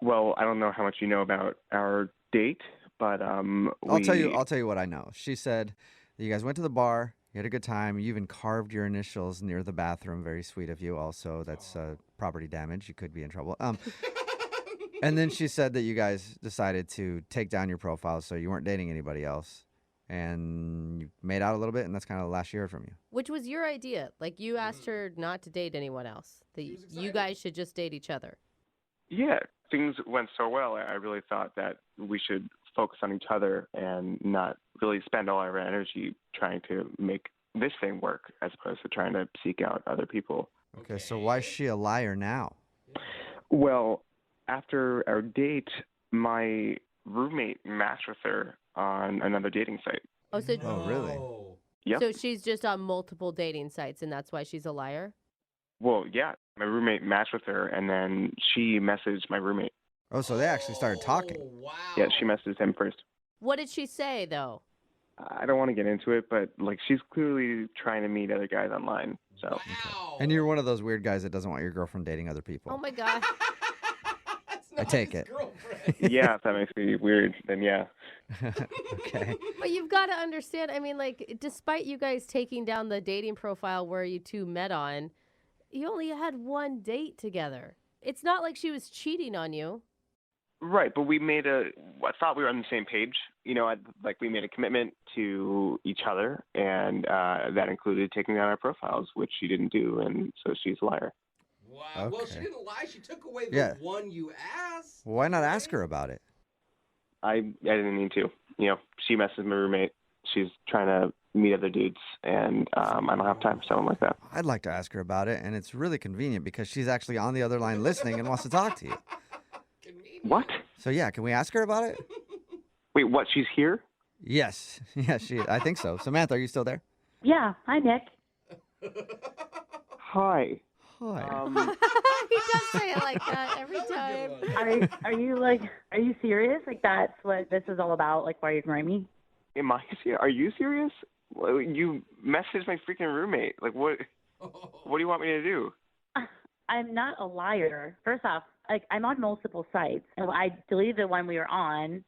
Well, I don't know how much you know about our date, but I'll tell you what I know. She said that you guys went to the bar, you had a good time, you even carved your initials near the bathroom. Very sweet of you. Also, that's property damage. You could be in trouble. And then she said that you guys decided to take down your profile so you weren't dating anybody else. And you made out a little bit, and that's kind of the last she heard from you. Which was your idea. Like, you asked her not to date anyone else. That you guys should just date each other. Yeah, things went so well. I really thought that we should focus on each other and not really spend all our energy trying to make this thing work as opposed to trying to seek out other people. Okay, so why is she a liar now? Well, after our date, my roommate matched with her on another dating site. Oh, so really? Yep. So she's just on multiple dating sites, and that's why she's a liar? Well, yeah. My roommate matched with her, and then she messaged my roommate. Oh, so they actually started talking. Wow. Yeah, she messaged him first. What did she say, though? I don't want to get into it, but she's clearly trying to meet other guys online. So. Wow. And you're one of those weird guys that doesn't want your girlfriend dating other people. Oh, my God. I take it. Yeah, if that makes me weird, then yeah. Okay. But you've got to understand, I mean, like, despite you guys taking down the dating profile where you two met on, you only had one date together. It's not like she was cheating on you. Right, but I thought we were on the same page. We made a commitment to each other, and that included taking down our profiles, which she didn't do, and so she's a liar. Wow. Okay. Well, she didn't lie. She took away the one you asked. Why not ask her about it? I didn't need to. She messaged my roommate. She's trying to meet other dudes, and I don't have time for someone like that. I'd like to ask her about it, and it's really convenient because she's actually on the other line listening and wants to talk to you. What? So yeah, can we ask her about it? Wait, what? She's here? Yes. Yes, I think so. Samantha, are you still there? Yeah. Hi, Nick. Hi. Hi. He does say it like that every time. Are you serious? Like, that's what this is all about? Like, why are you ignoring me? Am I serious? Are you serious? Well, you messaged my freaking roommate. Like, what? What do you want me to do? I'm not a liar. First off, I'm on multiple sites, and I deleted the one we were on,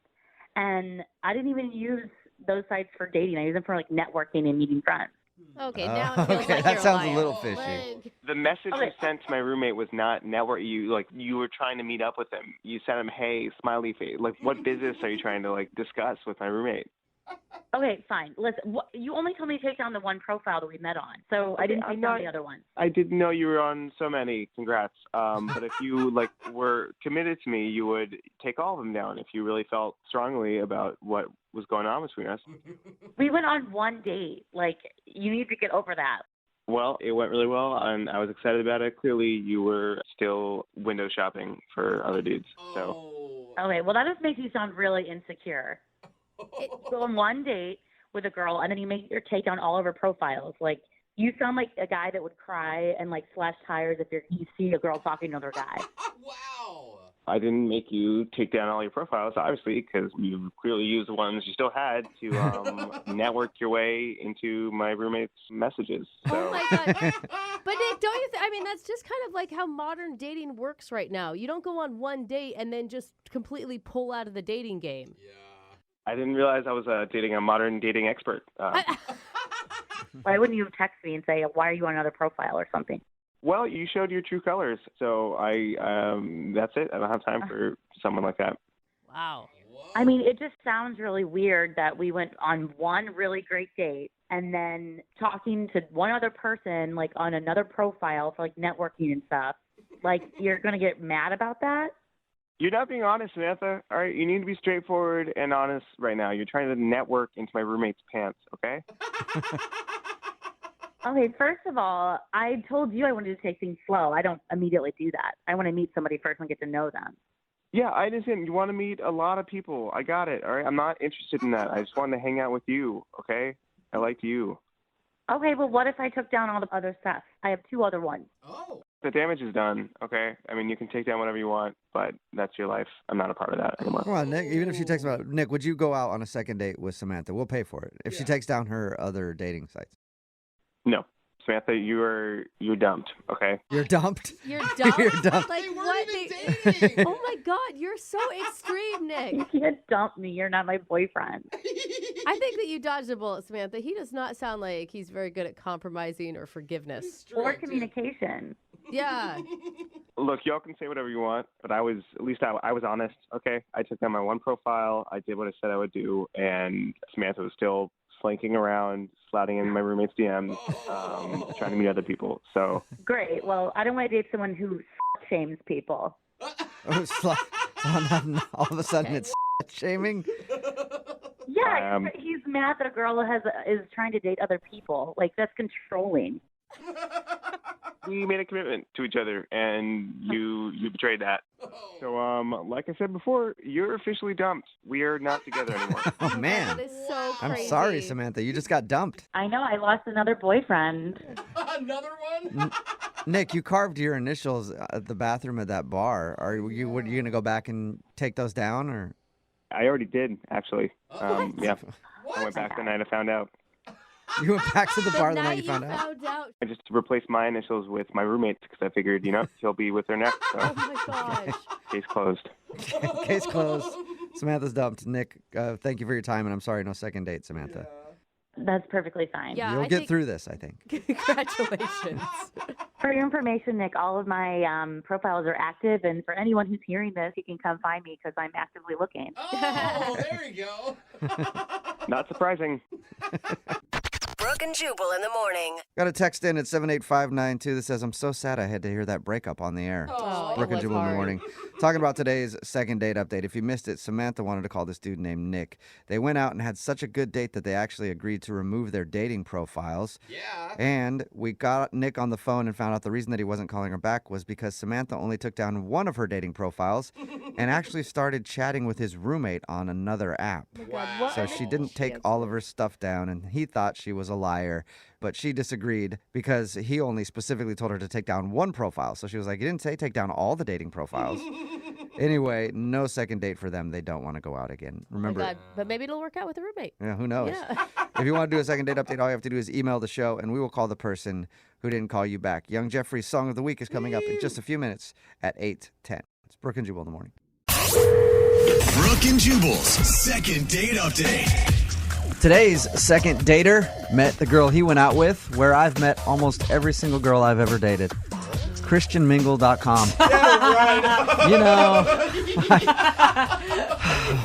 and I didn't even use those sites for dating. I use them for networking and meeting friends. Okay, now it feels Okay, like that you're sounds a a liar. little fishy. Like, The message you sent to my roommate was not network. You were trying to meet up with him. You sent him, hey, smiley face. Like, what business are you trying to discuss with my roommate? Okay, fine. Listen, you only told me to take down the one profile that we met on, so I didn't take down the other one. I didn't know you were on so many. Congrats. But if you were committed to me, you would take all of them down if you really felt strongly about what was going on between us. We went on one date. You need to get over that. Well, it went really well, and I was excited about it. Clearly, you were still window shopping for other dudes. So. Okay, well, that just makes you sound really insecure. Go on one date with a girl, and then you make her take down all of her profiles. You sound like a guy that would cry and slash tires if you see a girl talking to another guy. I didn't make you take down all your profiles, obviously, because you clearly used the ones you still had to network your way into my roommate's messages. So. oh my God. But Nick, don't you that's just kind of like how modern dating works right now. You don't go on one date and then just completely pull out of the dating game. I didn't realize I was dating a modern dating expert. Why wouldn't you text me and say, why are you on another profile or something? Well, you showed your true colors, so that's it. I don't have time for someone like that. Wow. It just sounds really weird that we went on one really great date and then talking to one other person, on another profile for, networking and stuff. You're going to get mad about that? You're not being honest, Samantha. All right, you need to be straightforward and honest right now. You're trying to network into my roommate's pants, okay? Okay, first of all, I told you I wanted to take things slow. I don't immediately do that. I want to meet somebody first and get to know them. Yeah, I understand. You want to meet a lot of people. I got it, all right? I'm not interested in that. I just wanted to hang out with you, okay? I liked you. Okay, well, what if I took down all the other stuff? I have two other ones. Oh. The damage is done, okay? You can take down whatever you want, but that's your life. I'm not a part of that anymore. Come on, Nick. Even if she takes about Nick, would you go out on a second date with Samantha? We'll pay for it. If she takes down her other dating sites. No. Samantha, you're dumped, okay? You're dumped? You're dumped? You're dumped. Like what? Oh my God, you're so extreme, Nick. You can't dump me. You're not my boyfriend. I think that you dodged a bullet, Samantha. He does not sound like he's very good at compromising or forgiveness. Or communication. Yeah. Look, y'all can say whatever you want, but I was honest, okay? I took down my one profile. I did what I said I would do, and Samantha was still slinking around, sliding in my roommate's DMs, trying to meet other people. So Great. Well, I don't want to date someone who shames people. All of a sudden it's shaming? Yeah, he's mad that a girl is trying to date other people. That's controlling. we made a commitment to each other, and you betrayed that. So, like I said before, you're officially dumped. We are not together anymore. Oh, man. That is so crazy. I'm sorry, Samantha. You just got dumped. I know. I lost another boyfriend. Another one? Nick, you carved your initials at the bathroom at that bar. Are you going to go back and take those down, or? I already did, actually. What? Yeah. I went back the night I found out. You went back to the bar the night night you found out? I just replaced my initials with my roommate's because I figured, he'll be with her next. So. Oh my gosh. Case closed. Case closed. Samantha's dumped. Nick, thank you for your time, and I'm sorry, no second date, Samantha. That's perfectly fine. Yeah, You'll get through this, I think. Congratulations. For your information, Nick, all of my profiles are active, and for anyone who's hearing this, you can come find me because I'm actively looking. Oh, there you go. Not surprising. Brooke and Jubal in the morning. Got a text in at 78592 that says, I'm so sad I had to hear that breakup on the air. Oh, Brooke it and was Jubal in the hard. morning. Talking about today's second date update. If you missed it, Samantha wanted to call this dude named Nick. They went out and had such a good date that they actually agreed to remove their dating profiles. Yeah. And we got Nick on the phone and found out the reason that he wasn't calling her back was because Samantha only took down one of her dating profiles and actually started chatting with his roommate on another app. Wow. So she didn't take all of her stuff down, and he thought she was a liar. But she disagreed because he only specifically told her to take down one profile. So she was like, you didn't say take down all the dating profiles. Anyway, no second date for them. They don't want to go out again. Remember, Oh my God. But maybe it'll work out with a roommate. yeah, who knows? Yeah. If you want to do a second date update, all you have to do is email the show, and we will call the person who didn't call you back. Young Jeffrey's Song of the Week is coming up in just a few minutes at 8:10. It's Brooke and Jubal in the morning. Brooke and Jubal's second date update. Today's second dater met the girl he went out with, where I've met almost every single girl I've ever dated. ChristianMingle.com. You know,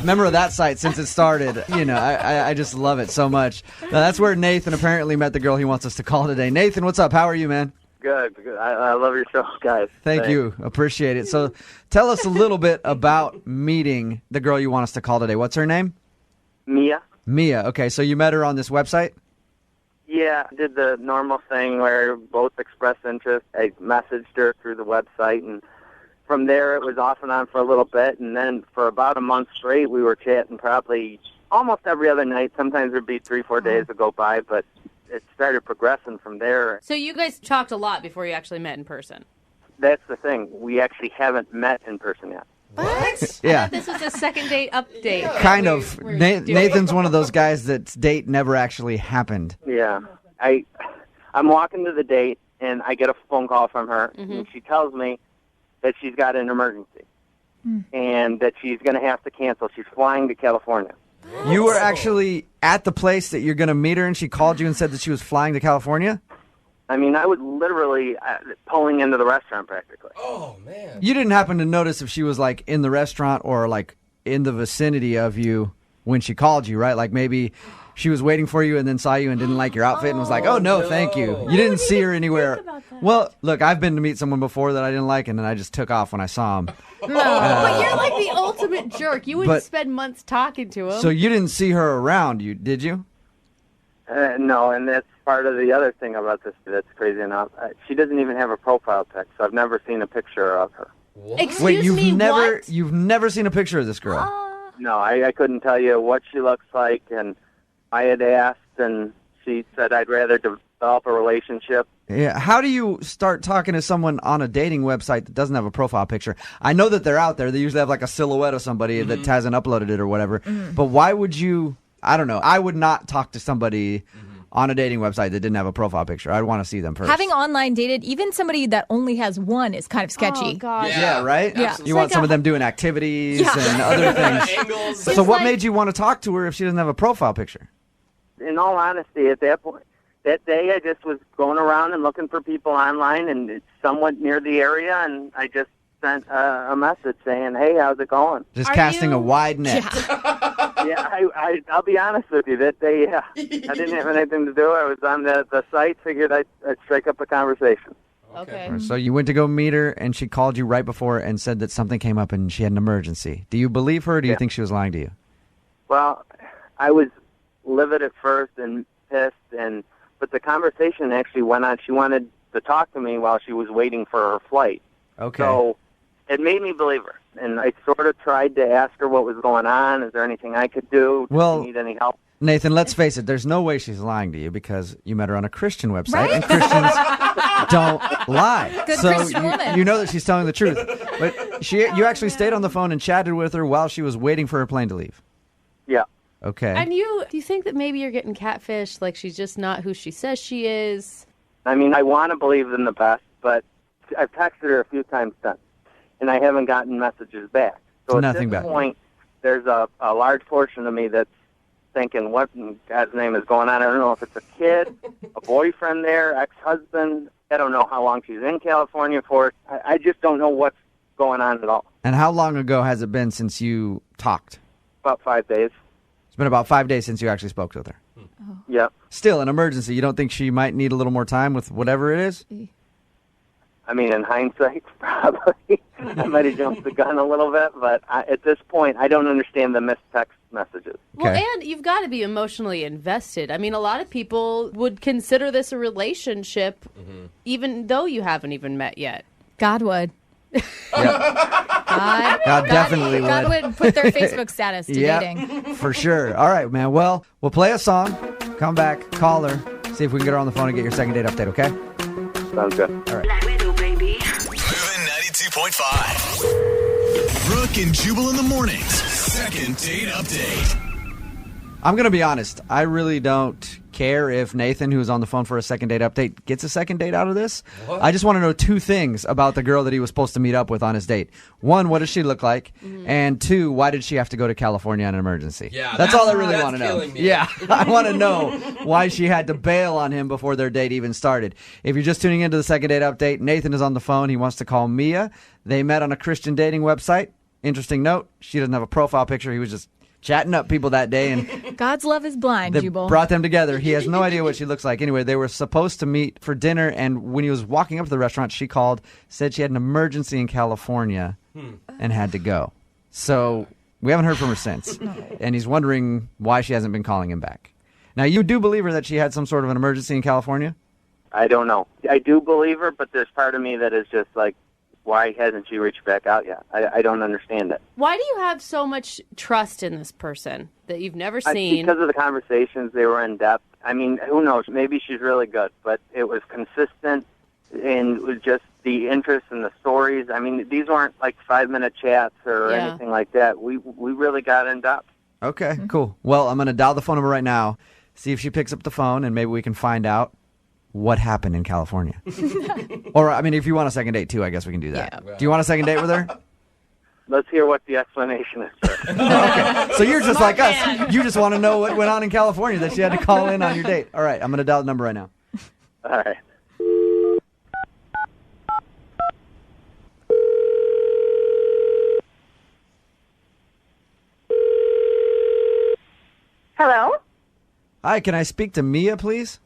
member of that site since it started. You know, I just love it so much. Now, that's where Nathan apparently met the girl he wants us to call today. Nathan, what's up? How are you, man? Good. I love your show, guys. Thank you. Appreciate it. So tell us a little bit about meeting the girl you want us to call today. What's her name? Mia. Mia. Okay, so you met her on this website? Yeah, I did the normal thing where both expressed interest. I messaged her through the website, and from there it was off and on for a little bit, and then for about a month straight we were chatting probably almost every other night. Sometimes there'd be 3-4 days to go by, but it started progressing from there. So you guys talked a lot before you actually met in person? That's the thing. We actually haven't met in person yet. What? Yeah. I thought this was a second date update. Kind of. Nathan's one of those guys that's date never actually happened. Yeah. I'm walking to the date, and I get a phone call from her, and she tells me that she's got an emergency and that she's going to have to cancel. She's flying to California. You were actually at the place that you're going to meet her, and she called you and said that she was flying to California? I mean, I was literally pulling into the restaurant practically. Oh, man. You didn't happen to notice if she was, like, in the restaurant or, like, in the vicinity of you when she called you, right? Like, maybe she was waiting for you and then saw you and didn't like your outfit and was like, oh, no, thank you. You didn't see her anywhere. Well, look, I've been to meet someone before that I didn't like, and then I just took off when I saw him. But you're like the ultimate jerk. You wouldn't spend months talking to him. So you didn't see her around, did you? No, and that's part of the other thing about this that's crazy enough. She doesn't even have a profile pic, so I've never seen a picture of her. Wait, you've never seen a picture of this girl? No, I couldn't tell you what she looks like, and I had asked, and she said I'd rather develop a relationship. Yeah. How do you start talking to someone on a dating website that doesn't have a profile picture? I know that they're out there. They usually have like a silhouette of somebody that hasn't uploaded it or whatever. But why would you? I don't know. I would not talk to somebody on a dating website that didn't have a profile picture. I'd want to see them first. Having online dated, even somebody that only has one is kind of sketchy. Oh, gosh. Yeah, right? Yeah. You want some of them doing activities and other things. Angles. So what made you want to talk to her if she doesn't have a profile picture? In all honesty, at that point, that day I just was going around and looking for people online, and it's somewhat near the area, and I just sent a message saying, hey, how's it going? Just casting a wide net. Yeah, I'll be honest with you. That day, I didn't have anything to do. I was on the site, figured I'd strike up a conversation. Okay. So you went to go meet her, and she called you right before and said that something came up and she had an emergency. Do you believe her, or do you think she was lying to you? Well, I was livid at first and pissed, but the conversation actually went on. She wanted to talk to me while she was waiting for her flight. Okay. So it made me believe her. And I sort of tried to ask her what was going on. Is there anything I could do? Does she need any help? Nathan, let's face it. There's no way she's lying to you because you met her on a Christian website, and Christians don't lie. Good so Christian woman. you know that she's telling the truth. But you actually stayed on the phone and chatted with her while she was waiting for her plane to leave. Yeah. Okay. And do you think that maybe you're getting catfished? Like she's just not who she says she is? I mean, I want to believe in the best, but I've texted her a few times since, and I haven't gotten messages back. So Nothing at this back. point, there's a large portion of me that's thinking, what in God's name is going on? I don't know if it's a kid, a boyfriend there, ex-husband. I don't know how long she's in California for. I just don't know what's going on at all. And how long ago has it been since you talked? About 5 days. It's been about 5 days since you actually spoke with her. Yep. Still, an emergency. You don't think she might need a little more time with whatever it is? I mean, in hindsight, probably. I might have jumped the gun a little bit, but at this point, I don't understand the missed text messages. Well, and you've got to be emotionally invested. I mean, a lot of people would consider this a relationship, even though you haven't even met yet. God would. God definitely would. God would put their Facebook status to dating. For sure. All right, man. Well, we'll play a song, come back, call her, see if we can get her on the phone and get your second date update, okay? Sounds good. All right. Moving 92.5. Brooke and Jubal in the mornings. Second date update. I'm going to be honest. I really don't care if Nathan, who's on the phone for a second date update, gets a second date out of this. What? I just want to know two things about the girl that he was supposed to meet up with on his date. One, what does she look like? And two, why did she have to go to California on an emergency? Yeah, that's all I really that's want to know. killing me. Yeah, I want to know why she had to bail on him before their date even started. If you're just tuning into the second date update, Nathan is on the phone. He wants to call Mia. They met on a Christian dating website. Interesting note, she doesn't have a profile picture. He was just chatting up people that day, and God's love is blind, they Jubal. brought them together. He has no idea what she looks like. Anyway, they were supposed to meet for dinner, and when he was walking up to the restaurant, she called, said she had an emergency in California and had to go. So we haven't heard from her since, and he's wondering why she hasn't been calling him back. Now, you do believe her that she had some sort of an emergency in California? I don't know. I do believe her, but there's part of me that is just like, why hasn't she reached back out yet? I don't understand it. Why do you have so much trust in this person that you've never seen? Because of the conversations, they were in depth. I mean, who knows? Maybe she's really good, but it was consistent, and it was just the interest in the stories. I mean, these weren't like 5-minute chats or anything like that. We really got in depth. Okay, cool. Well, I'm going to dial the phone number right now, see if she picks up the phone, and maybe we can find out what happened in California. Or, I mean, if you want a second date, too, I guess we can do that. Yeah. Do you want a second date with her? Let's hear what the explanation is. Okay, so you're just like us. You just want to know what went on in California that she had to call in on your date. All right, I'm going to dial the number right now. All right. Hello? Hi, can I speak to Mia, please?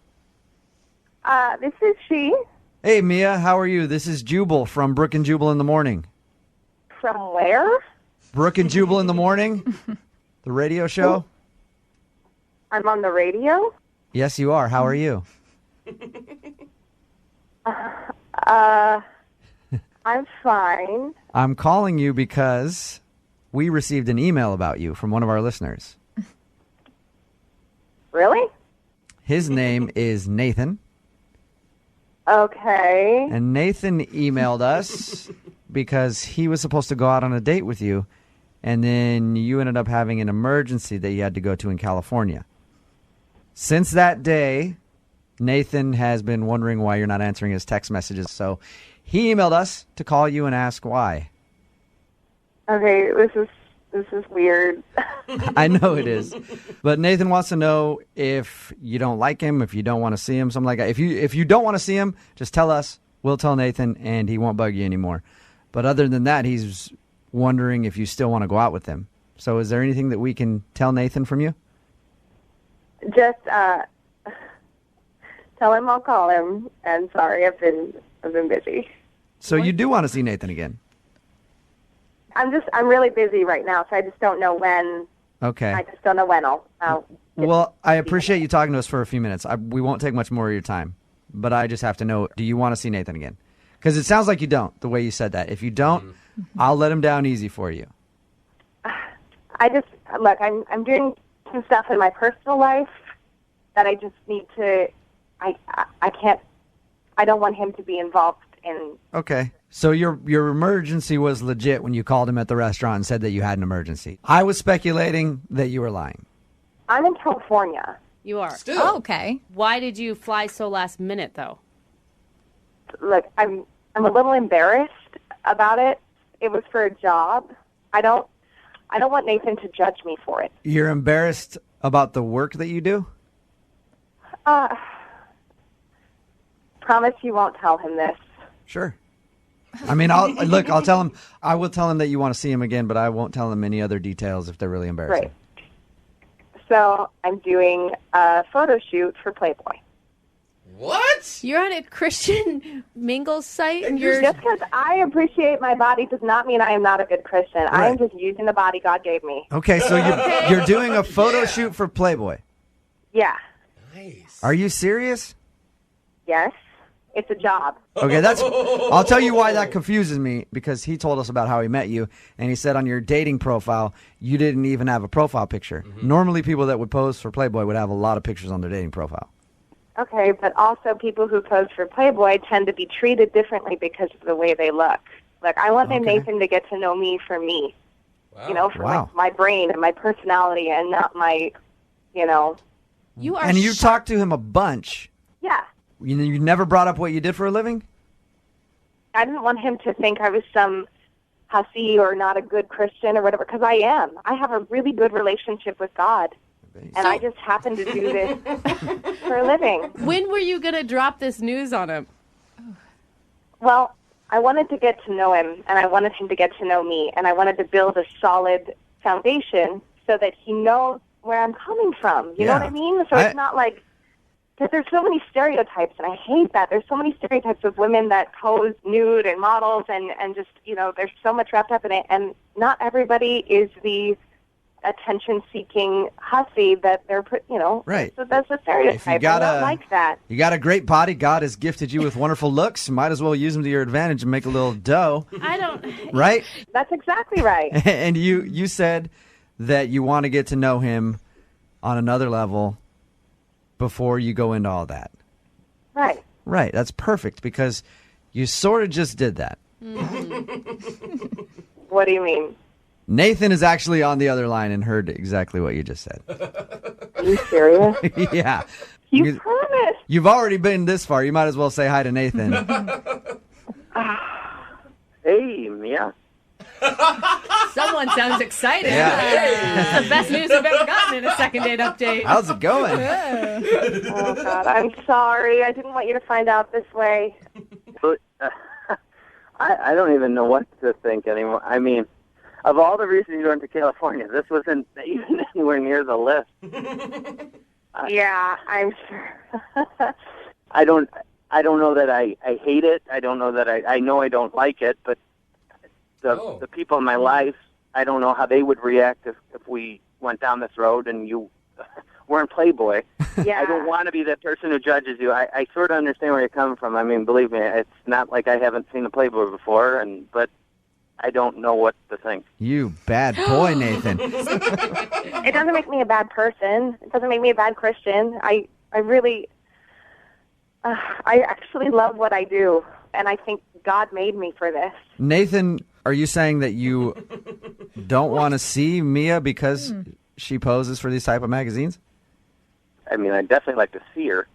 This is she. Hey, Mia, how are you? This is Jubal from Brooke and Jubal in the Morning. From where? Brooke and Jubal in the Morning? The radio show? I'm on the radio. Yes, you are. How are you? I'm fine. I'm calling you because we received an email about you from one of our listeners. Really? His name is Nathan. Okay. And Nathan emailed us because he was supposed to go out on a date with you, and then you ended up having an emergency that you had to go to in California. Since that day, Nathan has been wondering why you're not answering his text messages, so he emailed us to call you and ask why. Okay, this is weird. I know it is. But Nathan wants to know if you don't like him, if you don't want to see him, something like that. If you don't want to see him, just tell us. We'll tell Nathan, and he won't bug you anymore. But other than that, he's wondering if you still want to go out with him. So is there anything that we can tell Nathan from you? Just tell him I'll call him. And sorry, I've been busy. So you do want to see Nathan again? I'm really busy right now, so I just don't know when. Okay. I just don't know when I'll Well, I appreciate you talking to us for a few minutes. We won't take much more of your time. But I just have to know, do you want to see Nathan again? Because it sounds like you don't, the way you said that. If you don't, I'll let him down easy for you. look, I'm doing some stuff in my personal life that I just need to, I don't want him to be involved in. Okay. So your emergency was legit when you called him at the restaurant and said that you had an emergency. I was speculating that you were lying. I'm in California. You are. Still. Oh, okay. Why did you fly so last minute, though? Look, I'm a little embarrassed about it. It was for a job. I don't want Nathan to judge me for it. You're embarrassed about the work that you do? Promise you won't tell him this. Sure. I mean, I'll tell him. I will tell him that you want to see him again, but I won't tell him any other details if they're really embarrassing. Right. So I'm doing a photo shoot for Playboy. What? You're on a Christian mingle site, and you're just because I appreciate my body does not mean I am not a good Christian. I am just using the body God gave me. Okay, so you're doing a photo shoot for Playboy. Yeah. Nice. Are you serious? Yes. It's a job. Okay, I'll tell you why that confuses me, because he told us about how he met you, and he said on your dating profile, you didn't even have a profile picture. Mm-hmm. Normally, people that would pose for Playboy would have a lot of pictures on their dating profile. Okay, but also people who pose for Playboy tend to be treated differently because of the way they look. Like, I want Nathan to get to know me for me. Wow. You know, for like, my brain and my personality and not my, You are And you talked to him a bunch. Yeah. You never brought up what you did for a living? I didn't want him to think I was some hussy or not a good Christian or whatever, because I am. I have a really good relationship with God, and I just happen to do this for a living. When were you going to drop this news on him? Well, I wanted to get to know him, and I wanted him to get to know me, and I wanted to build a solid foundation so that he knows where I'm coming from. You know what I mean? So it's not like, because there's so many stereotypes, and I hate that. There's so many stereotypes of women that pose nude and models, and just, there's so much wrapped up in it, and not everybody is the attention-seeking hussy that they're, Right. So that's a stereotype. I don't like that. You got a great body. God has gifted you with wonderful looks. Might as well use them to your advantage and make a little dough. I don't. Right? That's exactly right. And you said that you want to get to know him on another level before you go into all that. Right. Right. That's perfect because you sort of just did that. What do you mean? Nathan is actually on the other line and heard exactly what you just said. Are you serious? Yeah. You promised. You've already been this far. You might as well say hi to Nathan. Hey, Mia. Someone sounds excited. Yeah. That's the best news I've ever gotten in a second date update. How's it going? Oh, God. I'm sorry. I didn't want you to find out this way. But, I don't even know what to think anymore. I mean, of all the reasons you went to California, this wasn't even anywhere near the list. Yeah, I'm sure. I don't know that I hate it. I don't know that I know I don't like it, but the people in my life, I don't know how they would react if we went down this road and you weren't Playboy. Yeah. I don't want to be that person who judges you. I sort of understand where you're coming from. I mean, believe me, it's not like I haven't seen a Playboy before, but I don't know what to think. You bad boy, Nathan. It doesn't make me a bad person. It doesn't make me a bad Christian. I really, I actually love what I do, and I think God made me for this. Nathan, are you saying that you don't want to see Mia because she poses for these type of magazines? I mean, I'd definitely like to see her.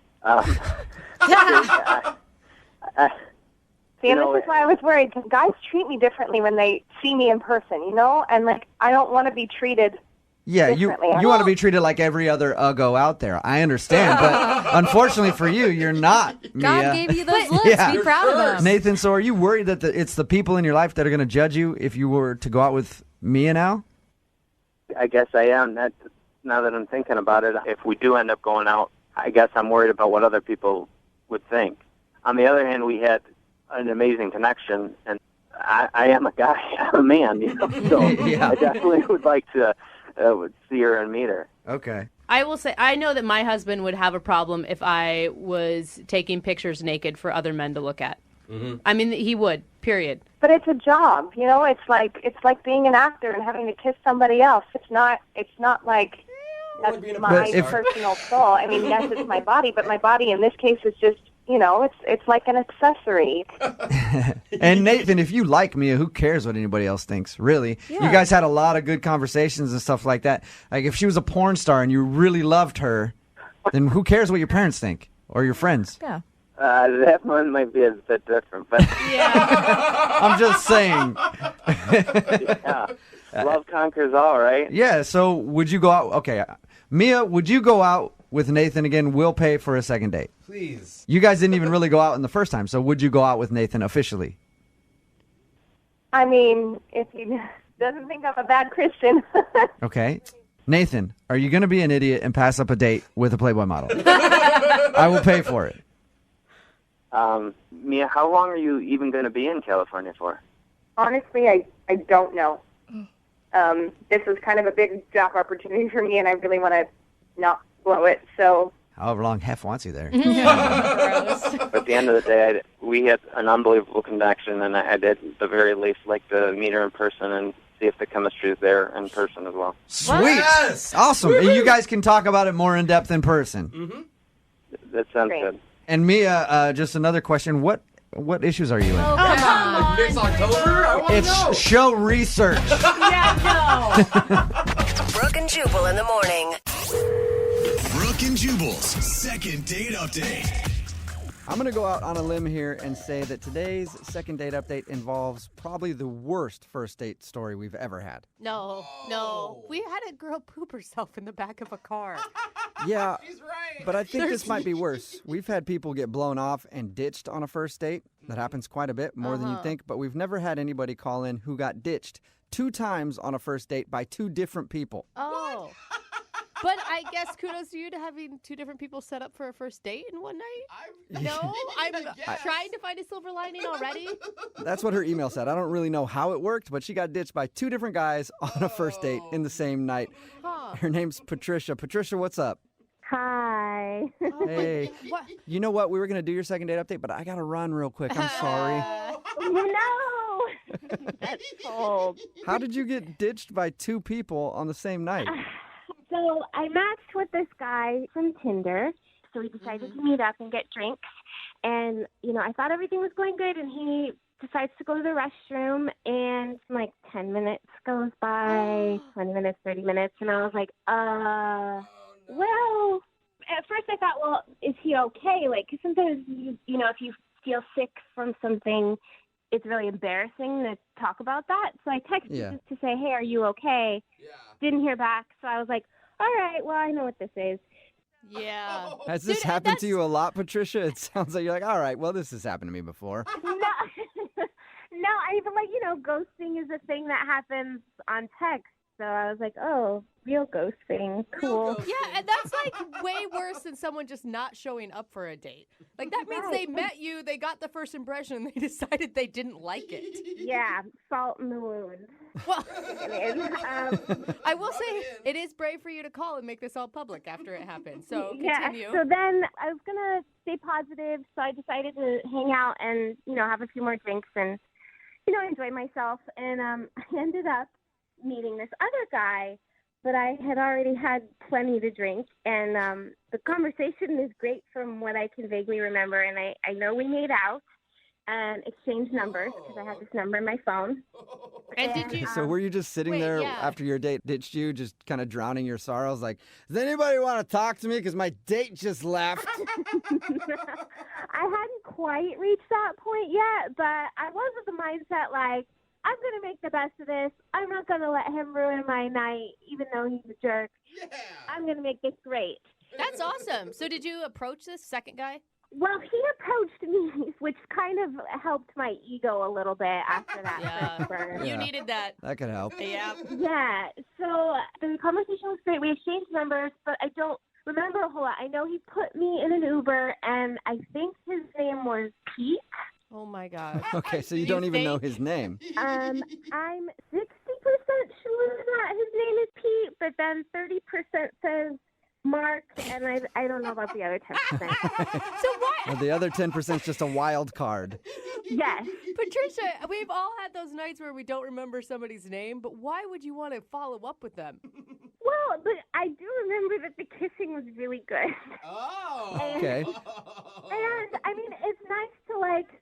See, and this is why I was worried, because guys treat me differently when they see me in person, And, I don't want to be treated Yeah, you want to be treated like every other uggo out there. I understand, but unfortunately for you, you're not, Mia. God gave you those looks. Be proud of them. Nathan, so are you worried that it's the people in your life that are going to judge you if you were to go out with Mia now? I guess I am. Now that I'm thinking about it, if we do end up going out, I guess I'm worried about what other people would think. On the other hand, we had an amazing connection, and I am a guy. I'm a man, so I definitely would like to see her and meet her. Okay. I will say, I know that my husband would have a problem if I was taking pictures naked for other men to look at. Mm-hmm. I mean, he would, period. But it's a job, It's like being an actor and having to kiss somebody else. It's not like that's my personal soul. I mean, yes, it's my body, but my body in this case is just, it's like an accessory. And Nathan, if you like Mia, who cares what anybody else thinks, really? Yeah. You guys had a lot of good conversations and stuff like that. Like, if she was a porn star and you really loved her, then who cares what your parents think or your friends? Yeah. That one might be a bit different, but I'm just saying. Yeah. Love conquers all, right? Yeah, so would you go out? Okay, Mia, would you go out with Nathan again? We'll pay for a second date. Please. You guys didn't even really go out in the first time, so would you go out with Nathan officially? I mean, if he doesn't think I'm a bad Christian. Okay. Nathan, are you going to be an idiot and pass up a date with a Playboy model? I will pay for it. Mia, how long are you even going to be in California for? Honestly, I don't know. This is kind of a big job opportunity for me, and I really want to not blow it, so... However long Hef wants you there. At the end of the day, we had an unbelievable connection, and I did, at the very least, like to meet her in person and see if the chemistry is there in person as well. Sweet. Yes! Awesome. And you guys can talk about it more in depth in person. Mm-hmm. That sounds good. And Mia, just another question. What issues are you in? Oh, come on. It's October? I want to know. It's show research. Yeah, no. Brooke and Jubal in the morning. Brooke Brooke and Jubal's second date update. I'm going to go out on a limb here and say that today's second date update involves probably the worst first date story we've ever had. No. We had a girl poop herself in the back of a car. Yeah, but I think this might be worse. We've had people get blown off and ditched on a first date. That happens quite a bit, more than you think, but we've never had anybody call in who got ditched 2 times on a first date by 2 different people. Oh. But I guess kudos to you to having 2 different people set up for a first date in one night. I'm trying to find a silver lining already. That's what her email said. I don't really know how it worked, but she got ditched by 2 different guys on a first date in the same night. Huh. Her name's Patricia. Patricia, what's up? Hi. Hey. You know what? We were going to do your second date update, but I got to run real quick. I'm sorry. No. That's cold. How did you get ditched by 2 people on the same night? So I matched with this guy from Tinder. So we decided to meet up and get drinks. And, I thought everything was going good. And he decides to go to the restroom. And like 10 minutes goes by, 20 minutes, 30 minutes. And I was like, well, at first I thought, well, is he okay? Like, 'cause sometimes, if you feel sick from something, it's really embarrassing to talk about that. So I texted just to say, hey, are you okay? Yeah. Didn't hear back. So I was like, all right, well, I know what this is. Yeah. Has this happened to you a lot, Patricia? It sounds like you're like, all right, well, this has happened to me before. No, I even ghosting is a thing that happens on text. So I was like, oh, real ghosting. Cool. Yeah, and that's like way worse than someone just not showing up for a date. Like that means they met you, they got the first impression, and they decided they didn't like it. Yeah, salt in the wound. Well, I will say it is brave for you to call and make this all public after it happened. So continue. So then I was going to stay positive, so I decided to hang out and, have a few more drinks and, enjoy myself. And I ended up meeting this other guy, but I had already had plenty to drink, and the conversation is great from what I can vaguely remember, and I know we made out and exchanged numbers because I had this number in my phone. And did you? So were you just sitting there after your date ditched you, just kind of drowning your sorrows? Like, does anybody want to talk to me? Because my date just left. I hadn't quite reached that point yet, but I was with the mindset like, I'm going to make the best of this. I'm not going to let him ruin my night, even though he's a jerk. Yeah. I'm going to make this great. That's awesome. So did you approach this second guy? Well, he approached me, which kind of helped my ego a little bit after that first burn. You needed that. That could help. Yeah. Yeah. So the conversation was great. We exchanged numbers, but I don't remember a whole lot. I know he put me in an Uber, and I think his name was Pete. Oh, my God. Okay, so you don't even know his name. I'm 60% sure that his name is Pete, but then 30% says Mark, and I don't know about the other 10%. So what? Well, the other 10% is just a wild card. Yes. Patricia, we've all had those nights where we don't remember somebody's name, but why would you want to follow up with them? Well, but I do remember that the kissing was really good. Oh. Okay. And, I mean, it's nice to,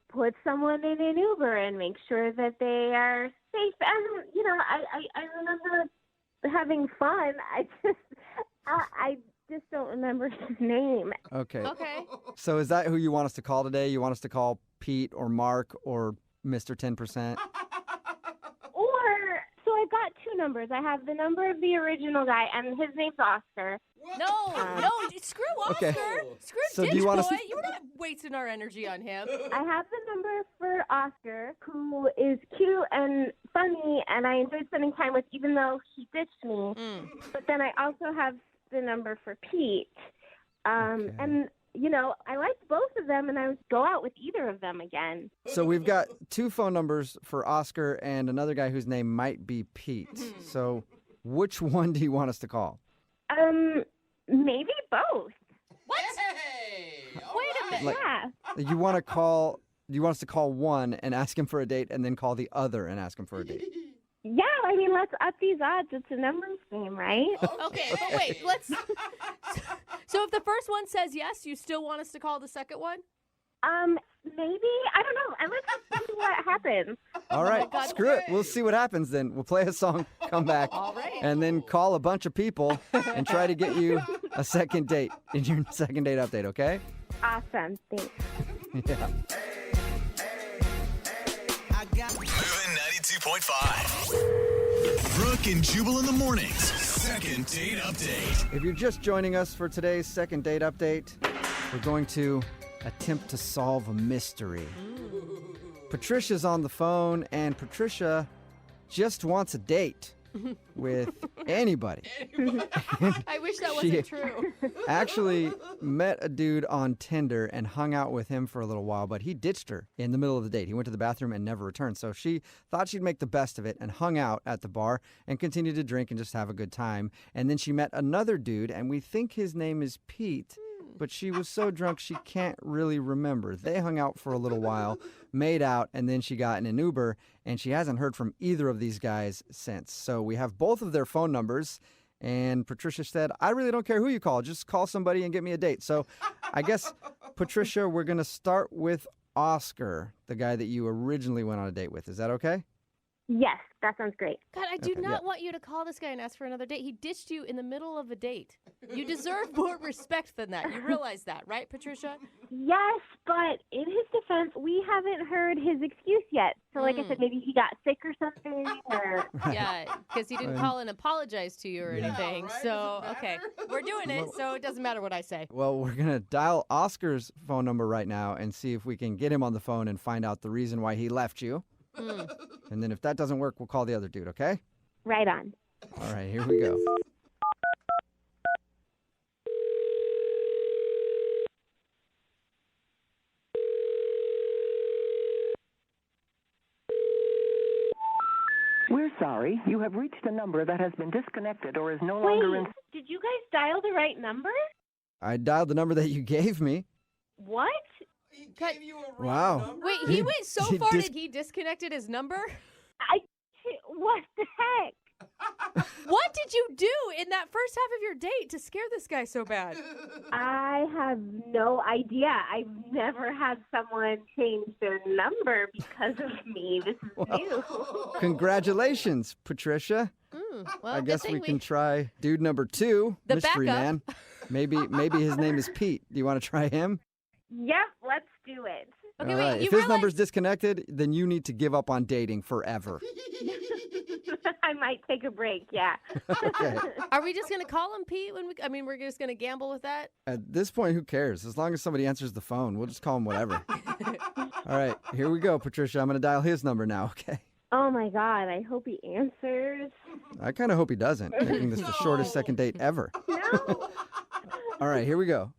put someone in an Uber and make sure that they are safe. And, I remember having fun. I just don't remember his name. Okay. So is that who you want us to call today? You want us to call Pete or Mark or Mr. 10%? So I got 2 numbers. I have the number of the original guy, and his name's Oscar. No, screw Oscar. Okay. Screw So Ditch do you want Boy. us to- You're not wasting our energy on him. I have the number for Oscar, who is cute and funny, and I enjoyed spending time with, even though he ditched me. But then I also have the number for Pete. And, I liked both of them, and I would go out with either of them again. So we've got 2 phone numbers for Oscar and another guy whose name might be Pete. So which one do you want us to call? Maybe both. What? Hey, Wait a minute. Yeah. You want us to call one and ask him for a date and then call the other and ask him for a date? Yeah, I mean, let's up these odds. It's a numbers game, right? Okay, but wait, let's... So if the first one says yes, you still want us to call the second one? Maybe. I don't know. And let's just see what happens. All right, screw it. We'll see what happens then. We'll play a song, come back, All right. and then call a bunch of people and try to get you a second date in your second date update, okay? Awesome. Thanks. Yeah. Moving 92.5. Brooke and Jubal in the mornings. Second date update. If you're just joining us for today's second date update, we're going to attempt to solve a mystery. Patricia's on the phone, and Patricia just wants a date with anybody. I wish that wasn't true. Actually met a dude on Tinder and hung out with him for a little while, but he ditched her in the middle of the date. He went to the bathroom and never returned. So she thought she'd make the best of it and hung out at the bar and continued to drink and just have a good time. And then she met another dude, and we think his name is Pete, but she was so drunk she can't really remember. They hung out for a little while, made out, and then she got in an Uber, and she hasn't heard from either of these guys since. So we have both of their phone numbers, and Patricia said, I really don't care who you call. Just call somebody and get me a date. So I guess, Patricia, we're going to start with Oscar, the guy that you originally went on a date with. Is that okay? Yes, that sounds great. God, I do not want you to call this guy and ask for another date. He ditched you in the middle of a date. You deserve more respect than that. You realize that, right, Patricia? Yes, but in his defense, we haven't heard his excuse yet. So like I said, maybe he got sick or something. Or... Yeah, because he didn't call and apologize to you or anything. Right? So, okay, we're doing it, so it doesn't matter what I say. Well, we're going to dial Oscar's phone number right now and see if we can get him on the phone and find out the reason why he left you. And then if that doesn't work, we'll call the other dude, okay? Right on. All right, here we go. We're sorry. You have reached a number that has been disconnected or is no longer in... Did you guys dial the right number? I dialed the number that you gave me. What? He gave you a Wow. number? Wait, he went so far that he disconnected his number? What the heck? What did you do in that first half of your date to scare this guy so bad? I have no idea. I've never had someone change their number because of me. This is new. Congratulations, Patricia. Well, I guess we can try dude number 2, The mystery backup. man. Maybe his name is Pete. Do you want to try him? Yep, let's do it. Okay, All wait, right. you If his realize- number's disconnected, then you need to give up on dating forever. I might take a break, yeah. Okay. Are we just going to call him Pete? We're just going to gamble with that? At this point, who cares? As long as somebody answers the phone, we'll just call him whatever. All right, here we go, Patricia. I'm going to dial his number now, okay? Oh my God, I hope he answers. I kind of hope he doesn't, making this the shortest second date ever. No. All right, here we go.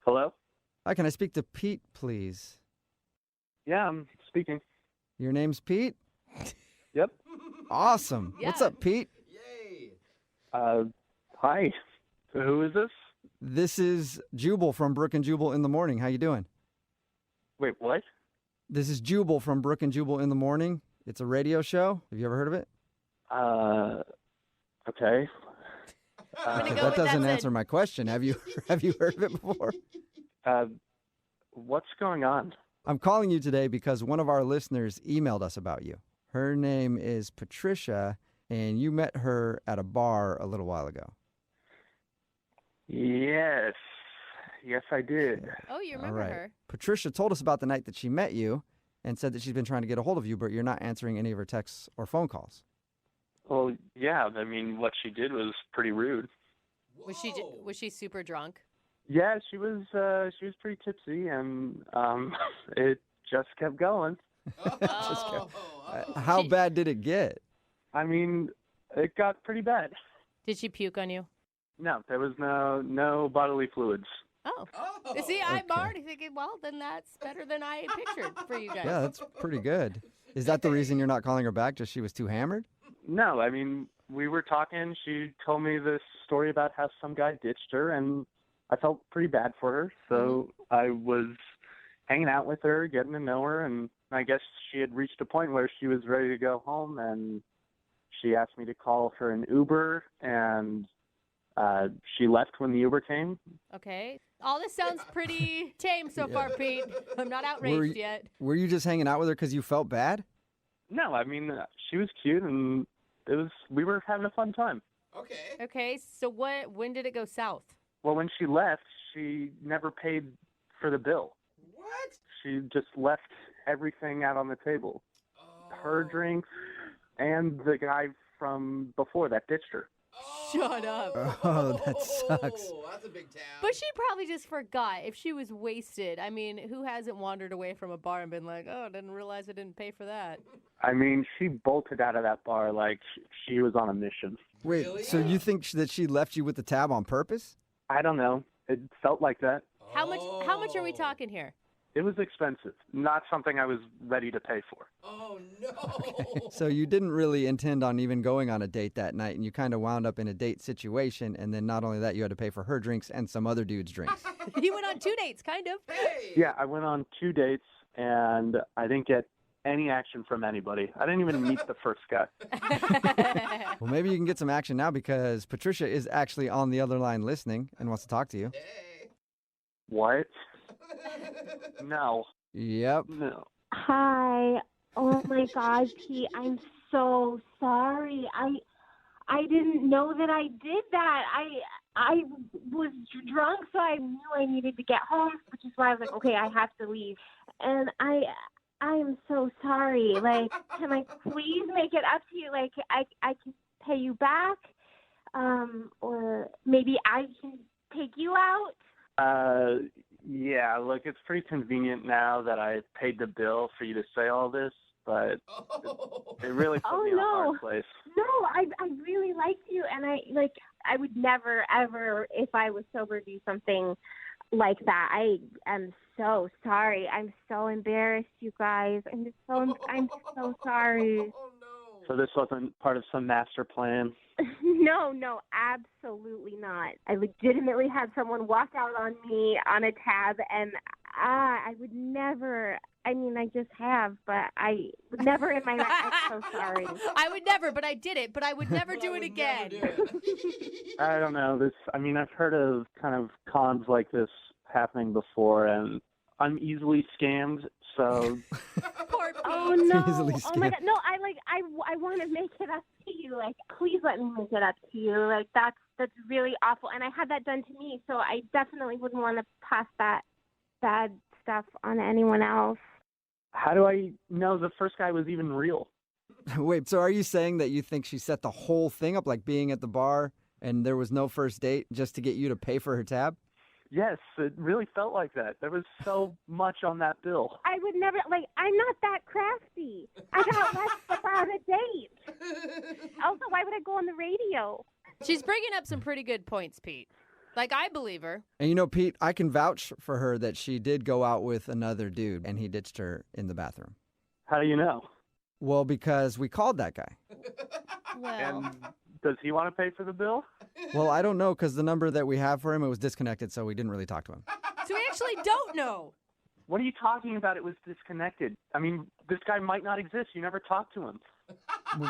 Hello? Hi, can I speak to Pete, please? Yeah, I'm speaking. Your name's Pete? Yep. Awesome. Yeah. What's up, Pete? Hi. Who is this? This is Jubal from Brooke and Jubal in the Morning. How you doing? Wait, what? This is Jubal from Brooke and Jubal in the Morning. It's a radio show. Have you ever heard of it? Okay. That doesn't answer my question. Have you heard of it before? What's going on? I'm calling you today because one of our listeners emailed us about you. Her name is Patricia, and you met her at a bar a little while ago. Yes. Yes, I did. Oh, you All remember right. her. Patricia told us about the night that she met you and said that she's been trying to get a hold of you, but you're not answering any of her texts or phone calls. Well, yeah, I mean, what she did was pretty rude. Was she super drunk? Yeah, she was pretty tipsy, and it just kept going. How bad did it get? I mean, it got pretty bad. Did she puke on you? No, there was no bodily fluids. Oh. See, I'm already thinking, well, then that's better than I pictured for you guys. Yeah, that's pretty good. Is that the reason you're not calling her back? Just she was too hammered? No, I mean, we were talking. She told me this story about how some guy ditched her, and I felt pretty bad for her. So I was hanging out with her, getting to know her, and I guess she had reached a point where she was ready to go home, and she asked me to call her an Uber, and she left when the Uber came. Okay. All this sounds pretty tame so far, Pete. I'm not outraged yet. Were you just hanging out with her because you felt bad? No, I mean, she was cute, and we were having a fun time. Okay, so when did it go south? Well, when she left, she never paid for the bill. What? She just left everything out on the table. Her drinks and the guy from before that ditched her. Shut up. Oh, that sucks. That's a big tab. But she probably just forgot. If she was wasted, I mean, who hasn't wandered away from a bar and been like, oh, I didn't realize I didn't pay for that? I mean, she bolted out of that bar like she was on a mission. Wait, so you think that she left you with the tab on purpose? I don't know. It felt like that. How much are we talking here? It was expensive. Not something I was ready to pay for. Oh, no. So you didn't really intend on even going on a date that night, and you kind of wound up in a date situation, and then not only that, you had to pay for her drinks and some other dude's drinks. You went on 2 dates, kind of. Yeah, I went on 2 dates, and I didn't get any action from anybody. I didn't even meet the first guy. Well, maybe you can get some action now because Patricia is actually on the other line listening and wants to talk to you. What? No. Yep. No. Hi. Oh my God, Pete. I'm so sorry. I didn't know that I did that. I was drunk, so I knew I needed to get home, which is why I was like, okay, I have to leave. And I am so sorry. Like, can I please make it up to you? Like, I can pay you back, or maybe I can take you out. Yeah, look, it's pretty convenient now that I paid the bill for you to say all this, but it really put me in a hard place. No, I really liked you, and I would never, ever, if I was sober, do something like that. I am so sorry. I'm so embarrassed, you guys. I'm so sorry. So this wasn't part of some master plan? No, absolutely not. I legitimately had someone walk out on me on a tab, and I would never. I mean, I just have, but I would never in my life. I'm so sorry. I would never, but I did it. But I would never do it again. I don't know. I've heard of kind of cons like this happening before, and I'm easily scammed, so... Oh, no. Oh, my God. No, I want to make it up to you. Like, please let me make it up to you. Like, that's really awful. And I had that done to me, so I definitely wouldn't want to pass that bad stuff on to anyone else. How do I know the first guy was even real? Wait, so are you saying that you think she set the whole thing up, like being at the bar and there was no first date just to get you to pay for her tab? Yes, it really felt like that. There was so much on that bill. I would never, I'm not that crafty. I got less about a date. Also, why would I go on the radio? She's bringing up some pretty good points, Pete. I believe her. And Pete, I can vouch for her that she did go out with another dude and he ditched her in the bathroom. How do you know? Well, because we called that guy. Well... And does he want to pay for the bill? Well, I don't know because the number that we have for him, it was disconnected, so we didn't really talk to him. So we actually don't know. What are you talking about? It was disconnected. I mean, this guy might not exist. You never talked to him.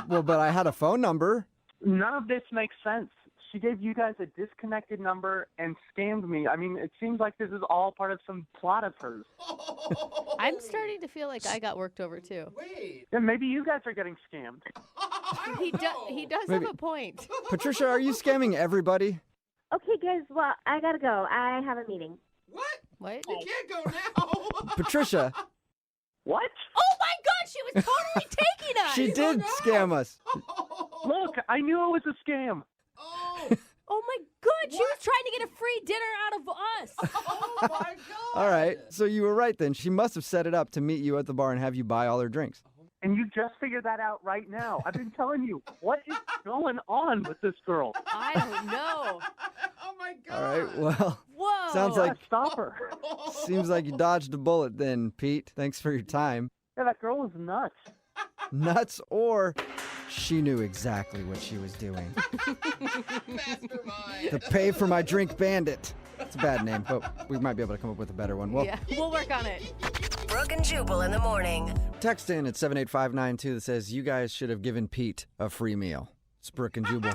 Well, but I had a phone number. None of this makes sense. She gave you guys a disconnected number and scammed me. I mean, it seems like this is all part of some plot of hers. I'm starting to feel like I got worked over, too. Wait. Yeah, maybe you guys are getting scammed. He does Maybe. have a point. Patricia, are you scamming everybody? Okay, guys, well, I gotta go. I have a meeting. What? You can't go now. Patricia. What? Oh, my God, she was totally taking us. She did scam us. Look, I knew it was a scam. Oh, my God, she was trying to get a free dinner out of us. Oh, my God. All right, so you were right then. She must have set it up to meet you at the bar and have you buy all her drinks. And you just figured that out right now. I've been telling you, what is going on with this girl? I don't know. Oh, my God. All right, well, Whoa. sounds like Stop her. seems like you dodged a bullet then, Pete. Thanks for your time. Yeah, that girl was nuts. Nuts, or she knew exactly what she was doing. Mastermind. The Pay for My Drink Bandit. It's a bad name, but we might be able to come up with a better one. Well, Yeah, we'll work on it. Brooke and Jubal in the morning. text in at 78592 that says, you guys should have given Pete a free meal. It's Brooke and Jubal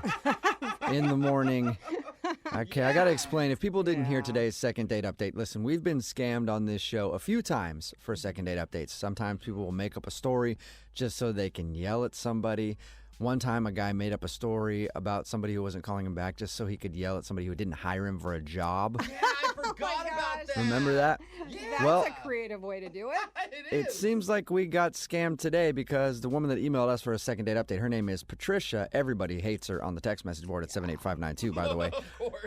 in the morning. Okay, I got to explain. If people didn't hear today's second date update, listen, we've been scammed on this show a few times for second date updates. Sometimes people will make up a story just so they can yell at somebody. One time, a guy made up a story about somebody who wasn't calling him back just so he could yell at somebody who didn't hire him for a job. Yeah, I forgot about that. Remember that? That's Well, a creative way to do it. it seems like we got scammed today because the woman that emailed us for a second date update, her name is Patricia. Everybody hates her on the text message board at 78592, by the way.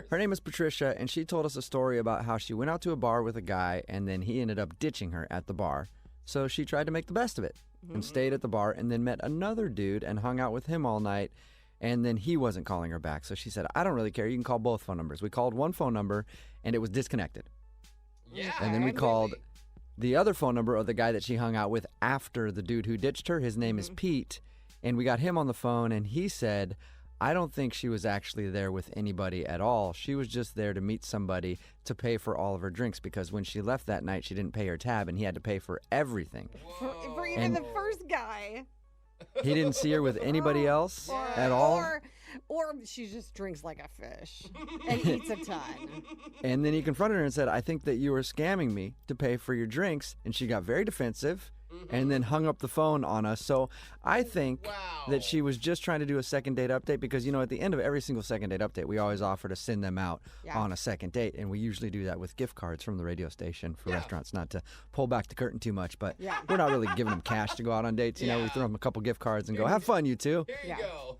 Her name is Patricia, and she told us a story about how she went out to a bar with a guy, and then he ended up ditching her at the bar. So she tried to make the best of it and stayed at the bar and then met another dude and hung out with him all night. And then he wasn't calling her back. So she said, I don't really care. You can call both phone numbers. We called one phone number and it was disconnected. Yeah. And then we called the other phone number of the guy that she hung out with after the dude who ditched her. His name is Pete. And we got him on the phone and he said, I don't think she was actually there with anybody at all. She was just there to meet somebody to pay for all of her drinks because when she left that night, she didn't pay her tab and he had to pay for everything. For even the first guy. He didn't see her with anybody else at all. Or she just drinks like a fish and eats a ton. And then he confronted her and said, I think that you were scamming me to pay for your drinks. And she got very defensive and then hung up the phone on us. So I think that she was just trying to do a second date update because, you know, at the end of every single second date update, we always offer to send them out on a second date. And we usually do that with gift cards from the radio station for restaurants, not to pull back the curtain too much. But we're not really giving them cash to go out on dates. You know, we throw them a couple gift cards and go, have fun, you two. Here you go.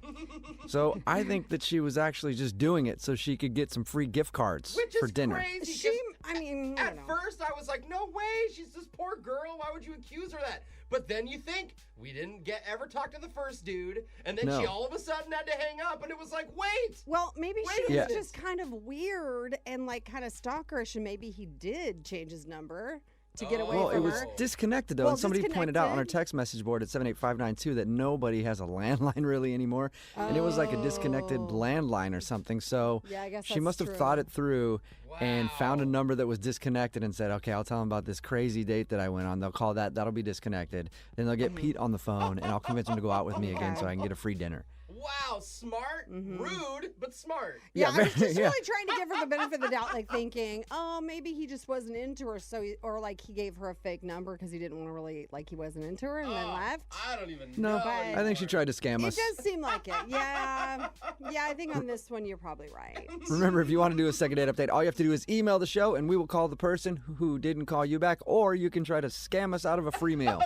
So I think that she was actually just doing it so she could get some free gift cards Which for is dinner. crazy. I mean, at first I was like, no way, she's this poor girl. Why would you accuse her of that? But then you think, we didn't ever talk to the first dude, and then she all of a sudden had to hang up, and it was like, wait. Well, maybe Wait she a was minute. just kind of weird and like kind of stalkerish, and maybe he did change his number to get away Well, from it was her. disconnected, though. Well, and somebody pointed out on our disconnected. text message board at 78592 that nobody has a landline really anymore. And it was like a disconnected landline or something. So Yeah, I guess she that's must have true. thought it through and found a number that was disconnected and said, okay, I'll tell them about this crazy date that I went on. They'll call that. That'll be disconnected. Then they'll get Pete on the phone, and I'll convince him to go out with me again so I can get a free dinner. Wow, smart, rude, but smart. Yeah, I was just yeah. really trying to give her the benefit of the doubt, like thinking, oh, maybe he just wasn't into her, or like he gave her a fake number because he didn't want to really, like he wasn't into her and then left. I don't even No, know. I think she tried to scam us. It does seem like it. Yeah, I think on this one you're probably right. Remember, if you want to do a second date update, all you have to do is email the show, and we will call the person who didn't call you back, or you can try to scam us out of a free meal.